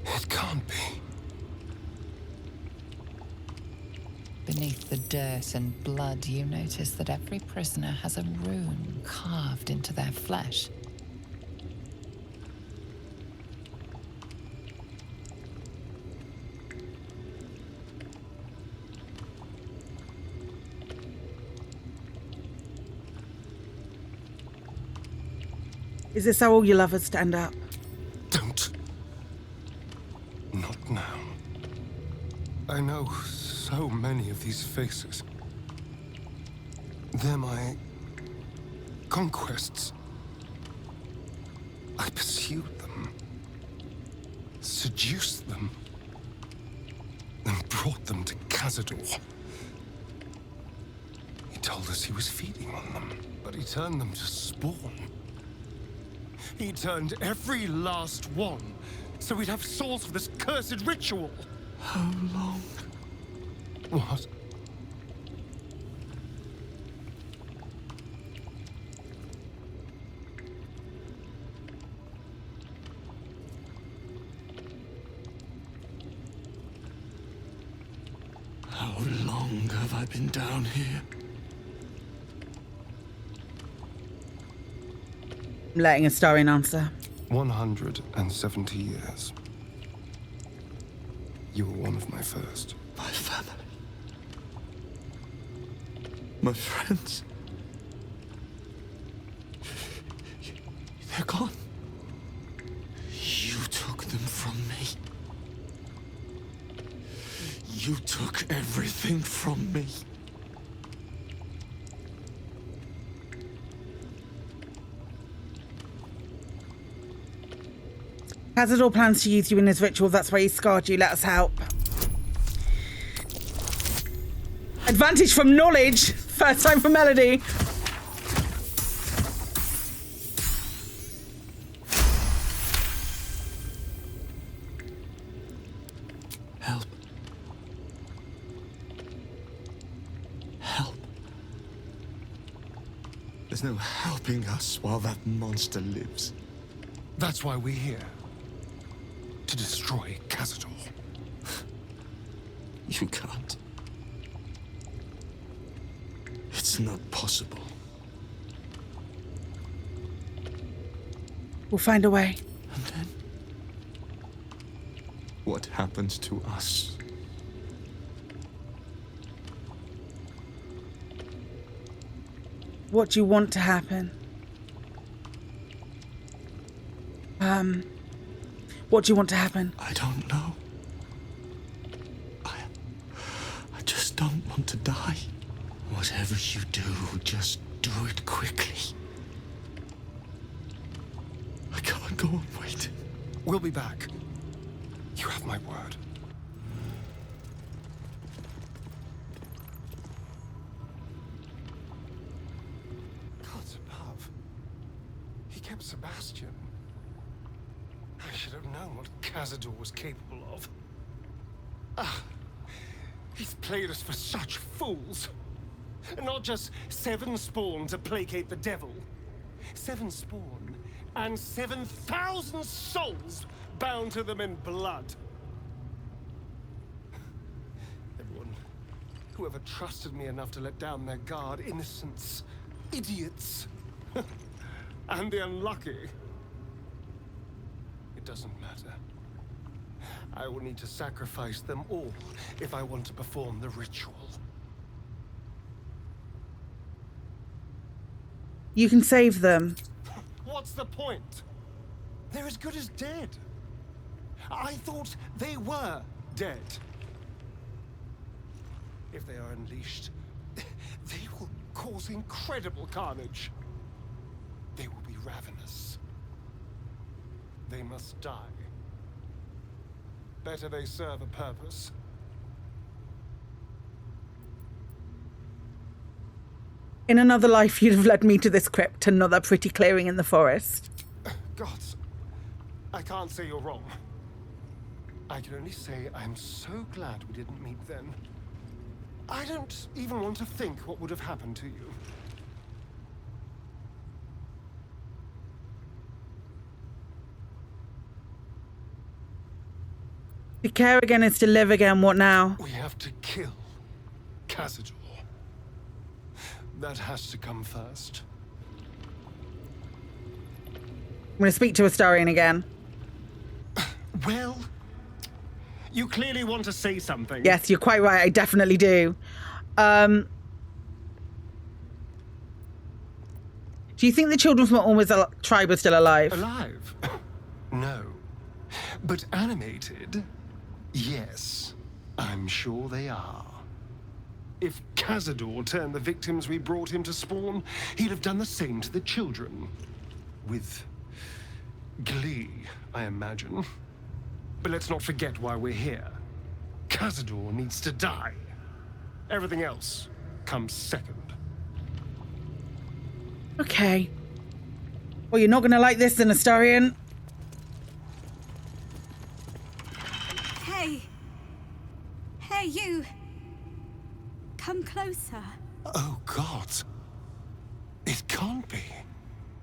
It can't be. Beneath the dirt and blood, you notice that every prisoner has a rune carved into their flesh. Is this how all your lovers stand up? Don't. Not now. I know so many of these faces. They're my conquests. I pursued them, seduced them, and brought them to Cazador. He told us he was feeding on them, but he turned them to spawn. He turned every last one, so we'd have souls for this cursed ritual. How long? What? How long have I been down here? I'm letting Astarion answer. 170 years. You were one of my first. My family. My friends. They're gone. You took them from me. You took everything from me. Cazador plans to use you in his ritual. That's why he scarred you. Let us help. Advantage from knowledge. First time for Melody. Help. Help. There's no helping us while that monster lives. That's why we're here. To destroy Cazador. You can't. It's not possible. We'll find a way. And then? What happens to us? What do you want to happen? What do you want to happen? I don't know. I just don't want to die. Whatever you do, just do it quickly. I can't go on waiting. We'll be back. You have my word. Gods above. He kept Sebastian. I should have known what Cazador was capable of. He's played us for such fools. Not just 7 spawn to placate the devil. 7 spawn and 7,000 souls bound to them in blood. Everyone, whoever trusted me enough to let down their guard, innocents, idiots, and the unlucky. It doesn't matter. I will need to sacrifice them all if I want to perform the ritual. You can save them. What's the point? They're as good as dead. I thought they were dead. If they are unleashed, they will cause incredible carnage. They will be ravenous. They must die. Better they serve a purpose. In another life, you'd have led me to this crypt, another pretty clearing in the forest. Gods, I can't say you're wrong. I can only say I'm so glad we didn't meet then. I don't even want to think what would have happened to you. To care again is to live again. What now? We have to kill Cazador. That has to come first. I'm going to speak to Astarion again. Well, you clearly want to say something. Yes, you're quite right. I definitely do. Do you think the children from Orma's tribe are still alive? Alive? No. But animated? Yes. I'm sure they are. If Cazador turned the victims we brought him to spawn, he'd have done the same to the children. With glee, I imagine. But let's not forget why we're here. Cazador needs to die. Everything else comes second. Okay. Well, you're not going to like this then, Astarion. Hey. Hey, you. Come closer. Oh, God. It can't be.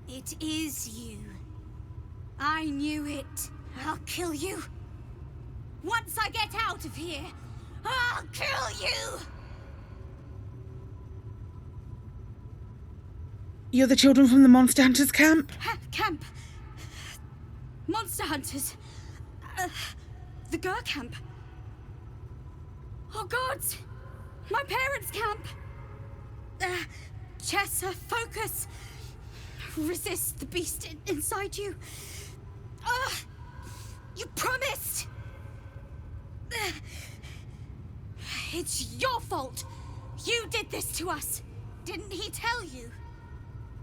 It is you. I knew it. I'll kill you. Once I get out of here, I'll kill you! You're the children from the Monster Hunters camp? Camp. Monster Hunters. The Gur camp. Oh, gods! My parents' camp! Chessa, focus! Resist the beast inside you. You promised! It's your fault! You did this to us! Didn't he tell you?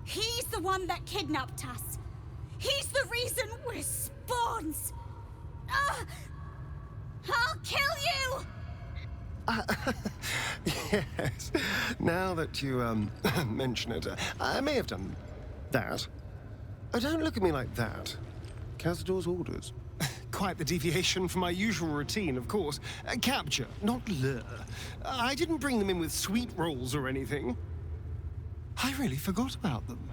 He's the one that kidnapped us! He's the reason we're spawns! I'll kill you! Yes. Now that you, mention it, I may have done that. Don't look at me like that. Cazador's orders. Quite the deviation from my usual routine, of course. Capture, not lure. I didn't bring them in with sweet rolls or anything. I really forgot about them.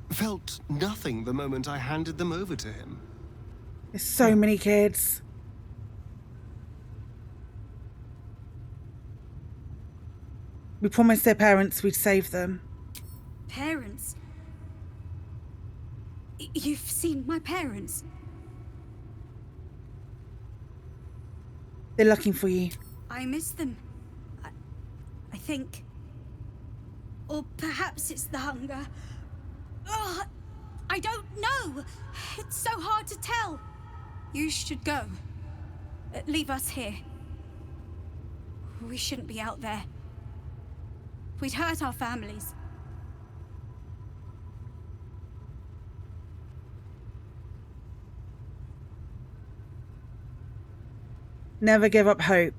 Felt nothing the moment I handed them over to him. There's so many kids. We promised their parents we'd save them. Parents? You've seen my parents? They're looking for you. I miss them. I think. Or perhaps it's the hunger. Ugh, I don't know. It's so hard to tell. You should go. Leave us here. We shouldn't be out there. We'd hurt our families. Never give up hope.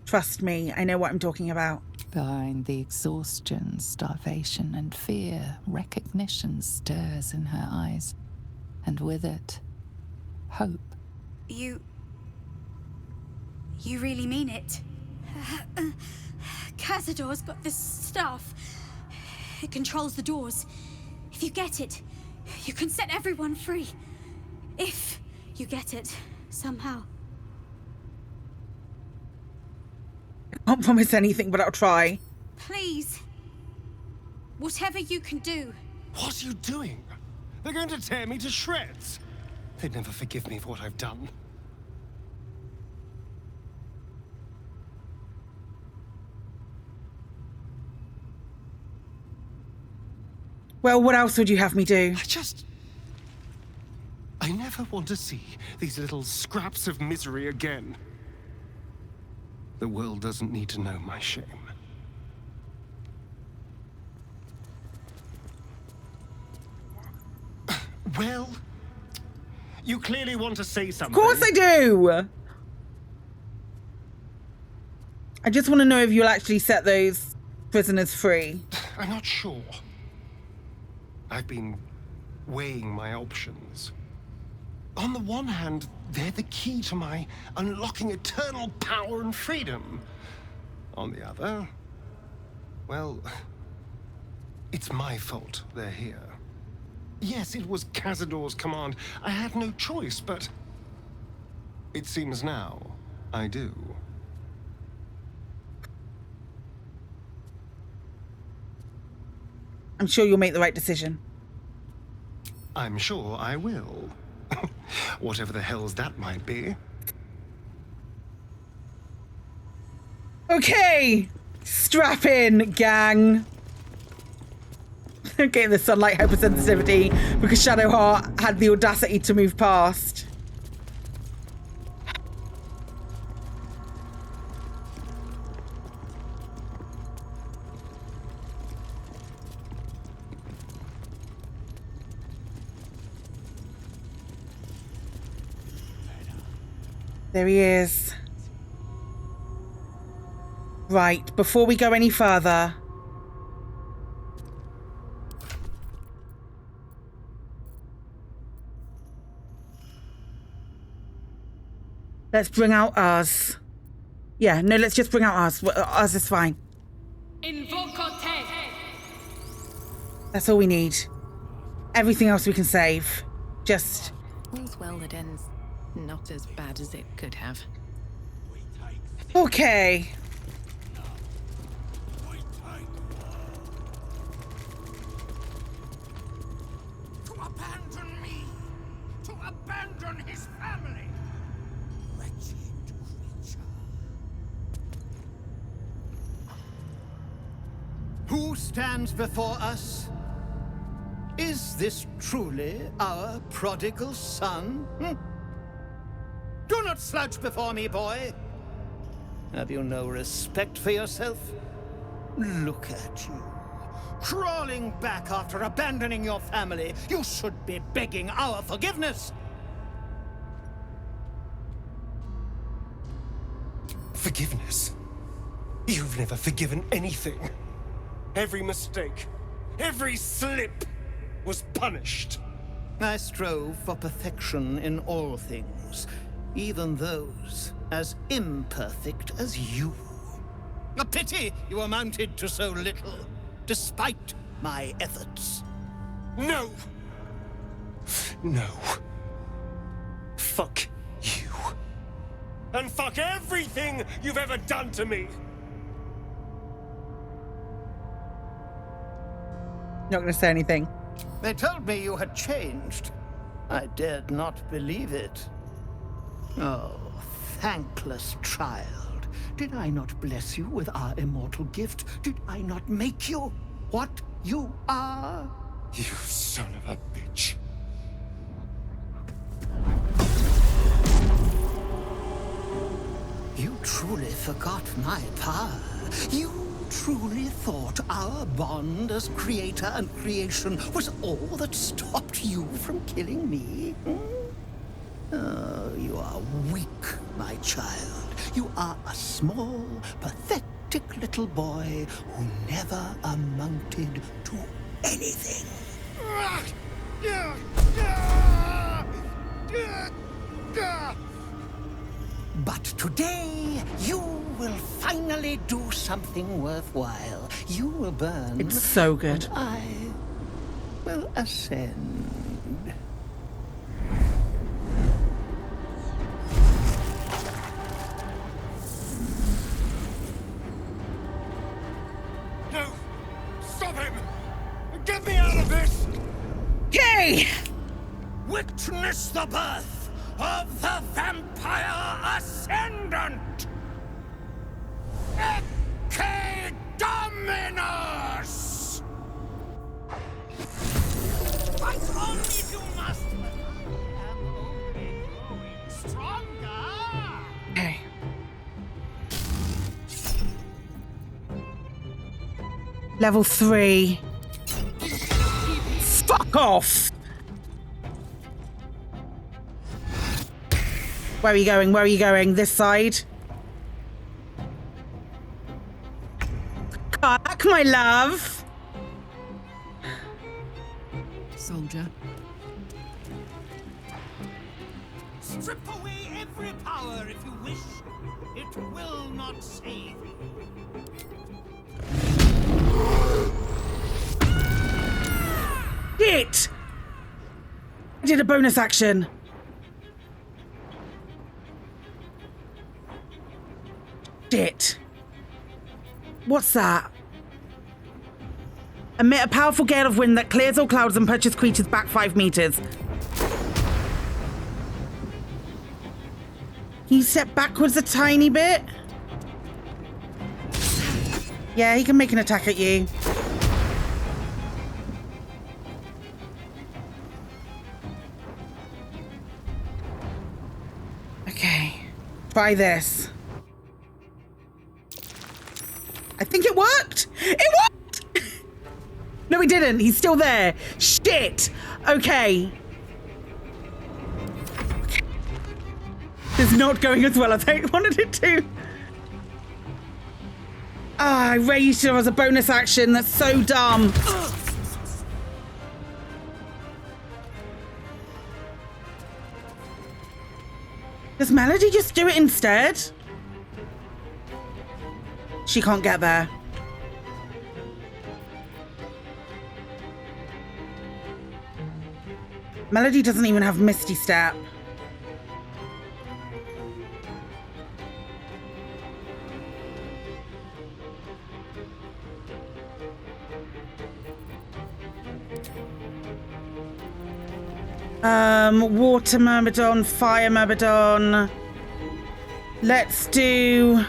Trust me, I know what I'm talking about. Behind the exhaustion, starvation, and fear, recognition stirs in her eyes. And with it, hope. You really mean it? Cazador's got this stuff. It controls the doors. If you get it, you can set everyone free. If you get it, somehow. I can't promise anything, but I'll try. Please. Whatever you can do. What are you doing? They're going to tear me to shreds. They'd never forgive me for what I've done. Well, what else would you have me do? I never want to see these little scraps of misery again. The world doesn't need to know my shame. Well, you clearly want to say something. Of course I do! I just want to know if you'll actually set those prisoners free. I'm not sure. I've been weighing my options. On the one hand, they're the key to my unlocking eternal power and freedom. On the other, well, it's my fault they're here. Yes, it was Cazador's command. I had no choice, but it seems now I do. I'm sure you'll make the right decision. I'm sure I will. Whatever the hell's that might be. Okay, strap in, gang. Okay, the sunlight hypersensitivity because Shadowheart had the audacity to move past. There he is. Right, before we go any further, let's bring out us. Yeah, no, let's just bring out us. Us is fine. That's all we need. Everything else we can save. Just... All's well that ends not as bad as it could have. Okay. To abandon me, to abandon his family. Wretched creature. Who stands before us? Is this truly our prodigal son? Do not slouch before me, boy. Have you no respect for yourself? Look at you, crawling back after abandoning your family. You should be begging our forgiveness. Forgiveness? You've never forgiven anything. Every mistake, every slip was punished. I strove for perfection in all things, even those as imperfect as you. A pity you amounted to so little, despite my efforts. No! No. Fuck you. And fuck everything you've ever done to me! Not gonna say anything. They told me you had changed. I dared not believe it. Oh, thankless child. Did I not bless you with our immortal gift? Did I not make you what you are? You son of a bitch. You truly forgot my power. You truly thought our bond as creator and creation was all that stopped you from killing me? Oh, you are weak, my child. You are a small, pathetic little boy who never amounted to anything. But today, you will finally do something worthwhile. You will burn. It's so good. And I will ascend. No! Stop him! Get me out of this! Okay! Witness the birth of the Vampire Ascendant! Ecce Dominus! Fight on if you must, but I am only growing stronger! Okay. Level 3. Fuck off! Where are you going? Where are you going? This side? Back, my love. soldier. Strip away every power if you wish. It will not save you. Shit! I did a bonus action. Shit. What's that? Emit a powerful gale of wind that clears all clouds and pushes creatures back 5 meters. Can you step backwards a tiny bit? Yeah, he can make an attack at you. Okay, try this. I think it worked. It worked! No, it didn't. He's still there. Shit. Okay. It's not going as well as I wanted it to. Ah, I raised it as a bonus action. That's so dumb. Does Melody just do it instead? She can't get there. Melody doesn't even have Misty Step. Water Myrmidon, Fire Myrmidon. Let's do...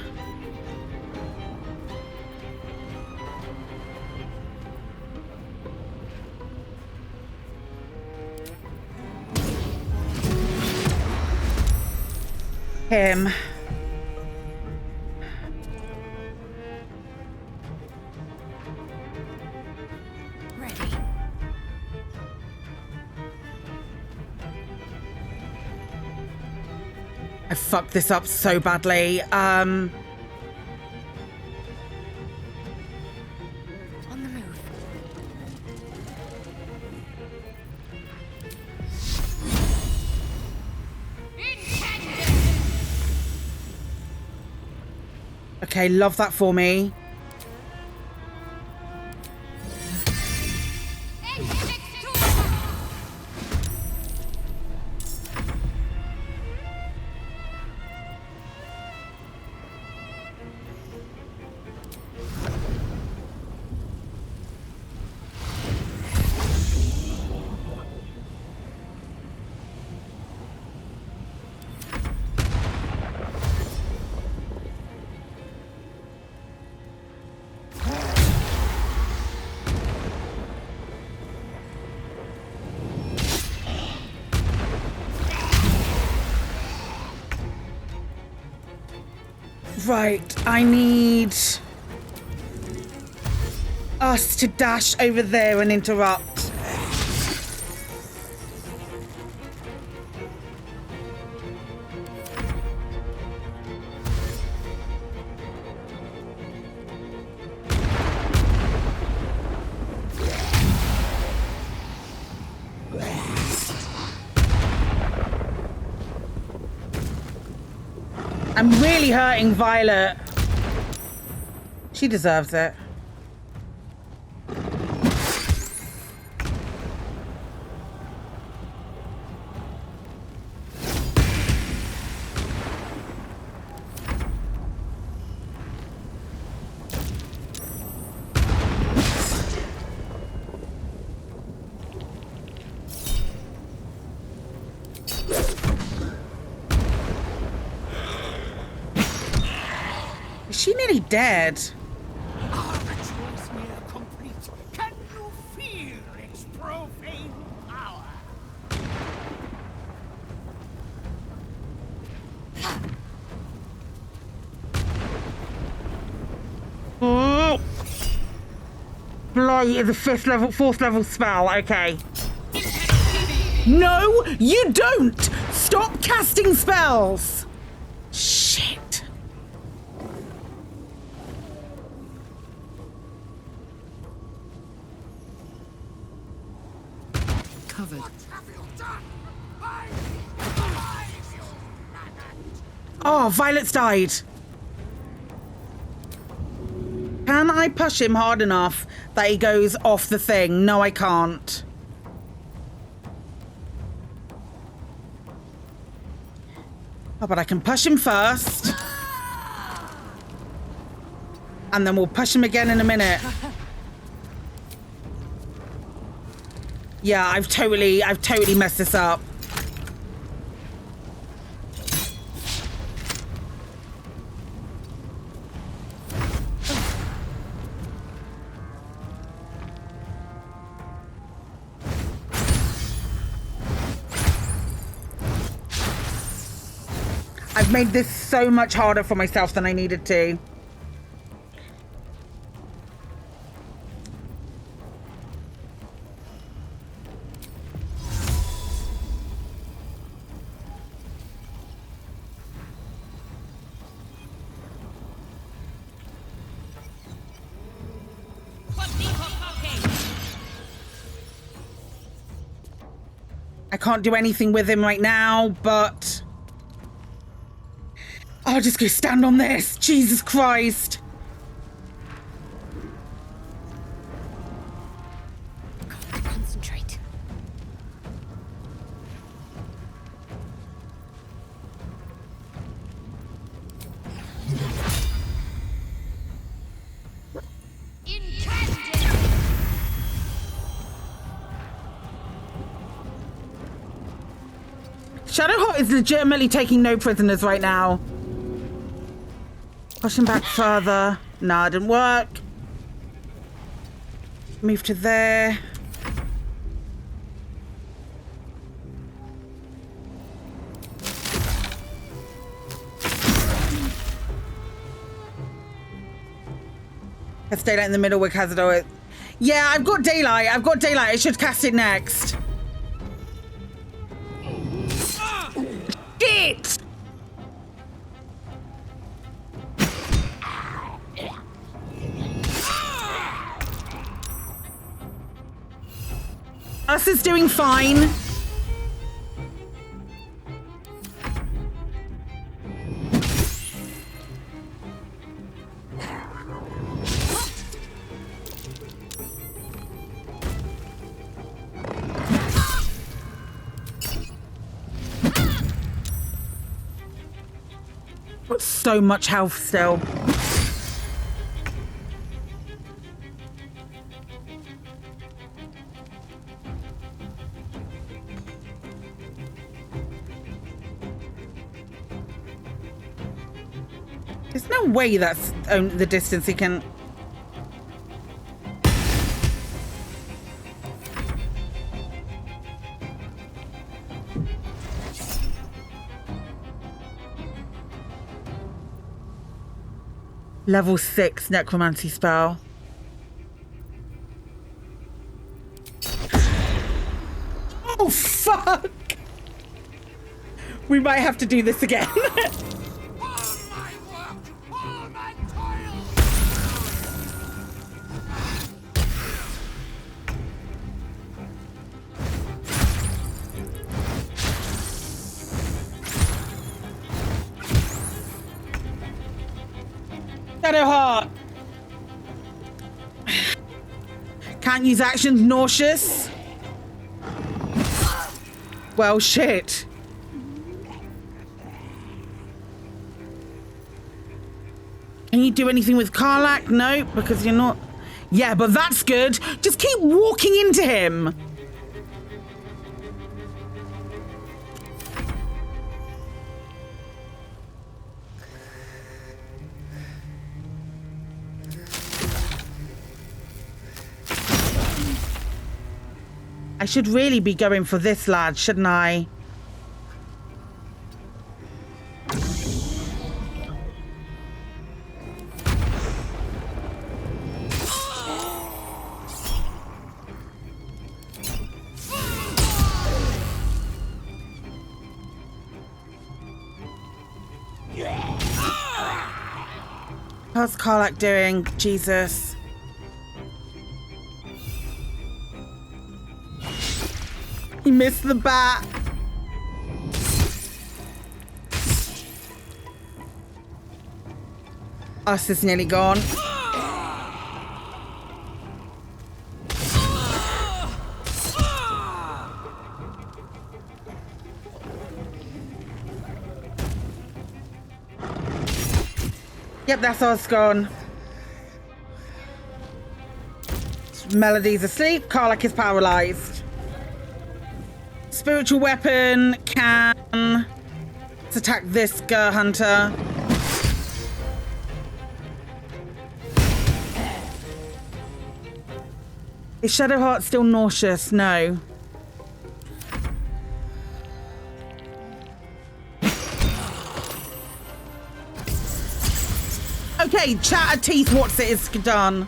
him. I fucked this up so badly. On the move. Okay, love that for me. Right, I need us to dash over there and interrupt. I'm really hurting Violet. She deserves it. Is she nearly dead? Our ritual is near complete. Can you feel its profane power? Oh. Blight is a 4th level spell. Okay. No, you don't! Stop casting spells! Shit. covered. Oh, Violet's died. Can I push him hard enough that he goes off the thing? No, I can't. Oh, but I can push him first. And then we'll push him again in a minute. Yeah, I've totally messed this up. I've made this so much harder for myself than I needed to. I can't do anything with him right now, but I'll just go stand on this. Jesus Christ. Concentrate. Shadowheart is legitimately taking no prisoners right now. Push him back further. Nah, it didn't work. Move to there. Let's daylight in the middle with Cazador. Yeah, I've got daylight. I should cast it next. Shit! Us is doing fine. Got so much health still. There's no way that's the distance he can. Level 6 necromancy spell. Oh, fuck! We might have to do this again. Shadowheart. Can't use actions. Nauseous. Well, shit. Can you do anything with Karlach? No, because you're not. Yeah, but that's good. Just keep walking into him. I should really be going for this lad, shouldn't I? How's Karlach doing? Jesus. He missed the bat. Us is nearly gone. Yep, that's us gone. Melody's asleep. Karlach is paralyzed. Spiritual weapon can... Let's attack this Gur Hunter. Is Shadowheart still nauseous? No. Okay, chatter teeth, what's it is done.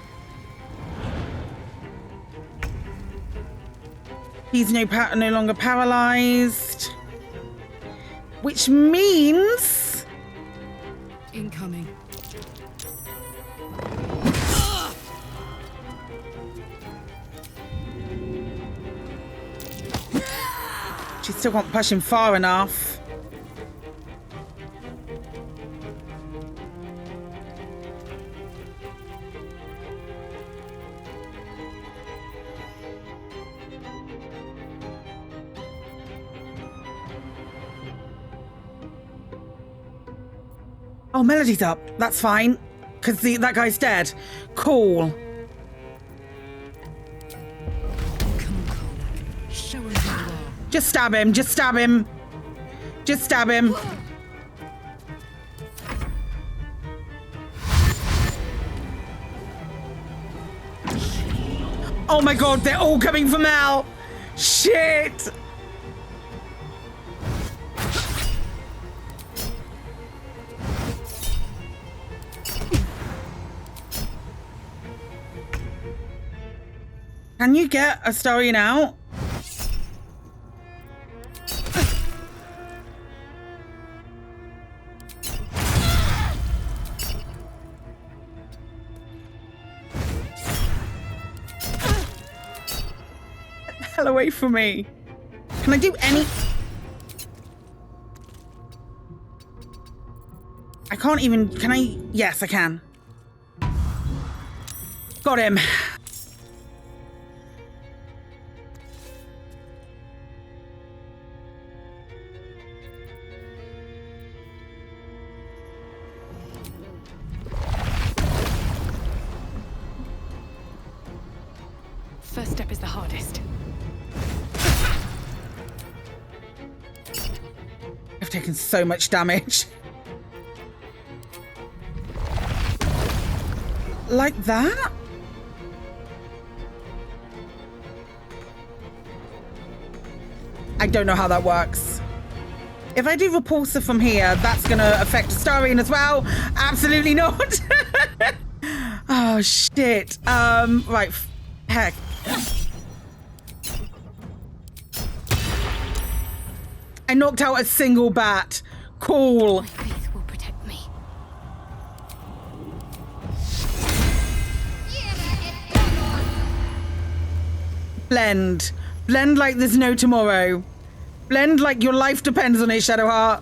He's no longer paralyzed. Which means... Incoming. She still can't push him far enough. Oh, Melody's up. That's fine. Because that guy's dead. Cool. Just stab him. Just stab him. Just stab him. Oh my god, they're all coming for Mel. Shit. Can you get Astarion out? Hell away from me. Can I do any... I can't even... Can I... Yes, I can. Got him. First step is the hardest. I've taken so much damage. Like that? I don't know how that works. If I do Repulsor from here, that's gonna affect Astarion as well. Absolutely not. Oh shit. Right. Heck. I knocked out a single bat. Cool. My faith will protect me. Blend. Blend like there's no tomorrow. Blend like your life depends on it, Shadowheart.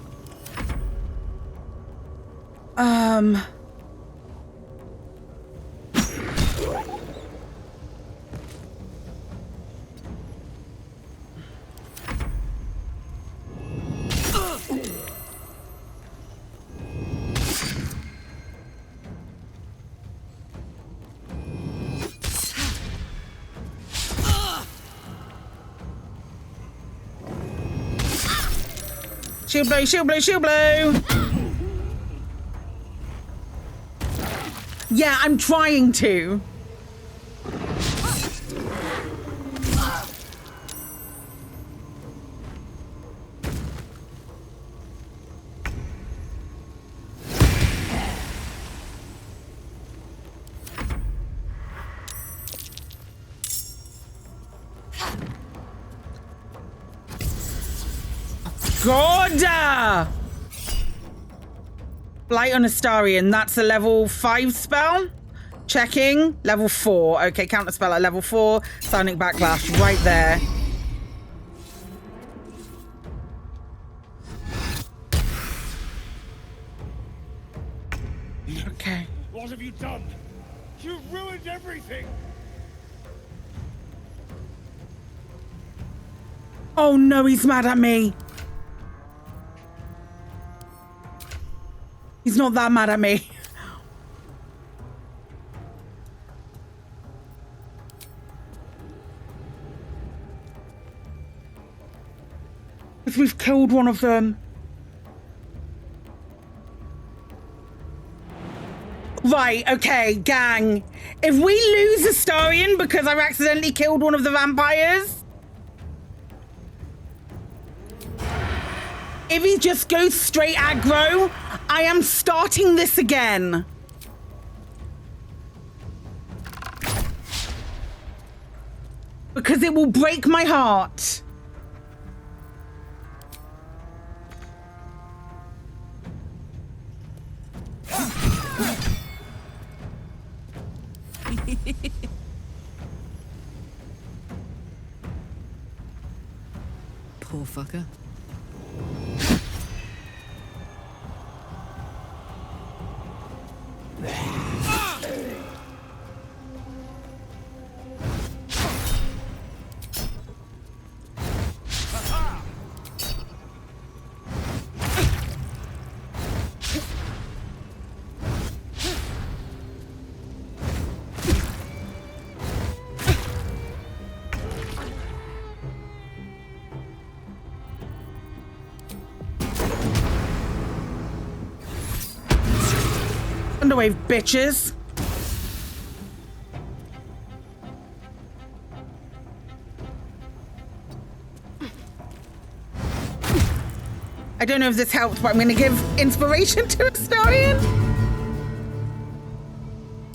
Shield blow, shield blow, shield blow. Yeah, I'm trying to. God! Blight on Astarion, that's a level 5 spell. Checking, level 4. Okay, counter spell at level 4. Sonic Backlash right there. have you done? You've ruined everything! Oh no, he's mad at me. He's not that mad at me. Because we've killed one of them. Right, okay, gang. If we lose Astarion because I've accidentally killed one of the vampires, if he just goes straight aggro, I am starting this again. Because it will break my heart. Poor fucker. Underwave, bitches. I don't know if this helped, but I'm going to give inspiration to Astarion.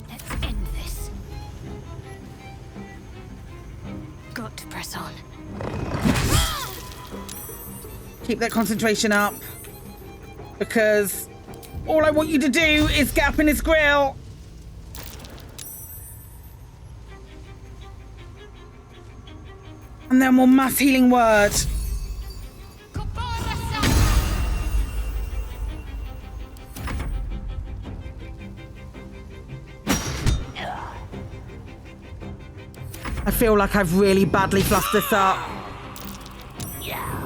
Let's end this. Got to press on. Keep that concentration up. Because all I want you to do is get up in his grill. And then we'll mass healing word. I feel like I've really badly fluffed this up.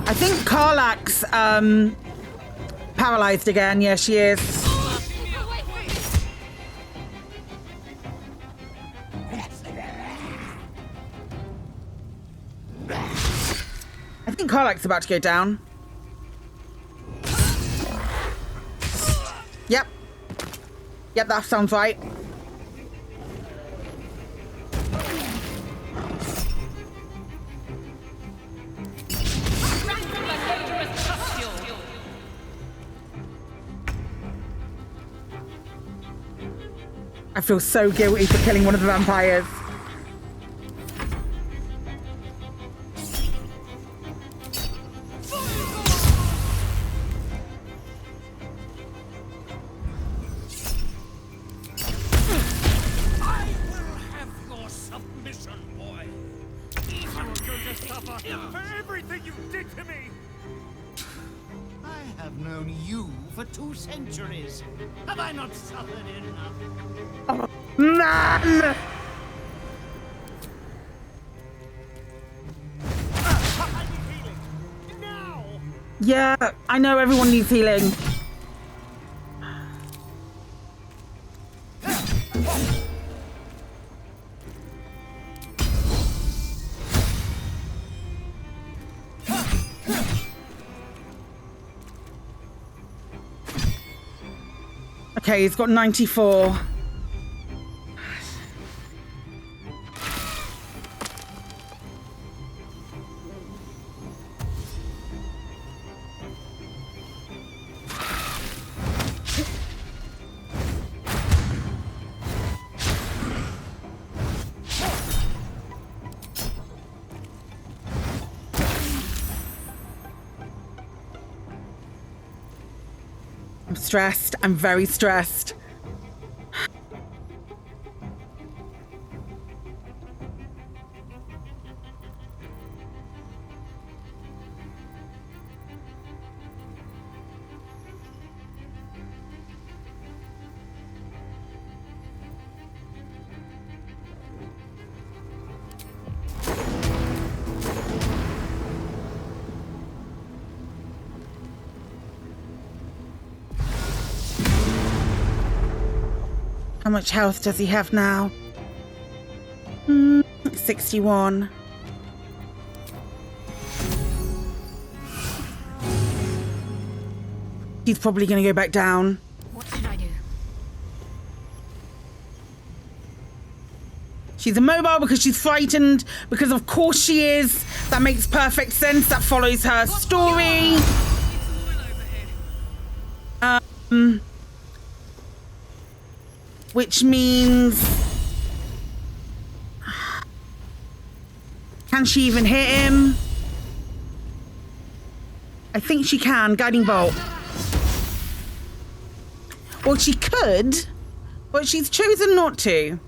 I think Karlak's paralyzed again. Yeah, she is. I think Karlak's about to go down. Yep. Yep, that sounds right. I feel so guilty for killing one of the vampires. I will have your submission, boy. You are going to suffer for everything you did to me. I have known you for 2 centuries. Have I not suffered enough? Oh, man! Yeah, I know everyone needs healing. Okay, he's got 94. I'm stressed. I'm very stressed. How much health does he have now? 61. He's probably going to go back down. What should I do? She's immobile because she's frightened, because of course she is. That makes perfect sense. That follows her story. Which means... Can she even hit him? I think she can. Guiding bolt. Well, she could, but she's chosen not to.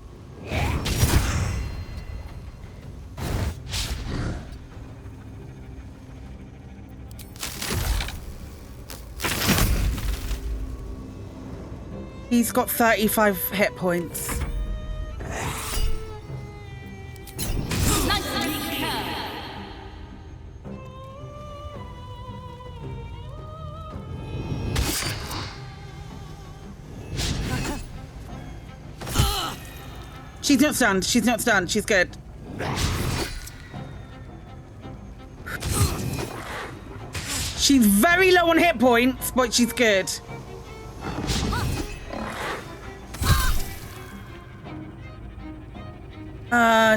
He's got 35 hit points. She's not stunned. She's not stunned. She's good. She's very low on hit points, but she's good.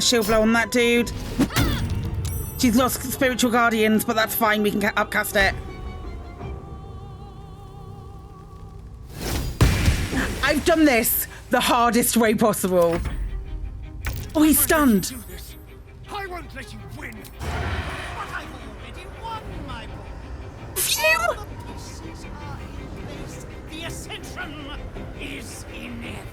Shield blow on that dude. She's lost spiritual guardians, but that's fine. We can upcast it. I've done this the hardest way possible. Oh, he's stunned. I won't let you win. But I've already won, my boy. Phew! All the pieces are in place. The ascension is inevitable.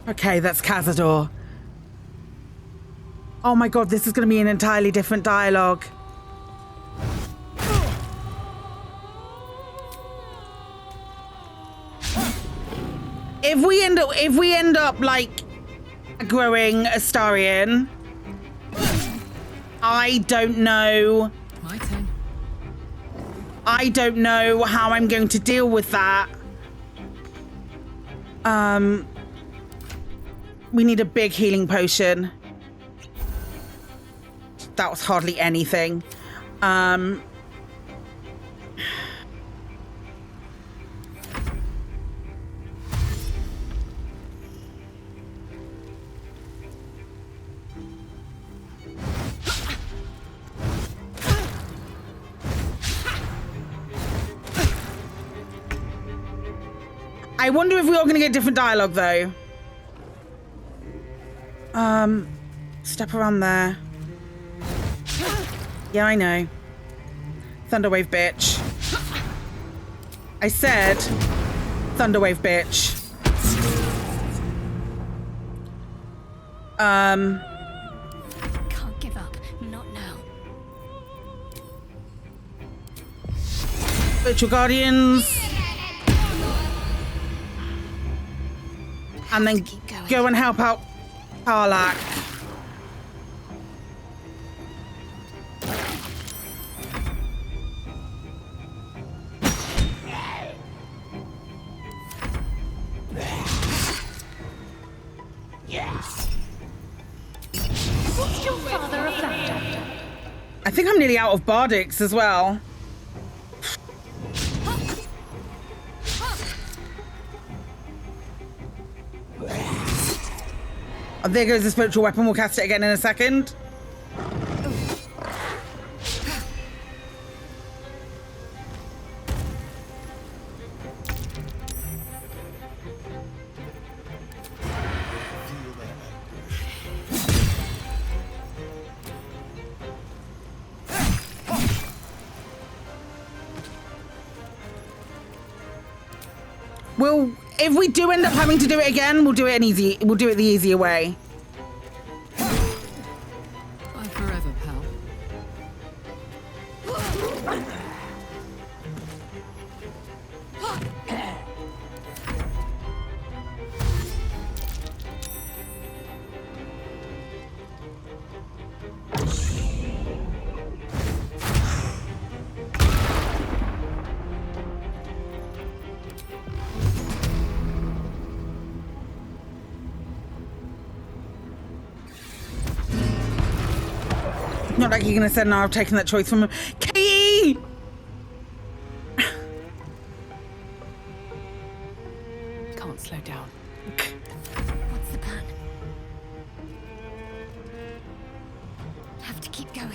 Okay, that's Cazador. Oh my god, this is going to be an entirely different dialogue. If we end up like growing Astarion, I don't know. My turn. I don't know how I'm going to deal with that. We need a big healing potion. That was hardly anything. I wonder if we're all gonna get different dialogue though. Step around there. Yeah, I know. Thunderwave bitch. I said Thunderwave bitch. Can't give up. Not now. Virtual Guardians. And then go and help out Parlak. What's your father of that? I think I'm nearly out of Bardics as well. Oh, there goes the spiritual weapon. We'll cast it again in a second. If we do end up having to do it again, we'll do it the easier way. Bye forever, pal. Not like you're gonna say, no, I've taken that choice from him. Katie! Can't slow down. What's the plan? Have to keep going.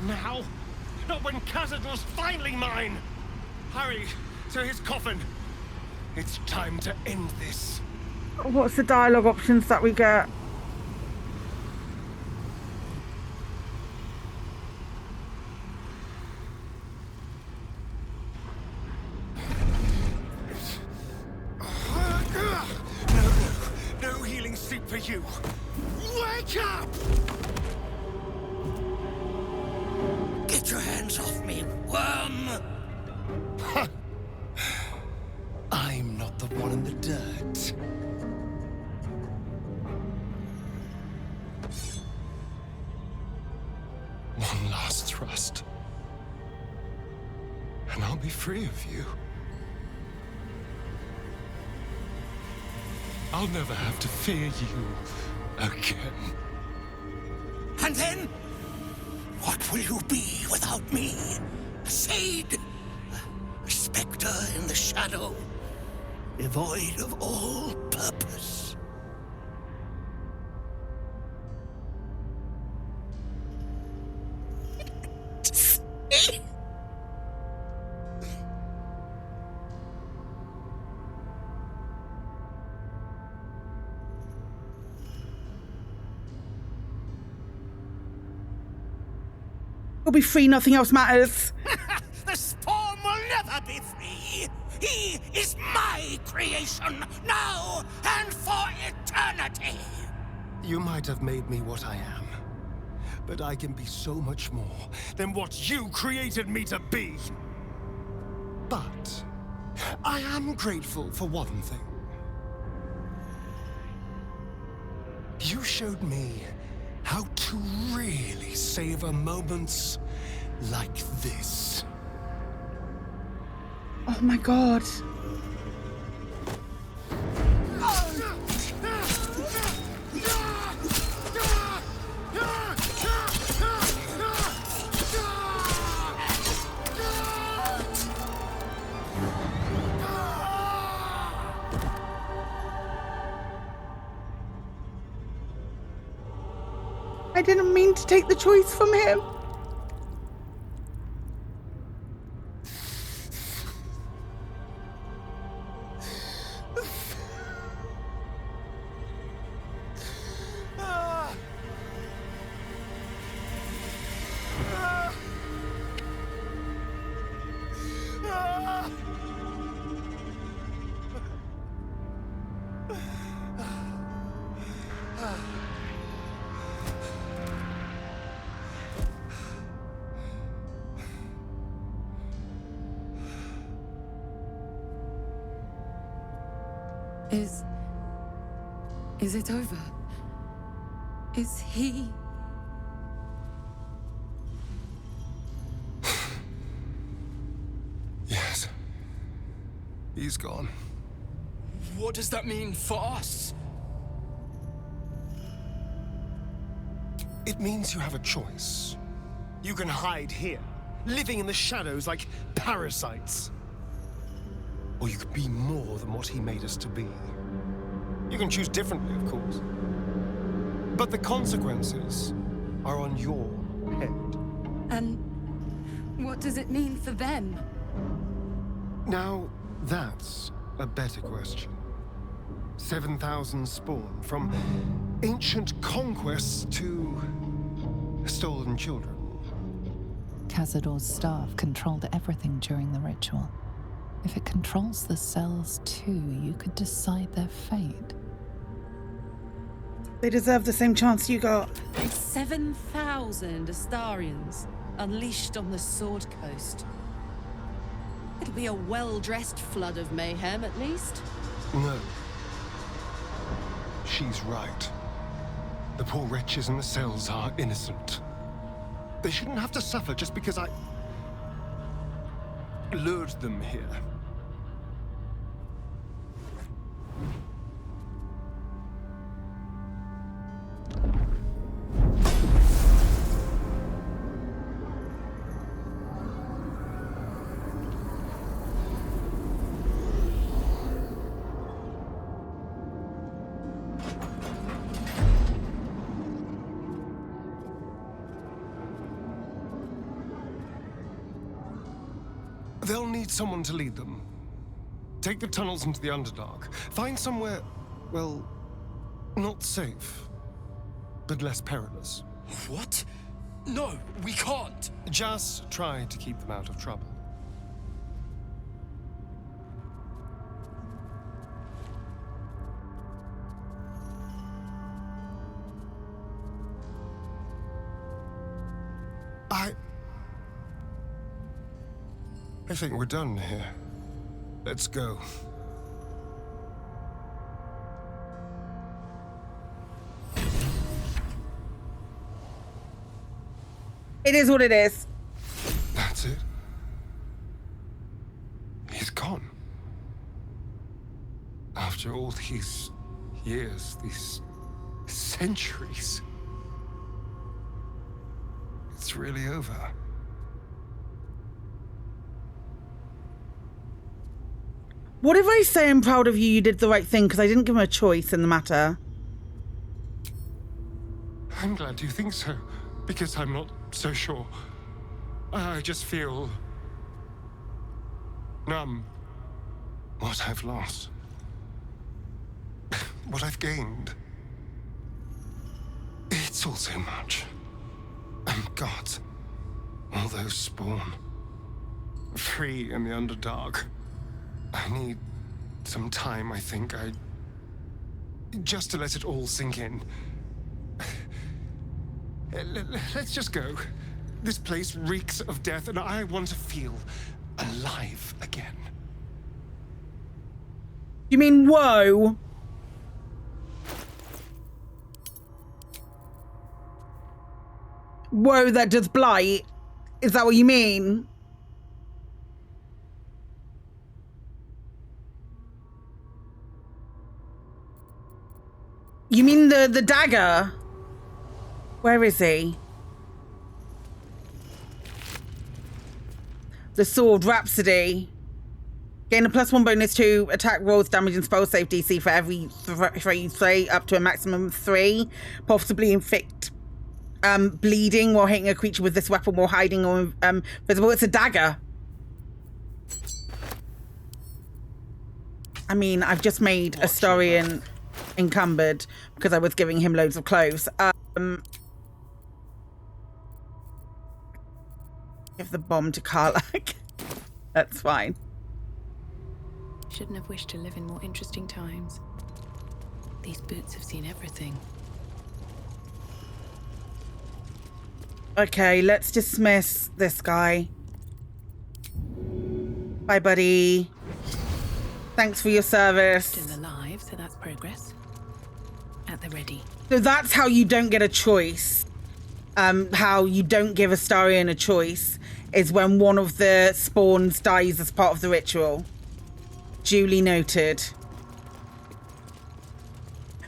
Now? Not when Cazador's finally mine! Hurry to his coffin. It's time to end this. What's the dialogue options that we get? No healing sleep for you. Wake up! Get your hands off me, worm! I'm not the one in the dirt. One last thrust. And I'll be free of you. I'll never have to fear you again. And then? What will you be without me? A shade? A specter in the shadow? Devoid of all purpose? You'll be free, nothing else matters. The Spawn will never be free! He is my creation, now and for eternity! You might have made me what I am, but I can be so much more than what you created me to be. But I am grateful for one thing. You showed me how to really savor moments like this. Oh my god. I didn't mean to take the choice from him. Is it over? Is he... Yes. He's gone. What does that mean for us? It means you have a choice. You can hide here, living in the shadows like parasites. Or you could be more than what he made us to be. You can choose differently, of course. But the consequences are on your head. And what does it mean for them? Now, that's a better question. 7,000 spawn, from ancient conquests to stolen children. Cazador's staff controlled everything during the ritual. If it controls the cells too, you could decide their fate. They deserve the same chance you got. 7,000 Astarians unleashed on the Sword Coast. It'll be a well-dressed flood of mayhem, at least. No. She's right. The poor wretches in the cells are innocent. They shouldn't have to suffer just because I lured them here. They'll need someone to lead them. Take the tunnels into the Underdark. Find somewhere, well, not safe, but less perilous. What? No, we can't. Just try to keep them out of trouble. I think we're done here. Let's go. It is what it is. That's it. He's gone. After all these years, these centuries. It's really over. What if I say I'm proud of you, you did the right thing, because I didn't give him a choice in the matter? I'm glad you think so, because I'm not so sure. I just feel numb. What I've lost. What I've gained. It's all so much. And God, all those spawn. Free in the Underdark. I need some time, I think. Just to let it all sink in. Let's just go. This place reeks of death, and I want to feel alive again. You mean woe? Woe that does blight? Is that what you mean? You mean the dagger? Where is he? The sword, Rhapsody. Gain a +1 bonus to attack rolls, damage, and spell save DC for every 3, up to a maximum of 3. Possibly inflict bleeding while hitting a creature with this weapon while hiding or visible. It's a dagger. I mean, I've just made Astarion encumbered because I was giving him loads of clothes. Give the bomb to Karlach. That's fine. Shouldn't have wished to live in more interesting times. These boots have seen everything. Okay, let's dismiss this guy. Bye, buddy. Thanks for your service. Still alive, so that's progress. At the ready. So that's how you don't get a choice. How you don't give Astarion a choice is when one of the spawns dies as part of the ritual. Duly noted.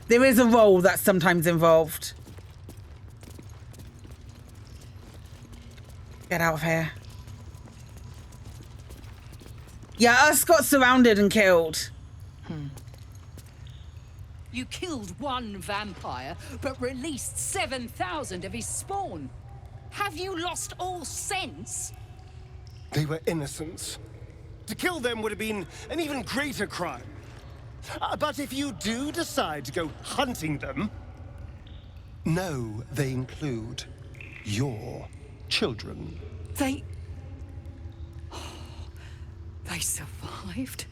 There is a role that's sometimes involved. Get out of here. Yeah, us got surrounded and killed. You killed one vampire, but released 7,000 of his spawn. Have you lost all sense? They were innocents. To kill them would have been an even greater crime. But if you do decide to go hunting them, know they include your children. They survived?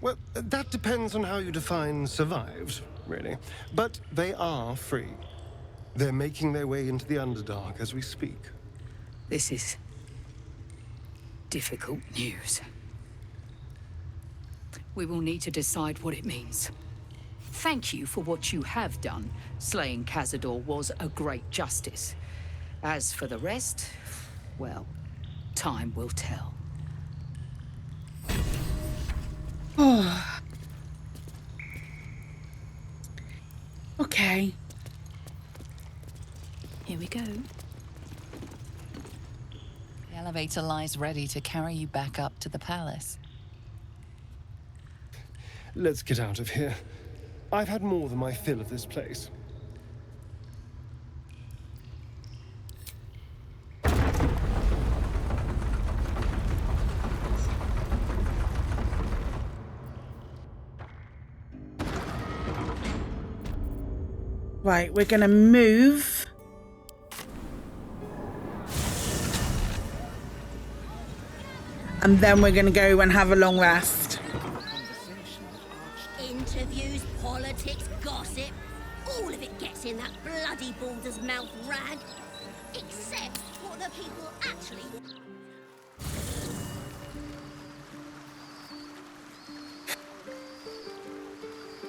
Well, that depends on how you define survived, really. But they are free. They're making their way into the Underdark as we speak. This is difficult news. We will need to decide what it means. Thank you for what you have done. Slaying Cazador was a great justice. As for the rest, well, time will tell. Okay. Here we go. The elevator lies ready to carry you back up to the palace. Let's get out of here. I've had more than my fill of this place. Right, we're gonna move. And then we're gonna go and have a long rest. Interviews, politics, gossip, all of it gets in that bloody Baldur's mouth rag. Except what the people actually...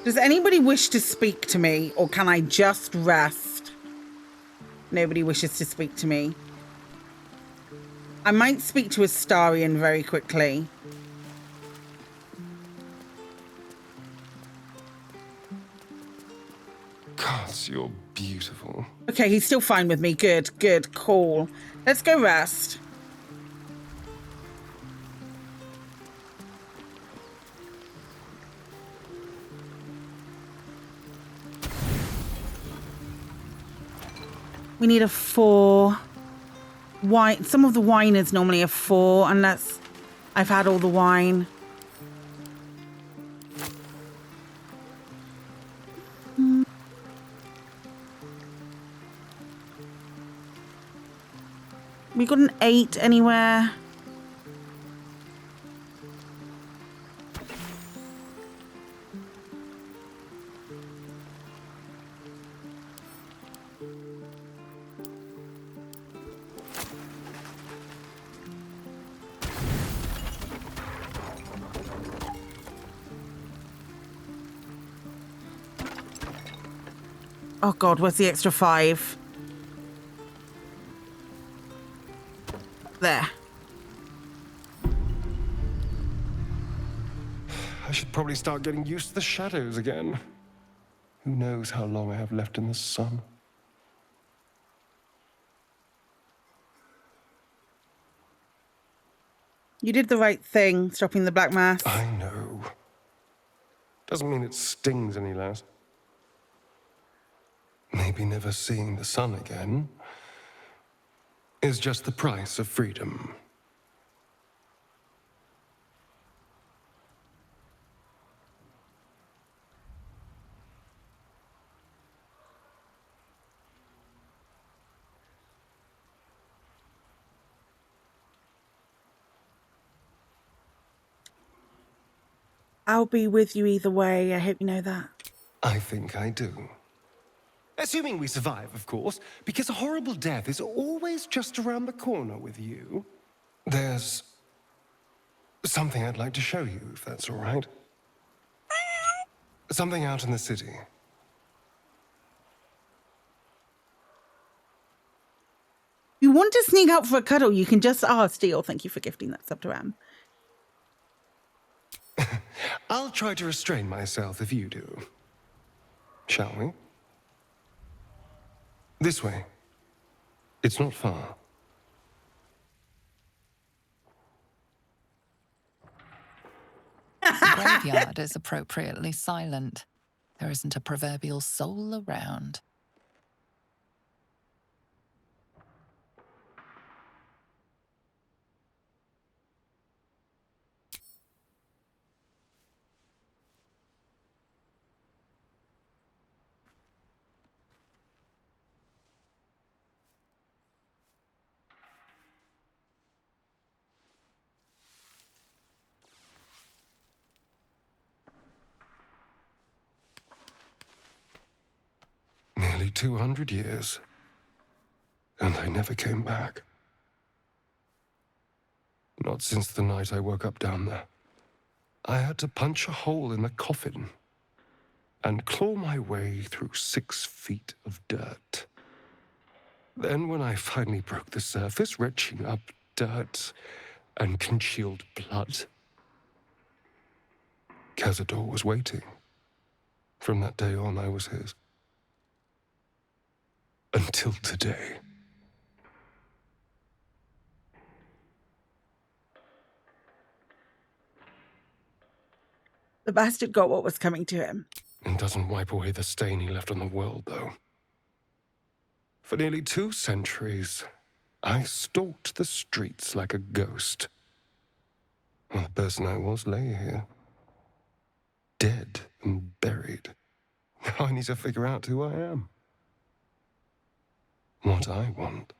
Does anybody wish to speak to me, or can I just rest? Nobody wishes to speak to me. I might speak to Astarion very quickly. Gosh, you're beautiful. Okay, he's still fine with me. Good, good, cool. Let's go rest. We need a 4. Wine. Some of the wine is normally a 4, unless I've had all the wine. We got an 8 anywhere. Oh God, where's the extra 5? There. I should probably start getting used to the shadows again. Who knows how long I have left in the sun? You did the right thing, stopping the Black Mass. I know. Doesn't mean it stings any less. Maybe never seeing the sun again is just the price of freedom. I'll be with you either way. I hope you know that. I think I do. Assuming we survive, of course, because a horrible death is always just around the corner with you. There's something I'd like to show you, if that's all right. Something out in the city. If you want to sneak out for a cuddle, you can just ask. Steele, thank you for gifting that sub to Ram. I'll try to restrain myself if you do. Shall we? This way. It's not far. The graveyard is appropriately silent. There isn't a proverbial soul around. Nearly 200 years. And I never came back. Not since the night I woke up down there. I had to punch a hole in the coffin and claw my way through 6 feet of dirt. Then when I finally broke the surface, retching up dirt and congealed blood, Cazador was waiting. From that day on, I was his. Until today. The bastard got what was coming to him. It doesn't wipe away the stain he left on the world, though. For nearly 2 centuries, I stalked the streets like a ghost. Well, the person I was lay here. Dead and buried. Now I need to figure out who I am. What I want.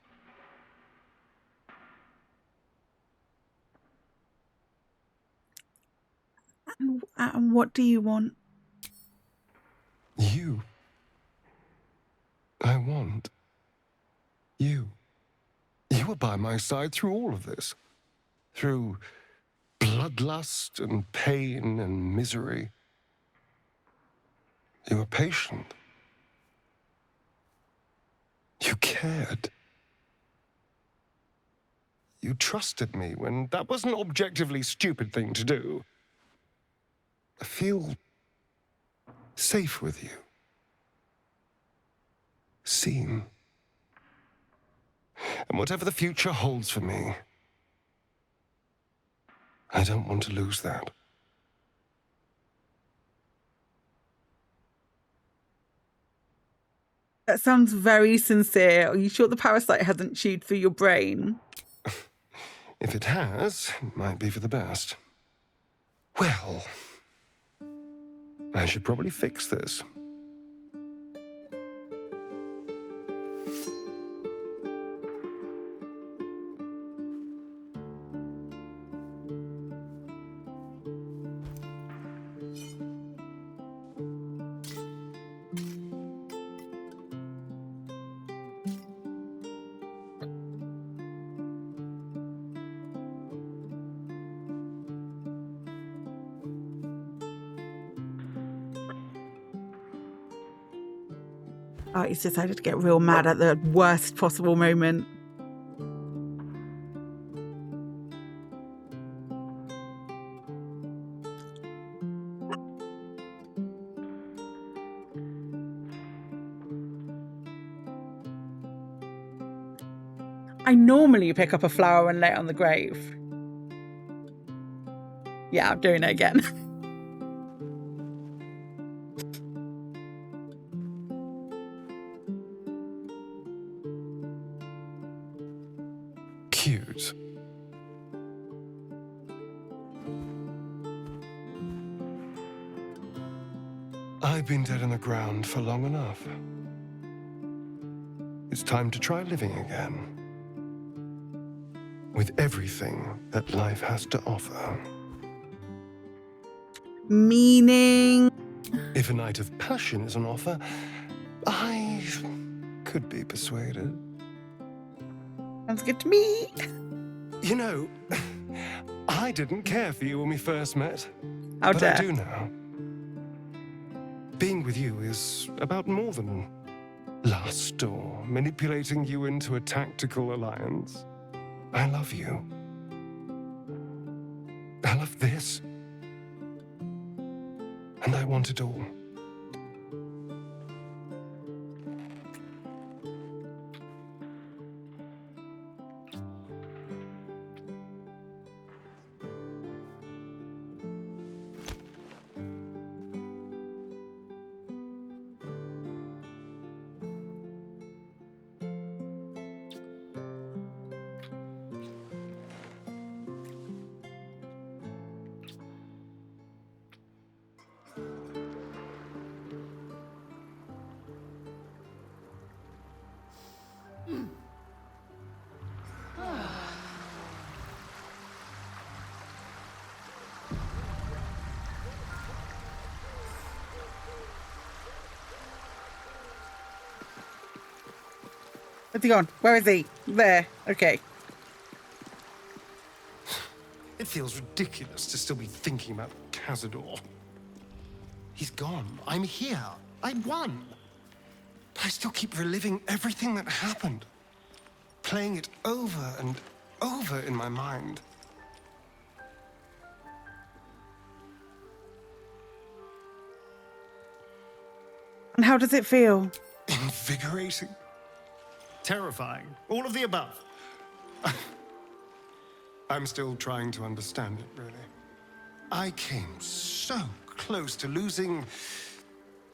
And what do you want? You. I want you. You were by my side through all of this. Through bloodlust and pain and misery. You were patient. You cared. You trusted me when that was an objectively stupid thing to do. I feel safe with you. Seen. And whatever the future holds for me, I don't want to lose that. That sounds very sincere. Are you sure the parasite hasn't chewed through your brain? If it has, it might be for the best. Well, I should probably fix this. Oh, he's decided to get real mad at the worst possible moment. I normally pick up a flower and lay it on the grave. Yeah, I'm doing it again. Cute. I've been dead in the ground for long enough. It's time to try living again. With everything that life has to offer. Meaning? If a night of passion is an offer, I could be persuaded. Sounds good to me. You know, I didn't care for you when we first met. How but dare. I do now. Being with you is about more than lust or manipulating you into a tactical alliance. I love you. I love this. And I want it all. Where's he gone? Where is he? There. Okay. It feels ridiculous to still be thinking about Cazador. He's gone. I'm here. I won. But I still keep reliving everything that happened. Playing it over and over in my mind. And how does it feel? Invigorating. Terrifying. All of the above. I'm still trying to understand it, really. I came so close to losing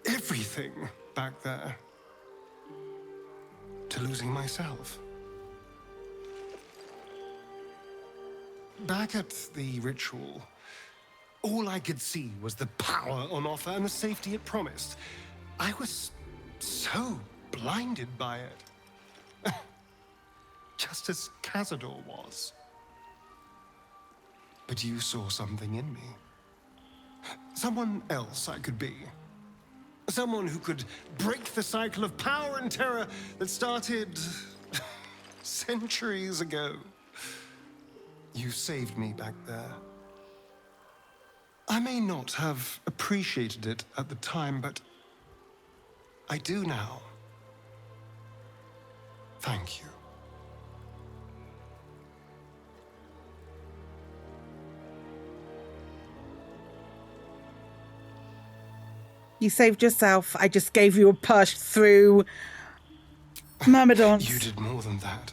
everything back there. To losing myself. Back at the ritual, all I could see was the power on offer and the safety it promised. I was so blinded by it. Just as Cazador was. But you saw something in me. Someone else I could be. Someone who could break the cycle of power and terror that started centuries ago. You saved me back there. I may not have appreciated it at the time, but I do now. Thank you. You saved yourself. I just gave you a push through Myrmidons. You did more than that.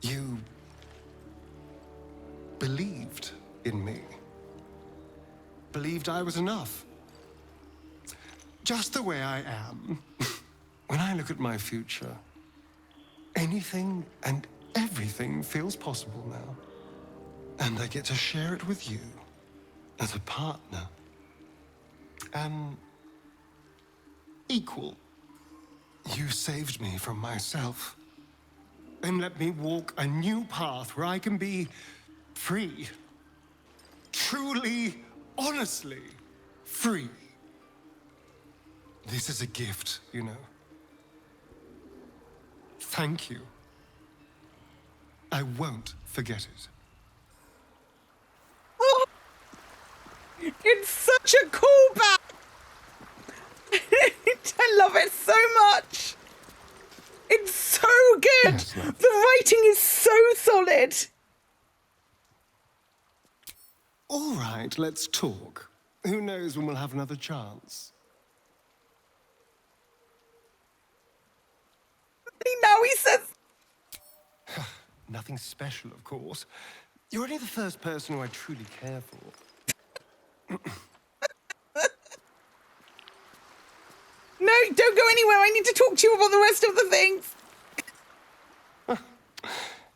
You believed in me. Believed I was enough. Just the way I am. When I look at my future, anything and everything feels possible now. And I get to share it with you as a partner. An equal. You saved me from myself. And let me walk a new path where I can be free. Truly, honestly, free. This is a gift, you know. Thank you. I won't forget it. Oh, it's such a callback. I love it so much. It's so good. Yes, the writing is so solid. All right, let's talk. Who knows when we'll have another chance? Now he says... Nothing special, of course. You're only the first person who I truly care for. No, don't go anywhere. I need to talk to you about the rest of the things.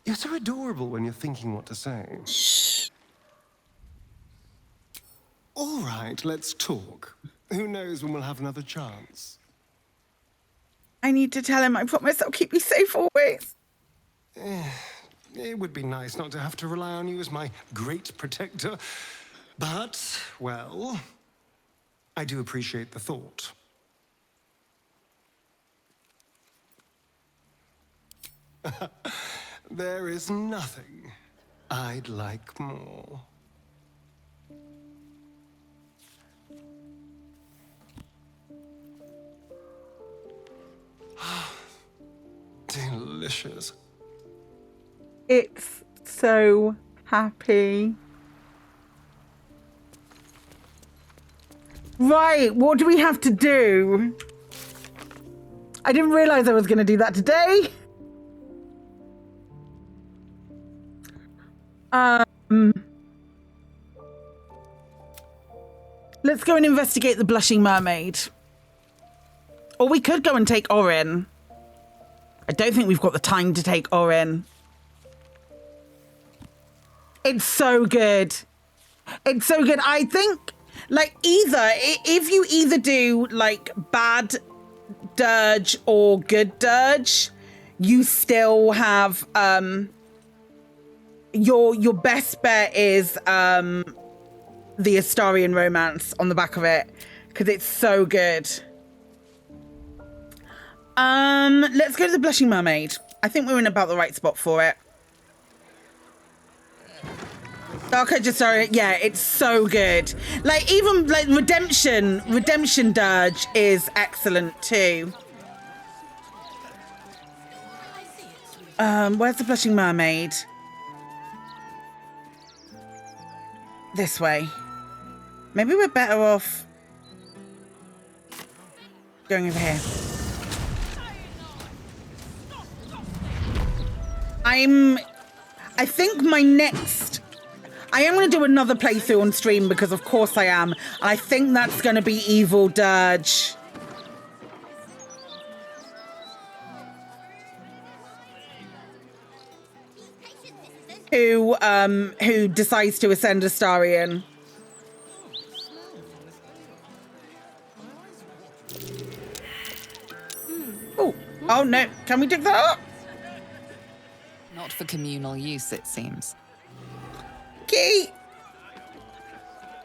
You're so adorable when you're thinking what to say. Shh. All right, let's talk. Who knows when we'll have another chance? I need to tell him. I promise I'll keep you safe always. It would be nice not to have to rely on you as my great protector. But, well, I do appreciate the thought. There is nothing I'd like more. Delicious. It's so happy. Right, what do we have to do? I didn't realize I was going to do that today. Let's go and investigate the Blushing Mermaid. Or we could go and take Orin. I don't think we've got the time to take Orin. It's so good. It's so good. I think, like, if you either do, like, bad dirge or good dirge, you still have, your best bet is, the Astarian romance on the back of it, because it's so good. Let's go to the Blushing Mermaid. I think we're in about the right spot for it. Dark Story, yeah, it's so good. Like even like Redemption Dirge is excellent too. Where's the Blushing Mermaid? This way. Maybe we're better off going over here. I think my next... I am going to do another playthrough on stream because of course I am. And I think that's going to be Evil Dirge. Who decides to ascend Astarion. Oh no, can we dig that up? Not for communal use, it seems. Okay.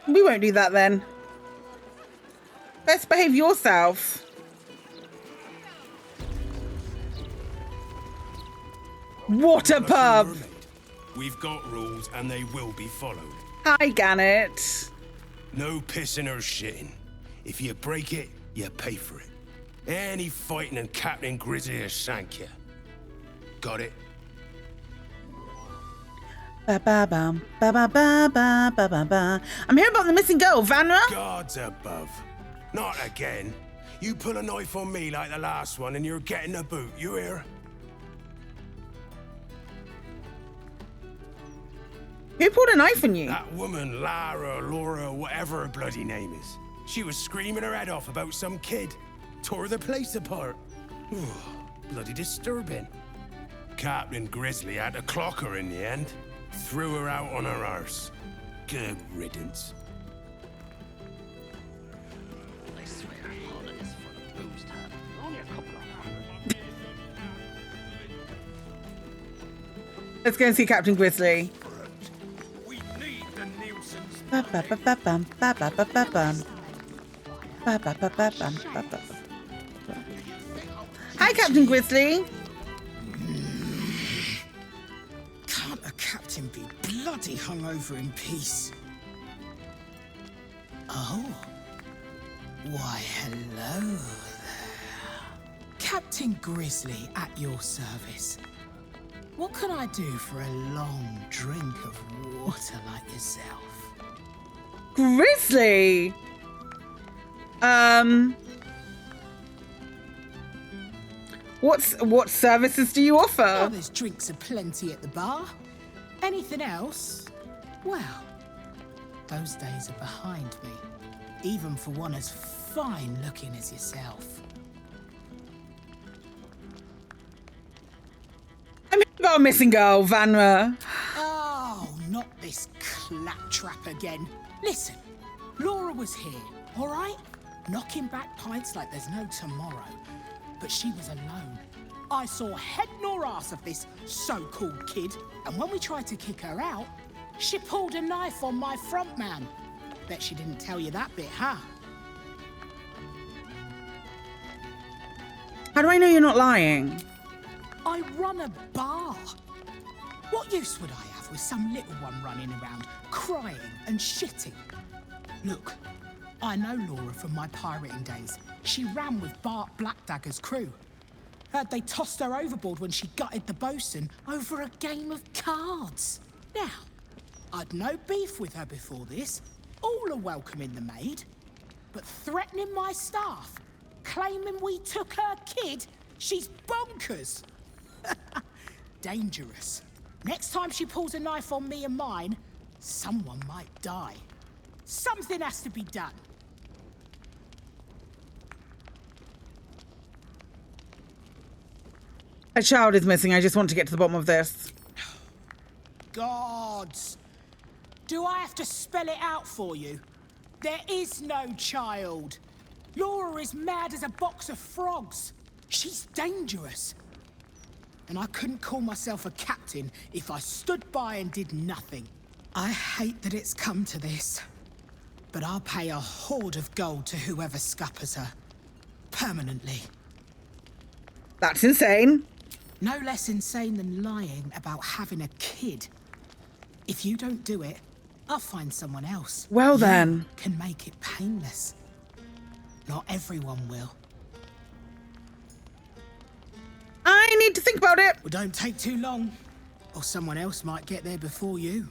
We won't do that then. Best behave yourself. What a pub! We've got rules and they will be followed. Hi, Gannet. No pissing or shitting. If you break it, you pay for it. Any fighting and Captain Grizzly will shank you. Got it? Ba ba bum, ba ba ba ba ba ba ba. I'm here about the missing girl, Vanra. Gods above. Not again. You pull a knife on me like the last one and you're getting a boot, you hear? Who pulled a knife on you? That woman, Laura, whatever her bloody name is. She was screaming her head off about some kid. Tore the place apart. Bloody disturbing. Captain Grizzly had to clock her in the end. Threw her out on her arse. Good riddance. I swear, Holland is full of booze, Dad. Only a couple of hundred. Let's go and see Captain Grizzly. We need the nuisance. Ba ba ba ba bum, ba ba ba ba bum. Ba ba ba ba bum, ba ba ba. Hi, Captain Grizzly. Can't a captain be bloody hungover in peace? Oh. Why, hello there. Captain Grizzly at your service. What can I do for a long drink of water like yourself? Grizzly. What services do you offer? Oh, there's drinks aplenty at the bar. Anything else? Well, those days are behind me. Even for one as fine looking as yourself. I'm here about a missing girl, Vanra. Oh, not this claptrap again. Listen, Laura was here, all right? Knocking back pints like there's no tomorrow. But she was alone. I saw head nor ass of this so-called kid, and when we tried to kick her out, she pulled a knife on my front man. Bet she didn't tell you that bit, huh? How do I know you're not lying? I run a bar. What use would I have with some little one running around, crying and shitting? Look, I know Laura from my pirating days. She ran with Bart Blackdagger's crew. Heard they tossed her overboard when she gutted the bosun over a game of cards. Now, I'd no beef with her before this. All are welcome in the maid. But threatening my staff, claiming we took her kid, she's bonkers. Dangerous. Next time she pulls a knife on me and mine, someone might die. Something has to be done. A child is missing. I just want to get to the bottom of this. Gods. Do I have to spell it out for you? There is no child. Laura is mad as a box of frogs. She's dangerous. And I couldn't call myself a captain if I stood by and did nothing. I hate that it's come to this. But I'll pay a hoard of gold to whoever scuppers her. Permanently. That's insane. No less insane than lying about having a kid. If you don't do it, I'll find someone else. Well You then. can make it painless. Not everyone will. I need to think about it. Well, don't take too long, or someone else might get there before you.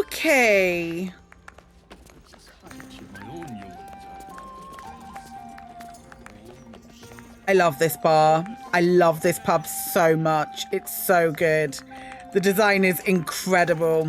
Okay. I love this bar. I love this pub so much. It's so good. The design is incredible.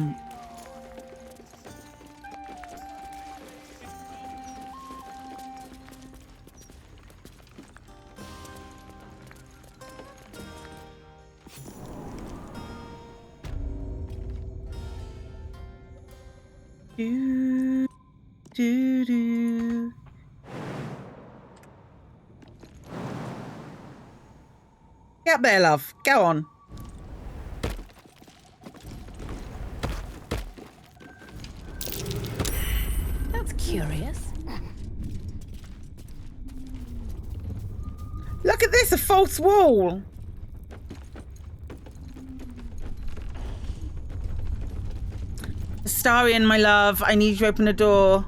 Do, do, do. Get up there, love. Go on. That's curious. Look at this, a false wall. Astarion, my love, I need you to open the door.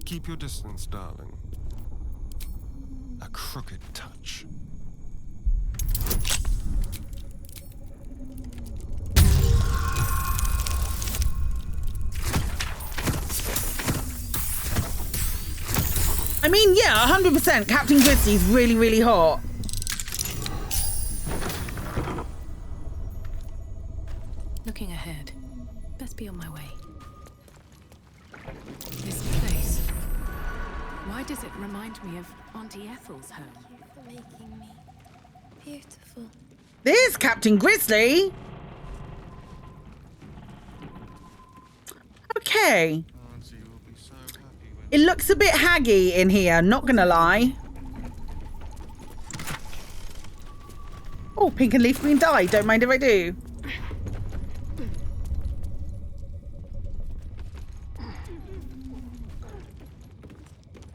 Keep your distance, darling. A crooked touch. I mean, yeah, 100%. Captain Grizzly's really, really hot. Looking ahead. Best be on my way. This place. Why does it remind me of Auntie Ethel's home? For making me beautiful. There's Captain Grizzly. Okay. It looks a bit haggy in here, not gonna lie. Oh, pink and leaf green dye. Don't mind if I do.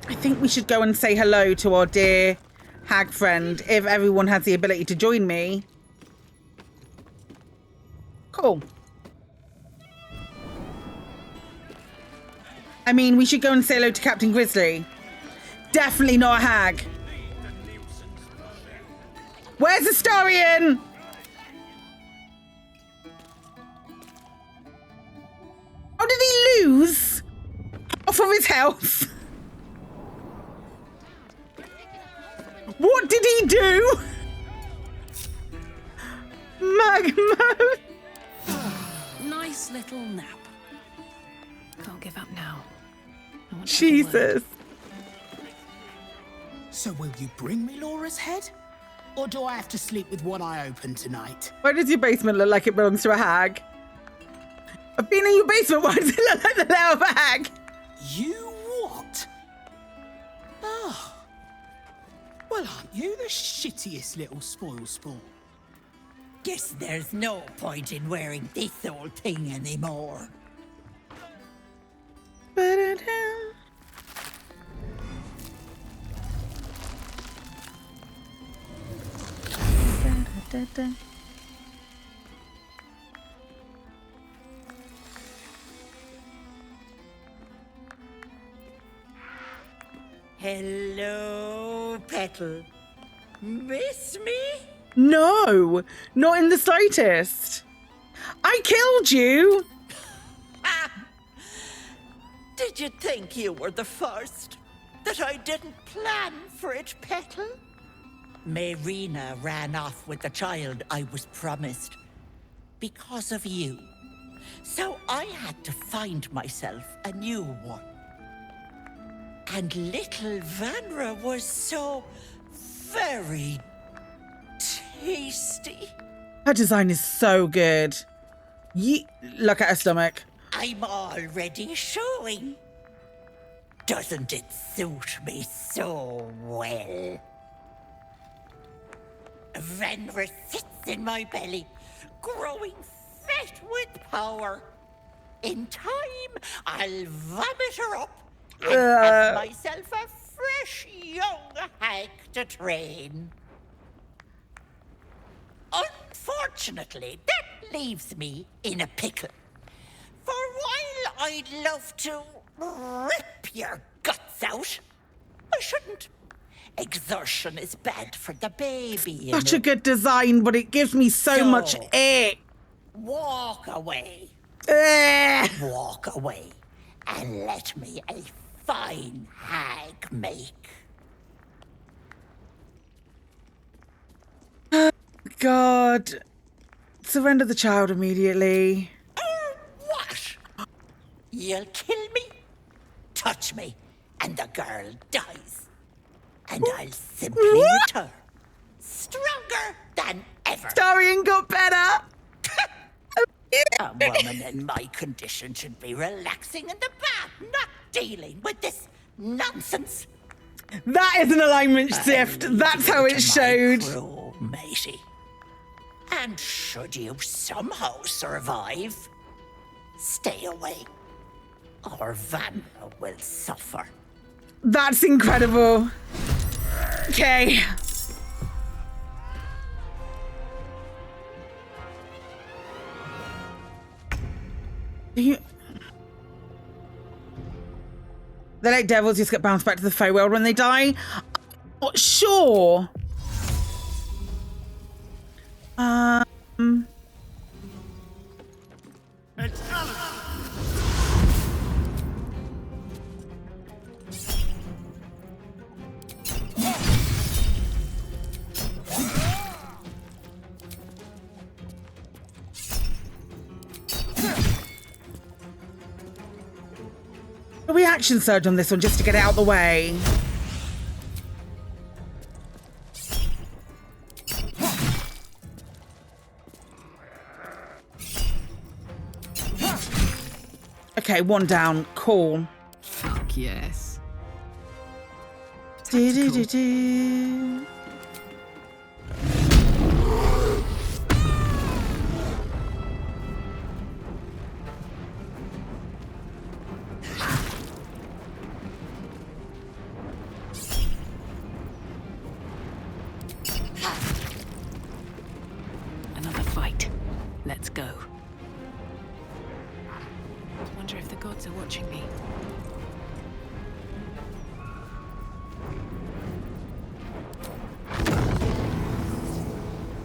I think we should go and say hello to our dear hag friend if everyone has the ability to join me. Cool. I mean, we should go and say hello to Captain Grizzly. Definitely not a hag. Where's Astarion? How did he lose half of his health? What did he do? Magma. Nice little nap. Can't give up now. Jesus. So will you bring me Laura's head? Or do I have to sleep with one eye open tonight? Why does your basement look like it belongs to a hag? I've been in your basement. Why does it look like the lair of a hag? You what? Oh. Well, aren't you the shittiest little spoil sport? Guess there's no point in wearing this old thing anymore. Hello, Petal. Miss me? No, not in the slightest. I killed you. Did you think you were the first? That I didn't plan for it, Petal? Marina ran off with the child I was promised. Because of you. So I had to find myself a new one. And little Vanra was so very tasty. Her design is so good. Look at her stomach. I'm already showing. Doesn't it suit me so well? Vanra sits in my belly, growing fat with power. In time, I'll vomit her up and have myself a fresh young hag to train. Unfortunately, that leaves me in a pickle. For while I'd love to rip your guts out, I shouldn't. Exertion is bad for the baby, you Such know. a good design, but it gives me so much ick. Walk away. Walk away and let me a fine hag make. God. Surrender the child immediately. What? You'll kill me, touch me, and the girl dies. And I'll simply return, stronger than ever. Darian got better. A woman in my condition should be relaxing in the bath, not dealing with this nonsense. That is an alignment shift. That's how it showed. Crew, matey. And should you somehow survive, stay away, or Vanna will suffer. That's incredible. Okay. The late devils just get bounced back to the Fey world when they die. I'm not sure. A reaction surge on this one just to get it out the way. Okay, one down. Cool. Fuck yes. Do-do-do-do. Another fight. Let's go. Wonder if the gods are watching me.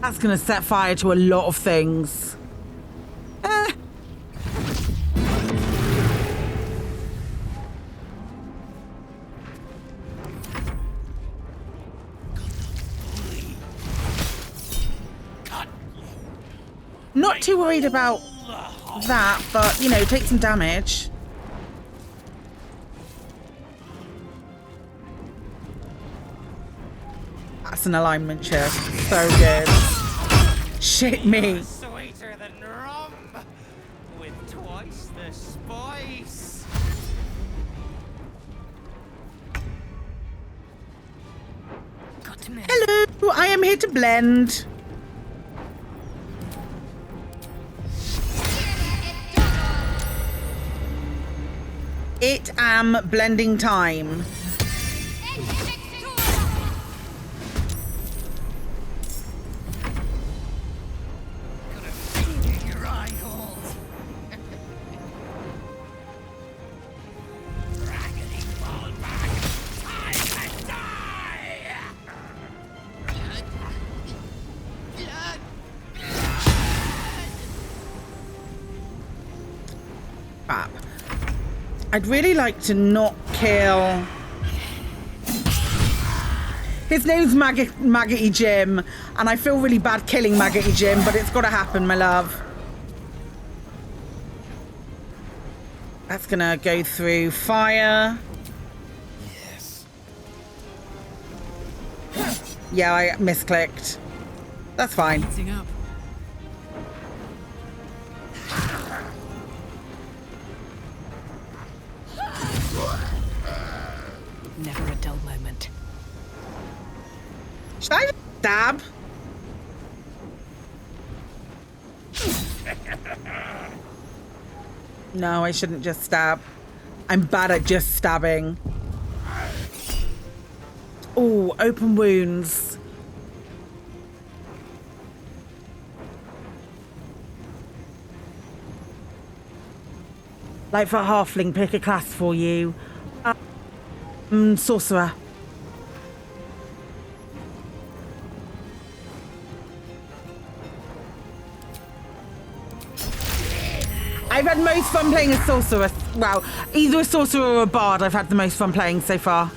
That's gonna set fire to a lot of things. Not too worried about that, but, you know, take some damage. That's an alignment shift. So good. Shit me. Sweeter than rum, with twice the spice. Hello, I am here to blend. It am blending time. Fab. I'd really like to not kill. His name's Maggoty Jim, and I feel really bad killing Maggoty Jim, but it's got to happen, my love. That's gonna go through fire. Yes. Yeah, I misclicked. That's fine. Heating up. Never a dull moment. Should I stab? No, I shouldn't just stab. I'm bad at just stabbing. Oh, open wounds. Like for a halfling, pick a class for you. Sorcerer. I've had most fun playing a sorcerer. Well, either a sorcerer or a bard I've had the most fun playing so far.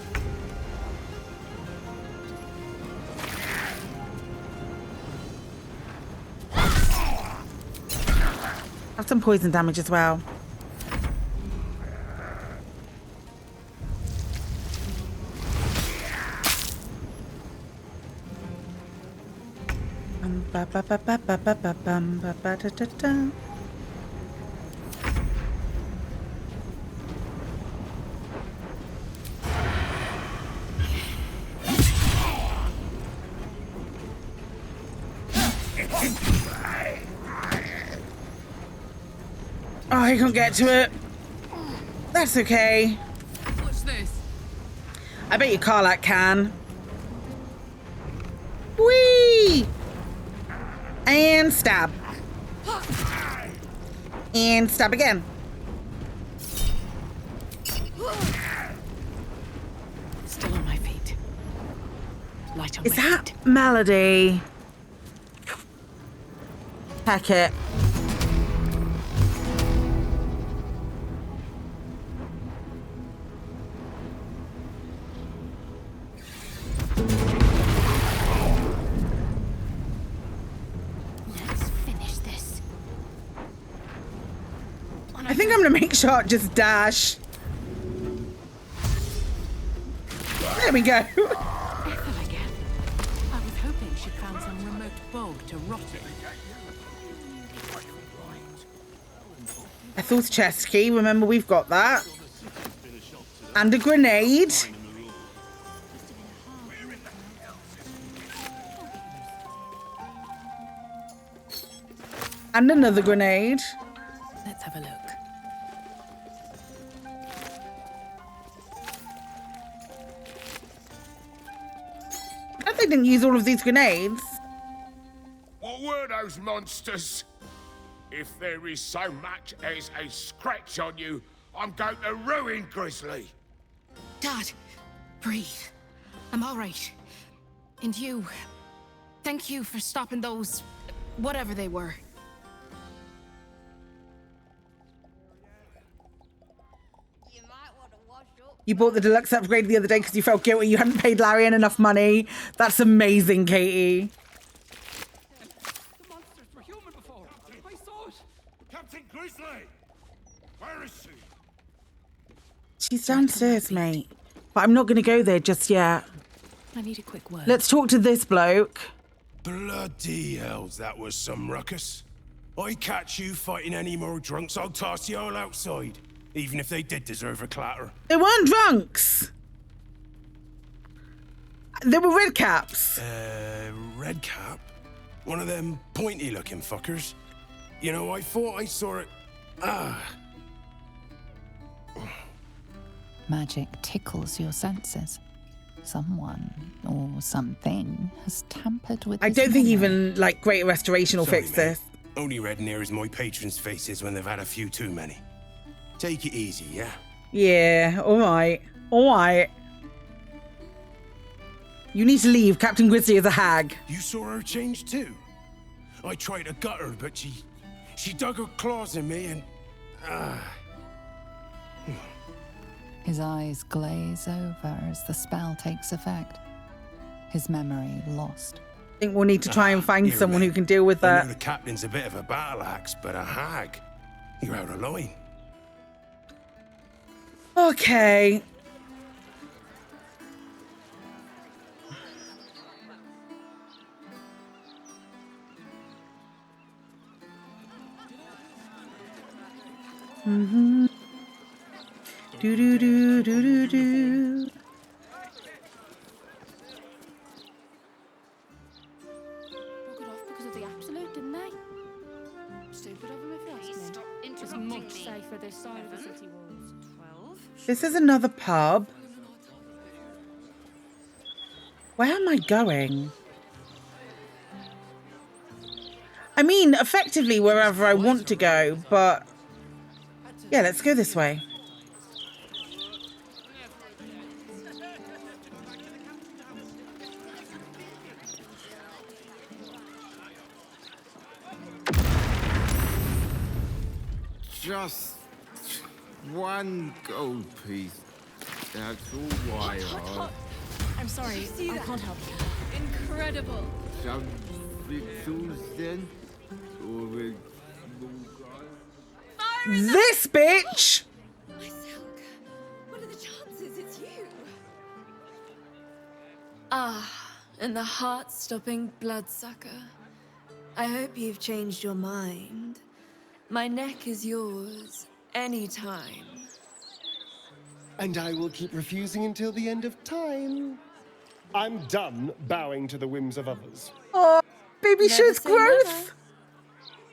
Have some poison damage as well. Oh, I can't get to it. That's okay. What's this? I bet you Karlak can. Whee! And stab. And stab again. Still on my feet. Light on Is my that feet. Melody? Heck it. Let's finish this. I think I'm gonna make sure just dash. There we go. Ethel again. I was hoping she'd found some remote bog to rot in. Ethel's chest key. Remember, we've got that. And a grenade. And another grenade. Let's have a look. Glad they didn't use all of these grenades. What were those monsters? If there is so much as a scratch on you, I'm going to ruin Grizzly. Dad, breathe. I'm all right. And you, thank you for stopping those, whatever they were. You bought the deluxe upgrade the other day because you felt guilty you hadn't paid Larian enough money. That's amazing, Katie. The monsters were human before. I saw it. Captain Grizzly! Where is she? She's downstairs, mate. But I'm not going to go there just yet. I need a quick word. Let's talk to this bloke. Bloody hells, that was some ruckus. I catch you fighting any more drunks, I'll toss you all outside. Even if they did deserve a clatter. They weren't drunks. They were red caps. Red cap? One of them pointy-looking fuckers. You know, I thought I saw it... Magic tickles your senses. Someone or something has tampered with I his don't think memory. even, like, Great Restoration will Sorry, fix mate. this. Only red near as my patrons' faces when they've had a few too many. Take it easy, yeah? Yeah, all right. All right. You need to leave. Captain Grizzly is a hag. You saw her change too? I tried to gut her, but she dug her claws in me and... His eyes glaze over as the spell takes effect. His memory lost. I think we'll need to try and find someone who can deal with I know that. the captain's a bit of a battle axe, but a hag. You're out of line. Okay. Mm-hmm. Do do do do do do. Broke it off because of the absolute, didn't they? Stupid of them if you ask me. It's much safer this side of the city walls. 12. This is another pub. Where am I going? I mean, effectively wherever I want to go, but Yeah, let's go this way. Just one gold piece. That's all I have. I'm sorry, I can't help you. Incredible. Some victuals then? Or a This bitch! What are the chances it's you? Ah, and the heart-stopping bloodsucker. I hope you've changed your mind. My neck is yours, anytime. And I will keep refusing until the end of time. I'm done bowing to the whims of others. Oh, baby Never shit's say growth. never.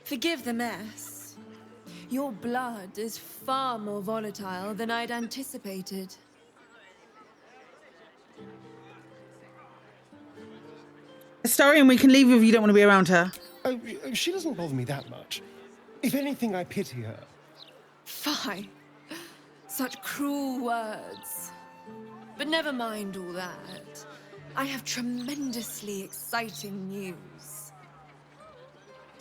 Forgive the mess. Your blood is far more volatile than I'd anticipated. Astarion, we can leave if you don't want to be around her. Oh, she doesn't bother me that much. If anything, I pity her. Fine. Such cruel words. But never mind all that. I have tremendously exciting news.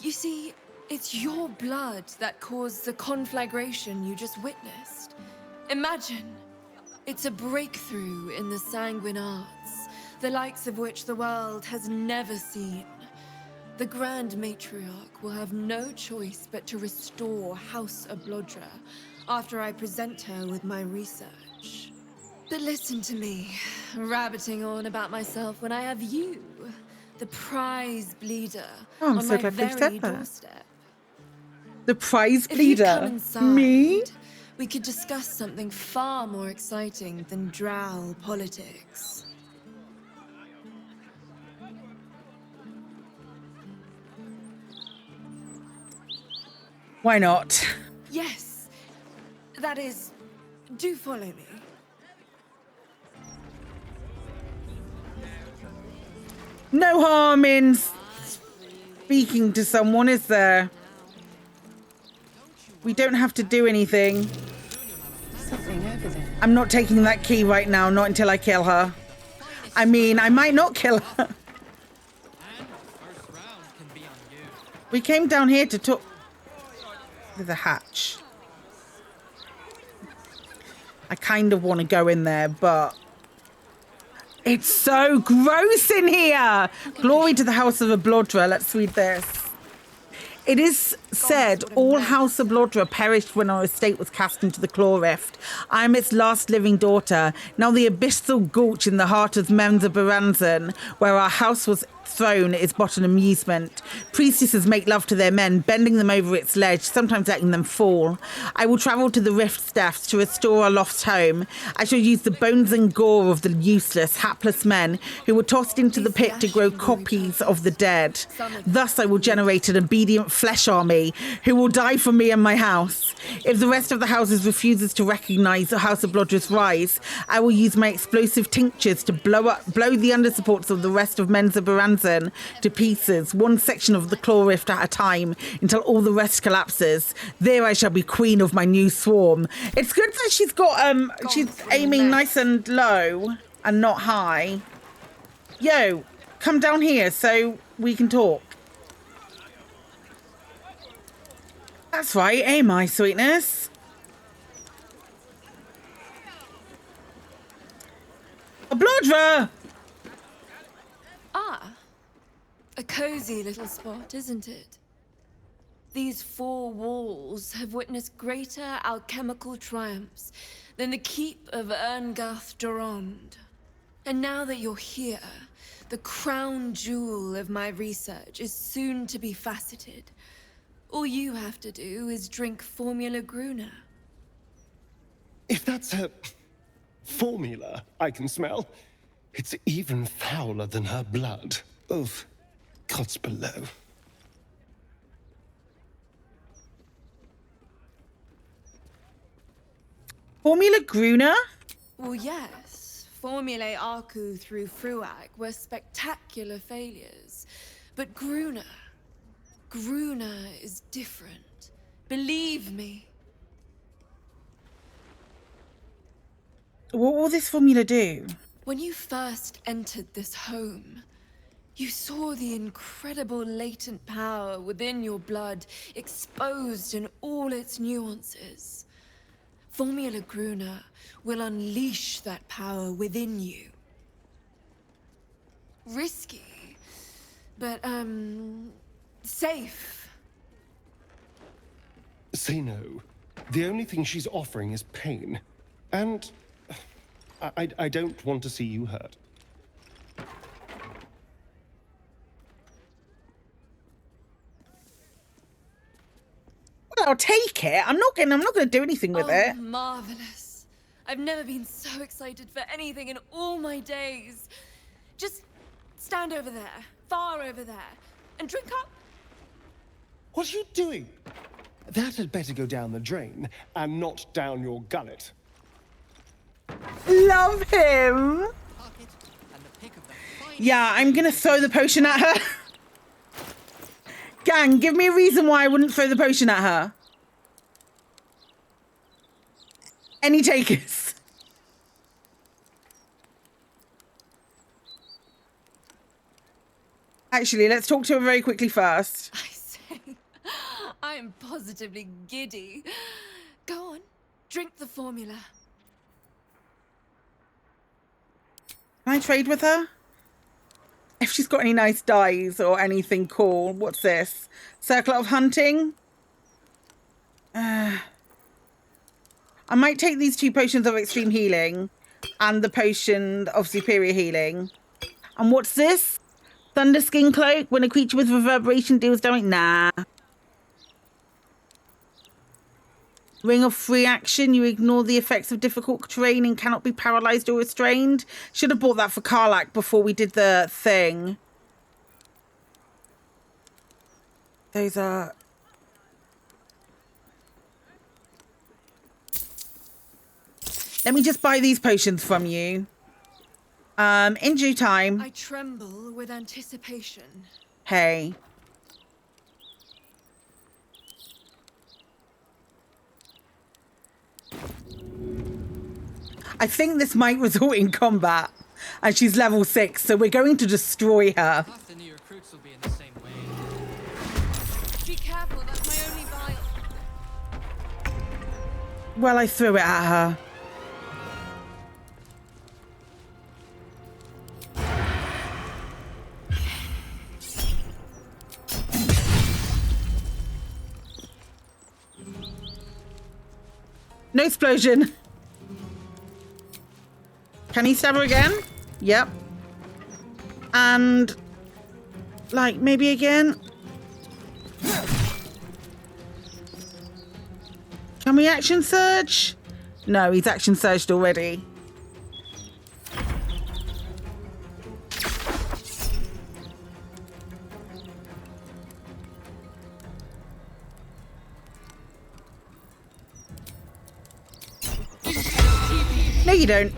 You see, it's your blood that caused the conflagration you just witnessed. Imagine, it's a breakthrough in the sanguine arts, the likes of which the world has never seen. The Grand Matriarch will have no choice but to restore House Ablodra after I present her with my research. But listen to me, rabbiting on about myself when I have you, the prize bleeder, Oh, I'm on so my glad they very said that. doorstep. The prize If you'd come bleeder. inside, Me? we could discuss something far more exciting than drow politics. Why not? Yes, that is, do follow me. No harm in speaking to someone, is there? We don't have to do anything. Something over there. I'm not taking that key right now, not until I kill her. I mean, I might not kill her. We came down here to talk. There's a hatch. I kind of want to go in there, but it's so gross in here. Glory to the House of Ablodra. Let's read this. It is said all House of Ablodra perished when our estate was cast into the claw rift. I am its last living daughter. Now the abyssal gulch in the heart of Menza Baranzan, where our house was thrown, is but an amusement. Priestesses make love to their men, bending them over its ledge, sometimes letting them fall. I will travel to the rift's depths to restore our lost home. I shall use the bones and gore of the useless, hapless men who were tossed into the pit to grow copies of the dead. Thus I will generate an obedient flesh army who will die for me and my house. If the rest of the houses refuses to recognize the House of Blodra's rise, I will use my explosive tinctures to blow the undersupports of the rest of Menza Baranzan to pieces, one section of the claw rift at a time, until all the rest collapses. There I shall be queen of my new swarm. It's good that she's got she's aiming nice and low and not high. Yo, come down here so we can talk. That's right, aim my sweetness. Ablodra! Ah, a cozy little spot, isn't it? These four walls have witnessed greater alchemical triumphs than the keep of Erngarth Durand. And now that you're here, the crown jewel of my research is soon to be faceted. All you have to do is drink Formula Gruna. If that's her formula I can smell, it's even fouler than her blood. Oof, gods below. Formula Gruna? Well, yes. Formulae Arcu through Fruag were spectacular failures. But Gruna is different. Believe me. What will this formula do? When you first entered this home, you saw the incredible latent power within your blood exposed in all its nuances. Formula Gruner will unleash that power within you. Risky, but, safe. Say no. The only thing she's offering is pain. And I don't want to see you hurt. Well, I'll take it. I'm not gonna do anything with it. Marvelous. I've never been so excited for anything in all my days. Just stand over there, far over there, and drink up. What are you doing? That had better go down the drain, and not down your gullet. Love him. Yeah, I'm gonna throw the potion at her. Gang, give me a reason why I wouldn't throw the potion at her. Any takers? Actually, let's talk to her very quickly first. I say, I am positively giddy. Go on, drink the formula. Can I trade with her? If she's got any nice dyes or anything cool. What's this? Circle of Hunting? I might take these 2 potions of extreme healing and the potion of superior healing. And what's this? Thunder Skin Cloak. When a creature with reverberation deals damage. Nah. Ring of Free Action. You ignore the effects of difficult terrain and cannot be paralyzed or restrained. Should have bought that for Karlach before we did the thing. Those are... Let me just buy these potions from you. In due time. I tremble with anticipation. Hey. I think this might result in combat, and she's level 6, so we're going to destroy her. Half the new recruits will be in the same way. Be careful, that's my only vial. Well, I threw it at her. No explosion. Can he stab her again? Yep. And like maybe again. Can we action surge? No, he's action surged already. No, you don't.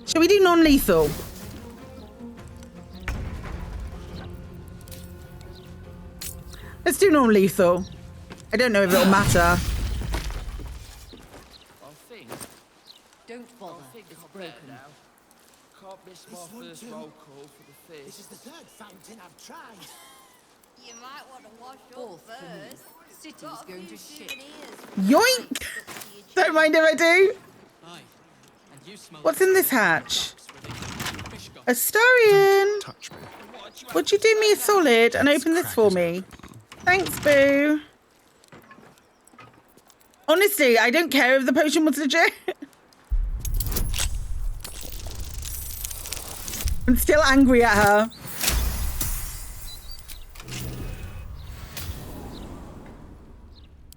Shall we do non-lethal? Let's do non-lethal. I don't know if it'll matter. Don't bother. It's broken. Can't miss my first roll call for the fish. This is the 3rd fountain I've tried. You might want to wash your first. City's going to shit. Yoink! Don't mind if I do. What's in this hatch? Astarion! Would you do me a solid and open this for me? Thanks, boo. Honestly, I don't care if the potion was legit. I'm still angry at her.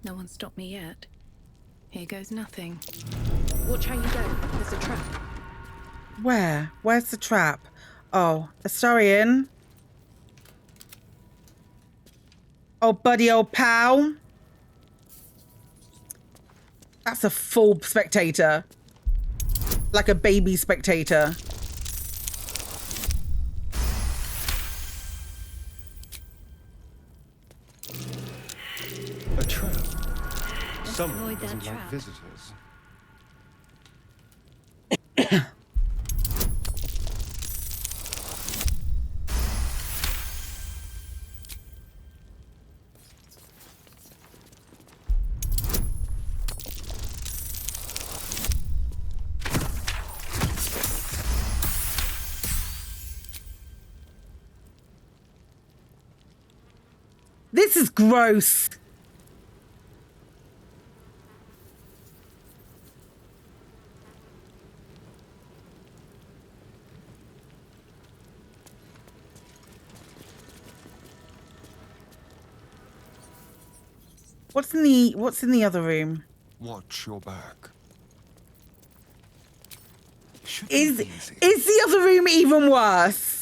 No one stopped me yet. Here goes nothing. Watch how you go. There's a trap. Where? Where's the trap? Oh, Astarion. Oh, buddy, old pal. That's a full spectator. Like a baby spectator. A trap. Someone doesn't like visitors. This is gross. What's in the other room? Watch your back. Is the other room even worse?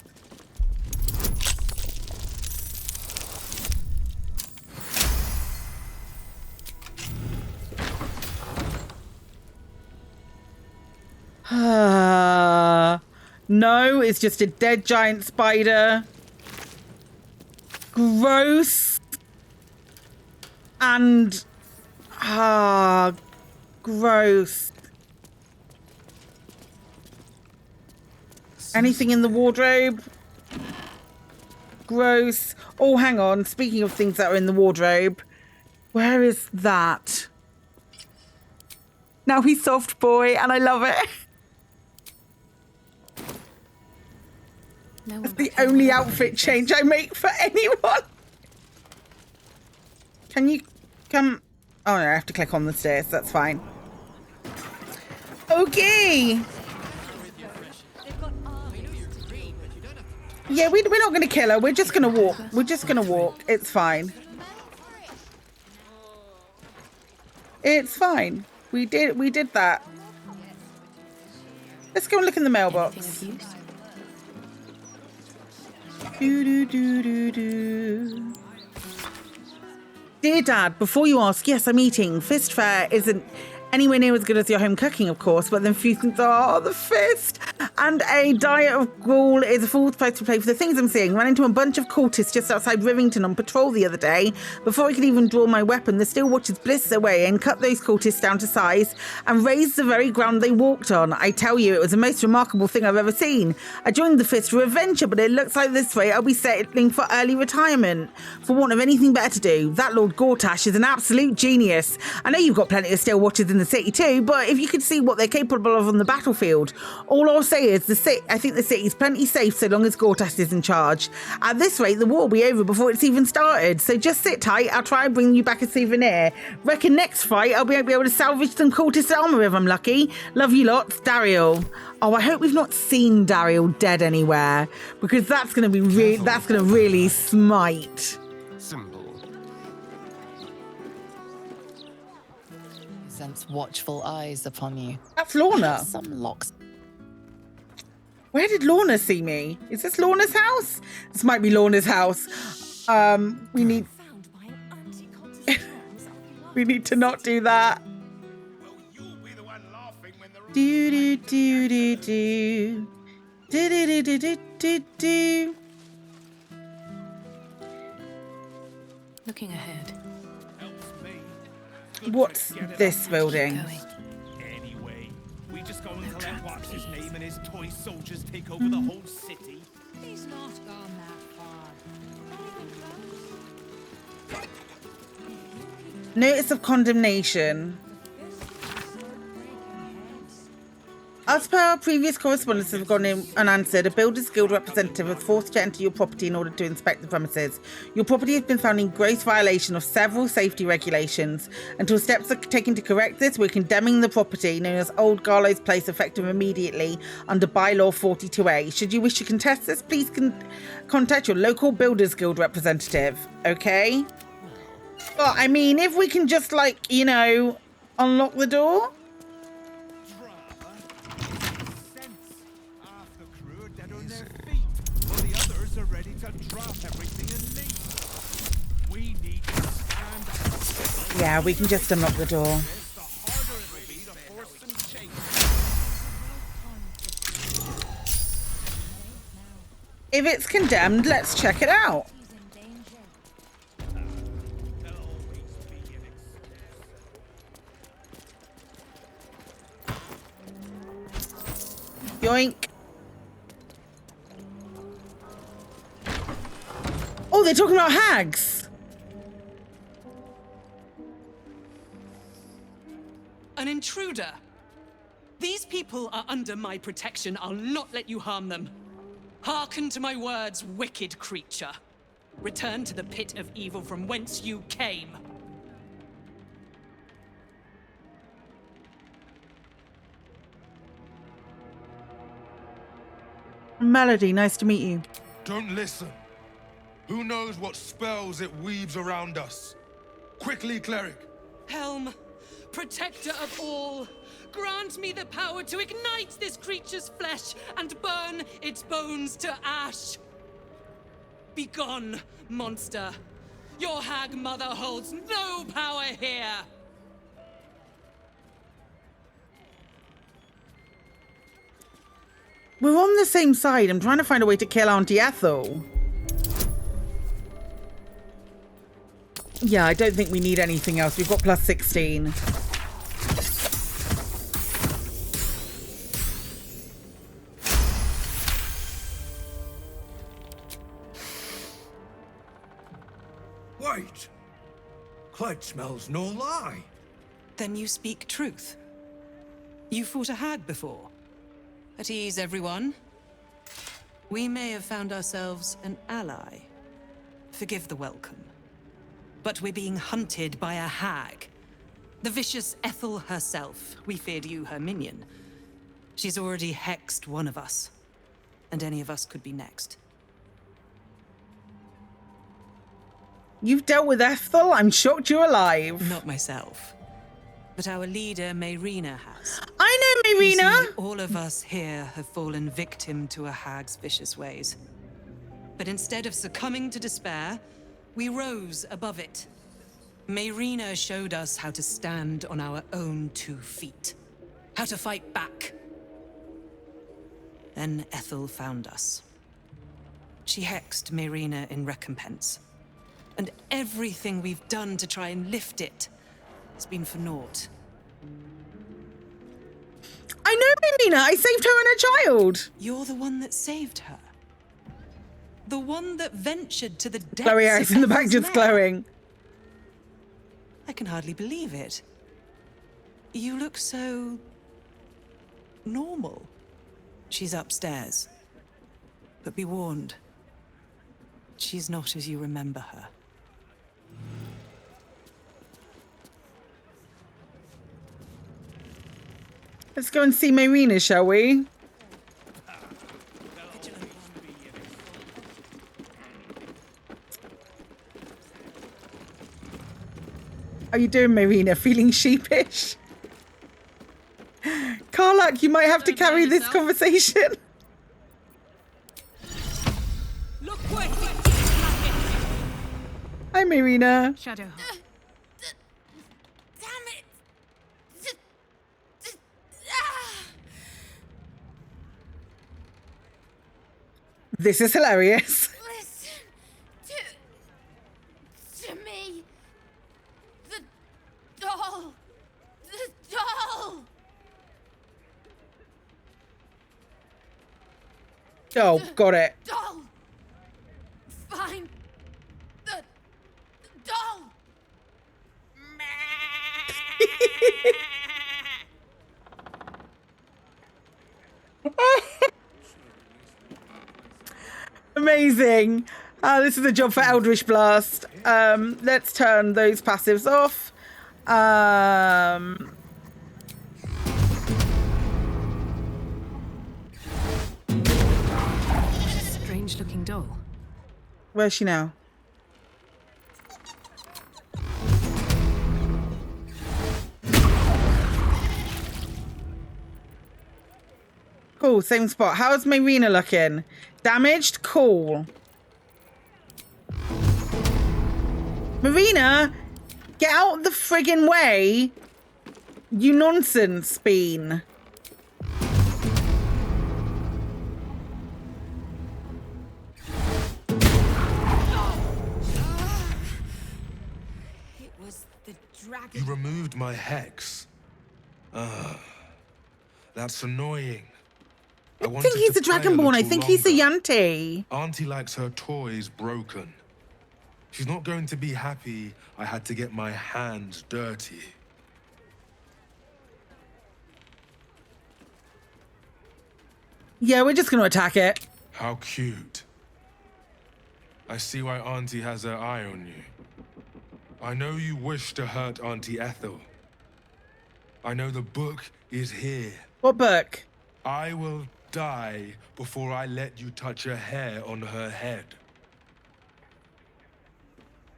No, it's just a dead giant spider. Gross. And gross. Anything in the wardrobe? Gross. Oh, hang on. Speaking of things that are in the wardrobe, where is that? Now he's soft boy, and I love it. That's the only outfit change I make for anyone. Can you come? Oh, no, I have to click on the stairs. That's fine. Okay. Yeah, we're not going to kill her. We're just going to walk. We're just going to walk. It's fine. It's fine. We did that. Let's go and look in the mailbox. Dear Dad, before you ask, yes, I'm eating. Fist fare isn't anywhere near as good as your home cooking, of course, but then few things are the fist. And a diet of ghoul is a fool's price to pay for the things I'm seeing. Ran into a bunch of cultists just outside Rivington on patrol the other day. Before I could even draw my weapon, the Steel Watchers blitzed away and cut those cultists down to size and razed the very ground they walked on. I tell you, it was the most remarkable thing I've ever seen. I joined the Fist for adventure, but it looks like this way I'll be settling for early retirement, for want of anything better to do. That Lord Gortash is an absolute genius. I know you've got plenty of Steel Watchers in the city too, but if you could see what they're capable of on the battlefield, all I'll say is I think the city's plenty safe so long as Gortash is in charge. At this rate, the war will be over before it's even started, so just sit tight. I'll try and bring you back a souvenir. Reckon next fight I'll be able to salvage some cultist armor if I'm lucky. Love you lots, Dariel. Oh, I hope we've not seen Dariel dead anywhere, because that's going to be really smite. Simple. He sends watchful eyes upon you. That's Lorna. Some locks. Where did Lorna see me? Is this Lorna's house? This might be Lorna's house. We need... we need to not do that. Do do do do do. Do do do do do do. Looking ahead. What's this building? Anyway, we just go and collect what's his name and his toy soldiers take over the whole city. He's not gone that far. Notice of condemnation. As per our previous correspondence have gone in unanswered, a Builders Guild representative was forced to enter your property in order to inspect the premises. Your property has been found in gross violation of several safety regulations. Until steps are taken to correct this, we're condemning the property, known as Old Garlow's Place, effective immediately under Bylaw 42A. Should you wish to contest this, please contact your local Builders Guild representative. Okay? Well, I mean, if we can just, like, you know, unlock the door... Yeah, we can just unlock the door. If it's condemned, let's check it out. Yoink. Oh, they're talking about hags. An intruder. These people are under my protection. I'll not let you harm them. Hearken to my words, wicked creature. Return to the pit of evil from whence you came. Melody, nice to meet you. Don't listen. Who knows what spells it weaves around us? Quickly, cleric. Helm, protector of all, grant me the power to ignite this creature's flesh and burn its bones to ash. Begone, monster. Your hag mother holds no power here. We're on the same side. I'm trying to find a way to kill Auntie Ethel. Yeah, I don't think we need anything else. We've got plus 16. Wait. Clyde smells no lie. Then you speak truth. You fought a hag before. At ease, everyone. We may have found ourselves an ally. Forgive the welcome. But we're being hunted by a hag. The vicious Ethel herself. We feared you, her minion. She's already hexed one of us. And any of us could be next. You've dealt with Ethel? I'm shocked you're alive. Not myself. But our leader, Mayrina, has. I know Mayrina! You see, all of us here have fallen victim to a hag's vicious ways. But instead of succumbing to despair, we rose above it. Mayrina showed us how to stand on our own 2 feet. How to fight back. Then Ethel found us. She hexed Mayrina in recompense. And everything we've done to try and lift it has been for naught. I know Mayrina. I saved her and her child. You're the one that saved her. The one that ventured to the depths Chloe Harris in the back just glowing. I can hardly believe it. You look so... normal. She's upstairs. But be warned. She's not as you remember her. Let's go and see Mayrina, shall we? How you doing, Mayrina? Feeling sheepish? Karlak, you might have to carry this conversation. Look where Hi, Mayrina. Shadow. This is hilarious. Listen to me. The doll. The doll. Oh, got it. Doll. Find the doll. Amazing. This is a job for Eldritch Blast. Let's turn those passives off. Strange looking doll. Where's she now? Cool, same spot. How's Mayrina looking? Damaged? Cool. Mayrina, get out the friggin' way. You nonsense bean. It was the dragon. You removed my hex. That's annoying. I don't think he's a Dragonborn. I think he's a Yanti. Auntie likes her toys broken. She's not going to be happy I had to get my hands dirty. Yeah, we're just going to attack it. How cute. I see why Auntie has her eye on you. I know you wish to hurt Auntie Ethel. I know the book is here. What book? I will die before I let you touch a hair on her head.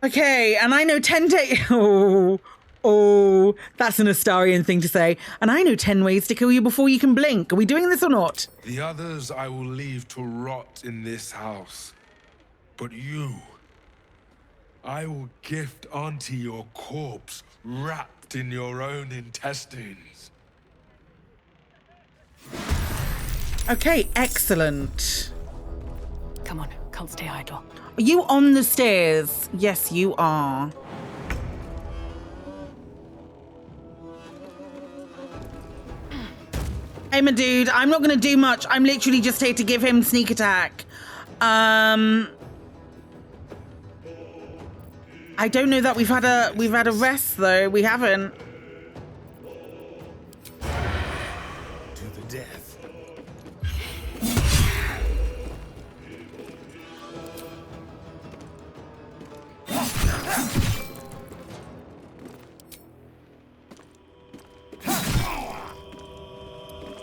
Okay, and I know 10 days. Oh, that's an Astarian thing to say. And I know 10 ways to kill you before you can blink. Are we doing this or not? The others I will leave to rot in this house. But you, I will gift Auntie your corpse wrapped in your own intestines. Okay, excellent. Come on, can't stay idle. Are you on the stairs? Yes, you are. Hey, my dude, I'm not going to do much. I'm literally just here to give him sneak attack. I don't know that we've had a rest though. We haven't. To the death.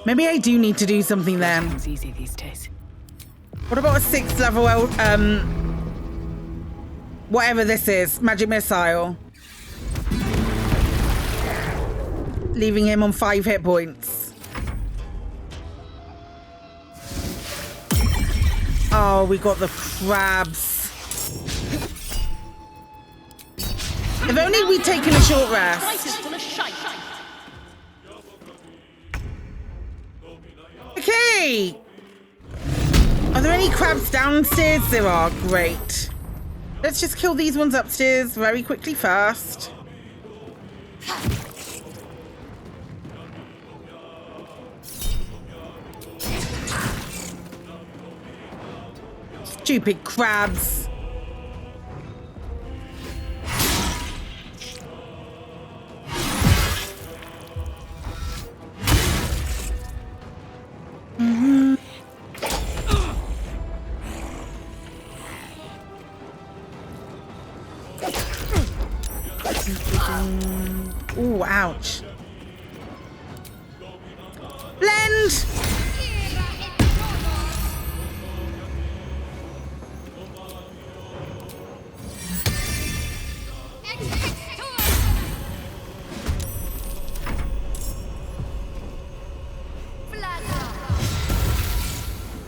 Maybe I do need to do something then. It's easy these days. What about a 6th level, whatever this is, magic missile? Leaving him on 5 hit points. Oh, we got the crabs. If only we'd taken a short rest. Okay. Are there any crabs downstairs? There are. Great. Let's just kill these ones upstairs very quickly first. Stupid crabs. Ooh, ouch. Blend!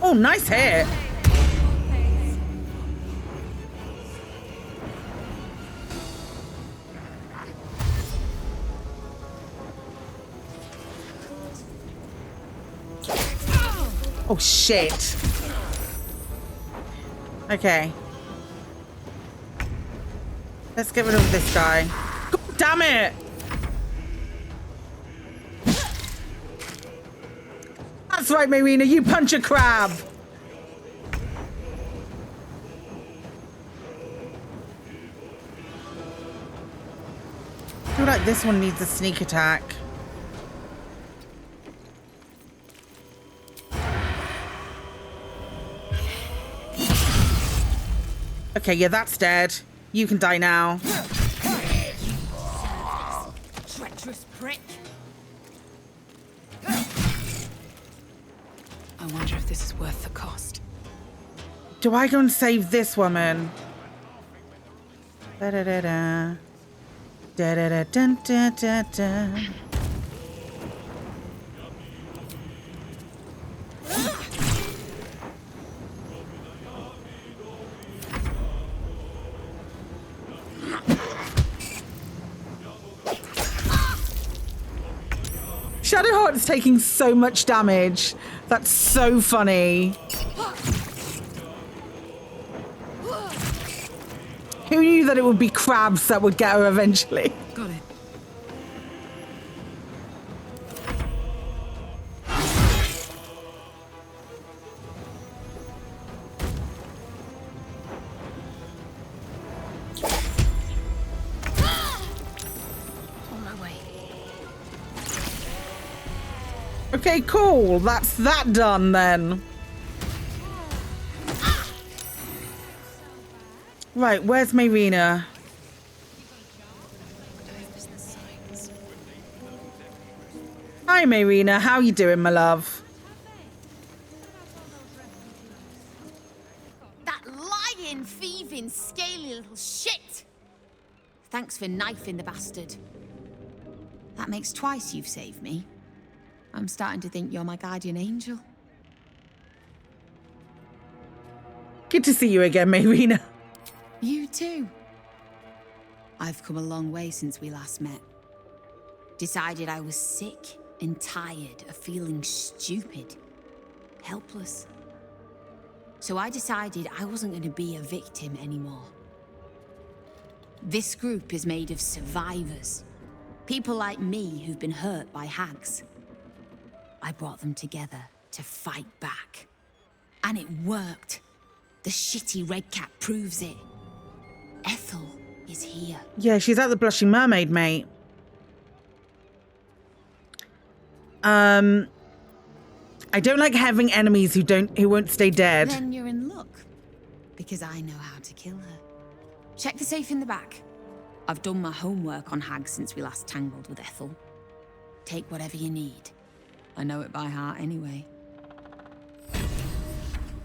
Oh, nice hit. Oh, shit. Okay. Let's get rid of this guy. God damn it! That's right, Marina, you punch a crab! I feel like this one needs a sneak attack. Okay, yeah, that's dead. You can die now. Treacherous prick. I wonder if this is worth the cost. Do I go and save this woman? Da da da da. Da da da dun, da da da. Shadowheart's taking so much damage. That's so funny. Who knew that it would be crabs that would get her eventually? Got it. On my way. Okay, cool. That's that done then. Right, where's Marina? Hi, Marina. How you doing, my love? That lying, thieving, scaly little shit! Thanks for knifing the bastard. That makes twice you've saved me. I'm starting to think you're my guardian angel. Good to see you again, Marina. You too. I've come a long way since we last met. Decided I was sick and tired of feeling stupid, helpless. So I decided I wasn't going to be a victim anymore. This group is made of survivors. People like me who've been hurt by hags. I brought them together to fight back. And it worked. The shitty red cap proves it. Ethel is here. Yeah, she's at the Blushing Mermaid, mate. I don't like having enemies who won't stay dead. Then you're in luck. Because I know how to kill her. Check the safe in the back. I've done my homework on hags since we last tangled with Ethel. Take whatever you need. I know it by heart anyway.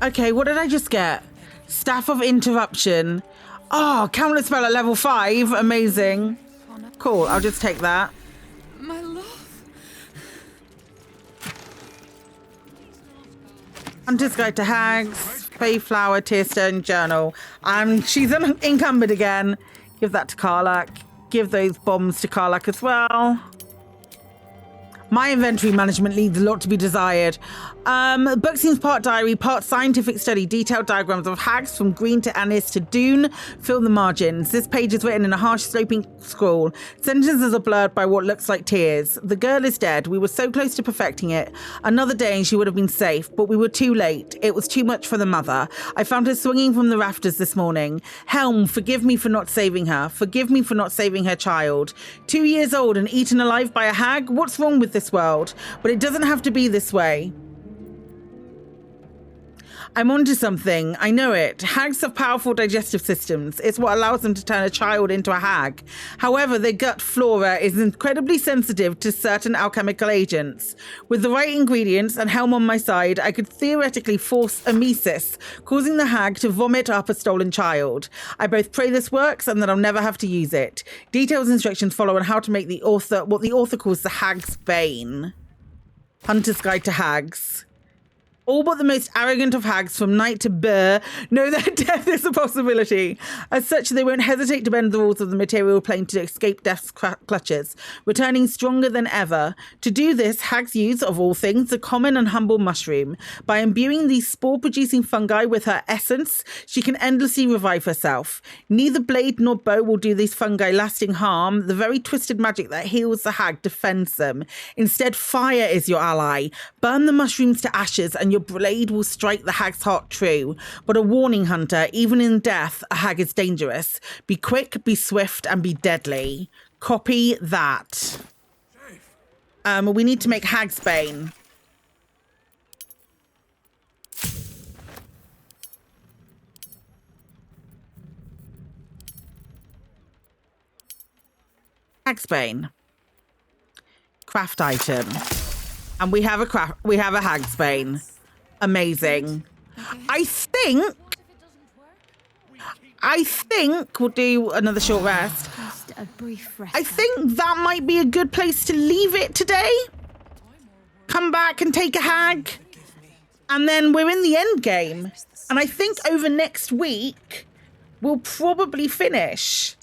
Okay, what did I just get? Staff of Interruption. Oh, counter spell at level 5. Amazing. Cool, I'll just take that. My love. Hunter's Guide to Hags, Fayflower, Tearstone, Journal. And she's encumbered again. Give that to Karlach. Give those bombs to Karlach as well. My inventory management leaves a lot to be desired. Book seems part diary, part scientific study, detailed diagrams of hags from green to anise to dune. Fill the margins. This page is written in a harsh sloping scroll. Sentences are blurred by what looks like tears. The girl is dead. We were so close to perfecting it. Another day and she would have been safe, but we were too late. It was too much for the mother. I found her swinging from the rafters this morning. Helm, forgive me for not saving her. Forgive me for not saving her child. 2 years old and eaten alive by a hag? What's wrong with this world? But it doesn't have to be this way. I'm onto something. I know it. Hags have powerful digestive systems. It's what allows them to turn a child into a hag. However, their gut flora is incredibly sensitive to certain alchemical agents. With the right ingredients and Helm on my side, I could theoretically force emesis, causing the hag to vomit up a stolen child. I both pray this works and that I'll never have to use it. Details and instructions follow on how to make what the author calls the Hag's Bane. Hunter's Guide to Hags. All but the most arrogant of hags, from knight to bear, know that death is a possibility. As such, they won't hesitate to bend the rules of the material plane to escape death's clutches, returning stronger than ever. To do this, hags use, of all things, the common and humble mushroom. By imbuing these spore-producing fungi with her essence, she can endlessly revive herself. Neither blade nor bow will do these fungi lasting harm. The very twisted magic that heals the hag defends them. Instead, fire is your ally. Burn the mushrooms to ashes and your blade will strike the hag's heart true. But a warning, Hunter, even in death, a hag is dangerous. Be quick, be swift, and be deadly. Copy that. We need to make Hag's Bane. Hag's Bane. Craft item. And we have a Hag's Bane. Amazing. I think we'll do another short rest. Just a brief rest. I think that might be a good place to leave it today. Come back and take a hag. And then we're in the end game. And I think over next week, we'll probably finish.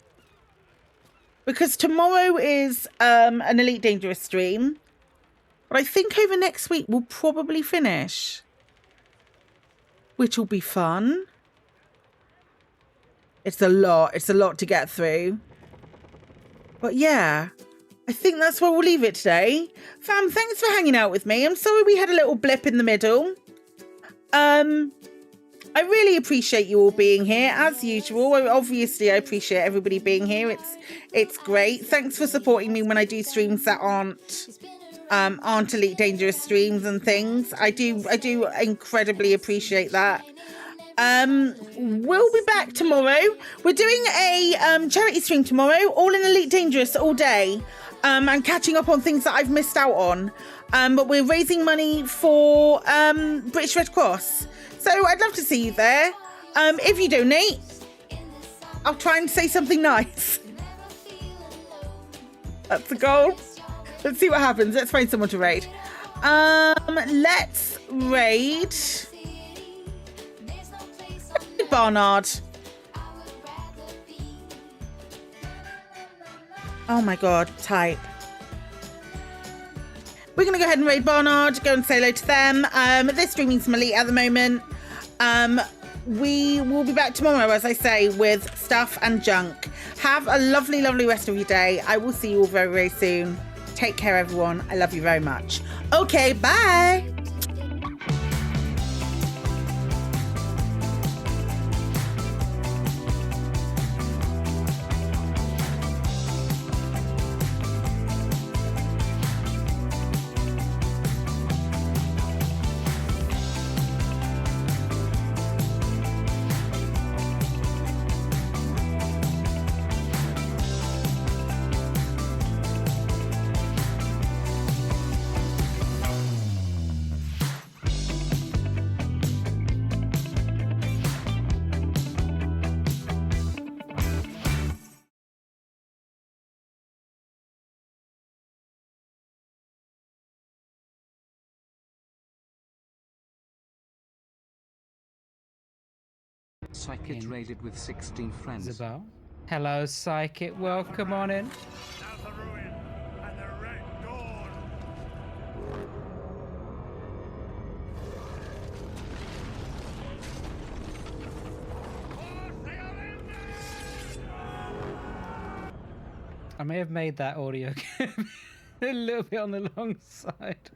Because tomorrow is an Elite Dangerous stream. But I think over next week, we'll probably finish. Which will be fun. It's a lot to get through. But yeah, I think that's where we'll leave it today. Fam, thanks for hanging out with me. I'm sorry we had a little blip in the middle. I really appreciate you all being here, as usual. Obviously, I appreciate everybody being here. It's great. Thanks for supporting me when I do streams that aren't Elite Dangerous streams and things. I do incredibly appreciate that. We'll be back tomorrow. We're doing a charity stream tomorrow, all in Elite Dangerous all day, and catching up on things that I've missed out on. But we're raising money for British Red Cross. So I'd love to see you there. If you donate, I'll try and say something nice. That's the goal. Let's see what happens. Let's find someone to raid. Let's raid Barnard. Oh my god, type. We're gonna go ahead and raid Barnard, go and say hello to them. They're streaming some Elite at the moment. We will be back tomorrow, as I say, with stuff and junk. Have a lovely, lovely rest of your day. I will see you all very, very soon. Take care, everyone. I love you very much. Okay, bye. Psykit raided with 16 friends. Isabel. Hello, Psykit. Welcome on in. I may have made that audio a little bit on the long side.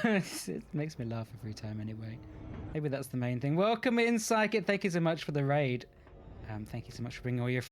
It makes me laugh every time anyway. Maybe that's the main thing. Welcome in, Psykit. Thank you so much for the raid. Thank you so much for bringing all your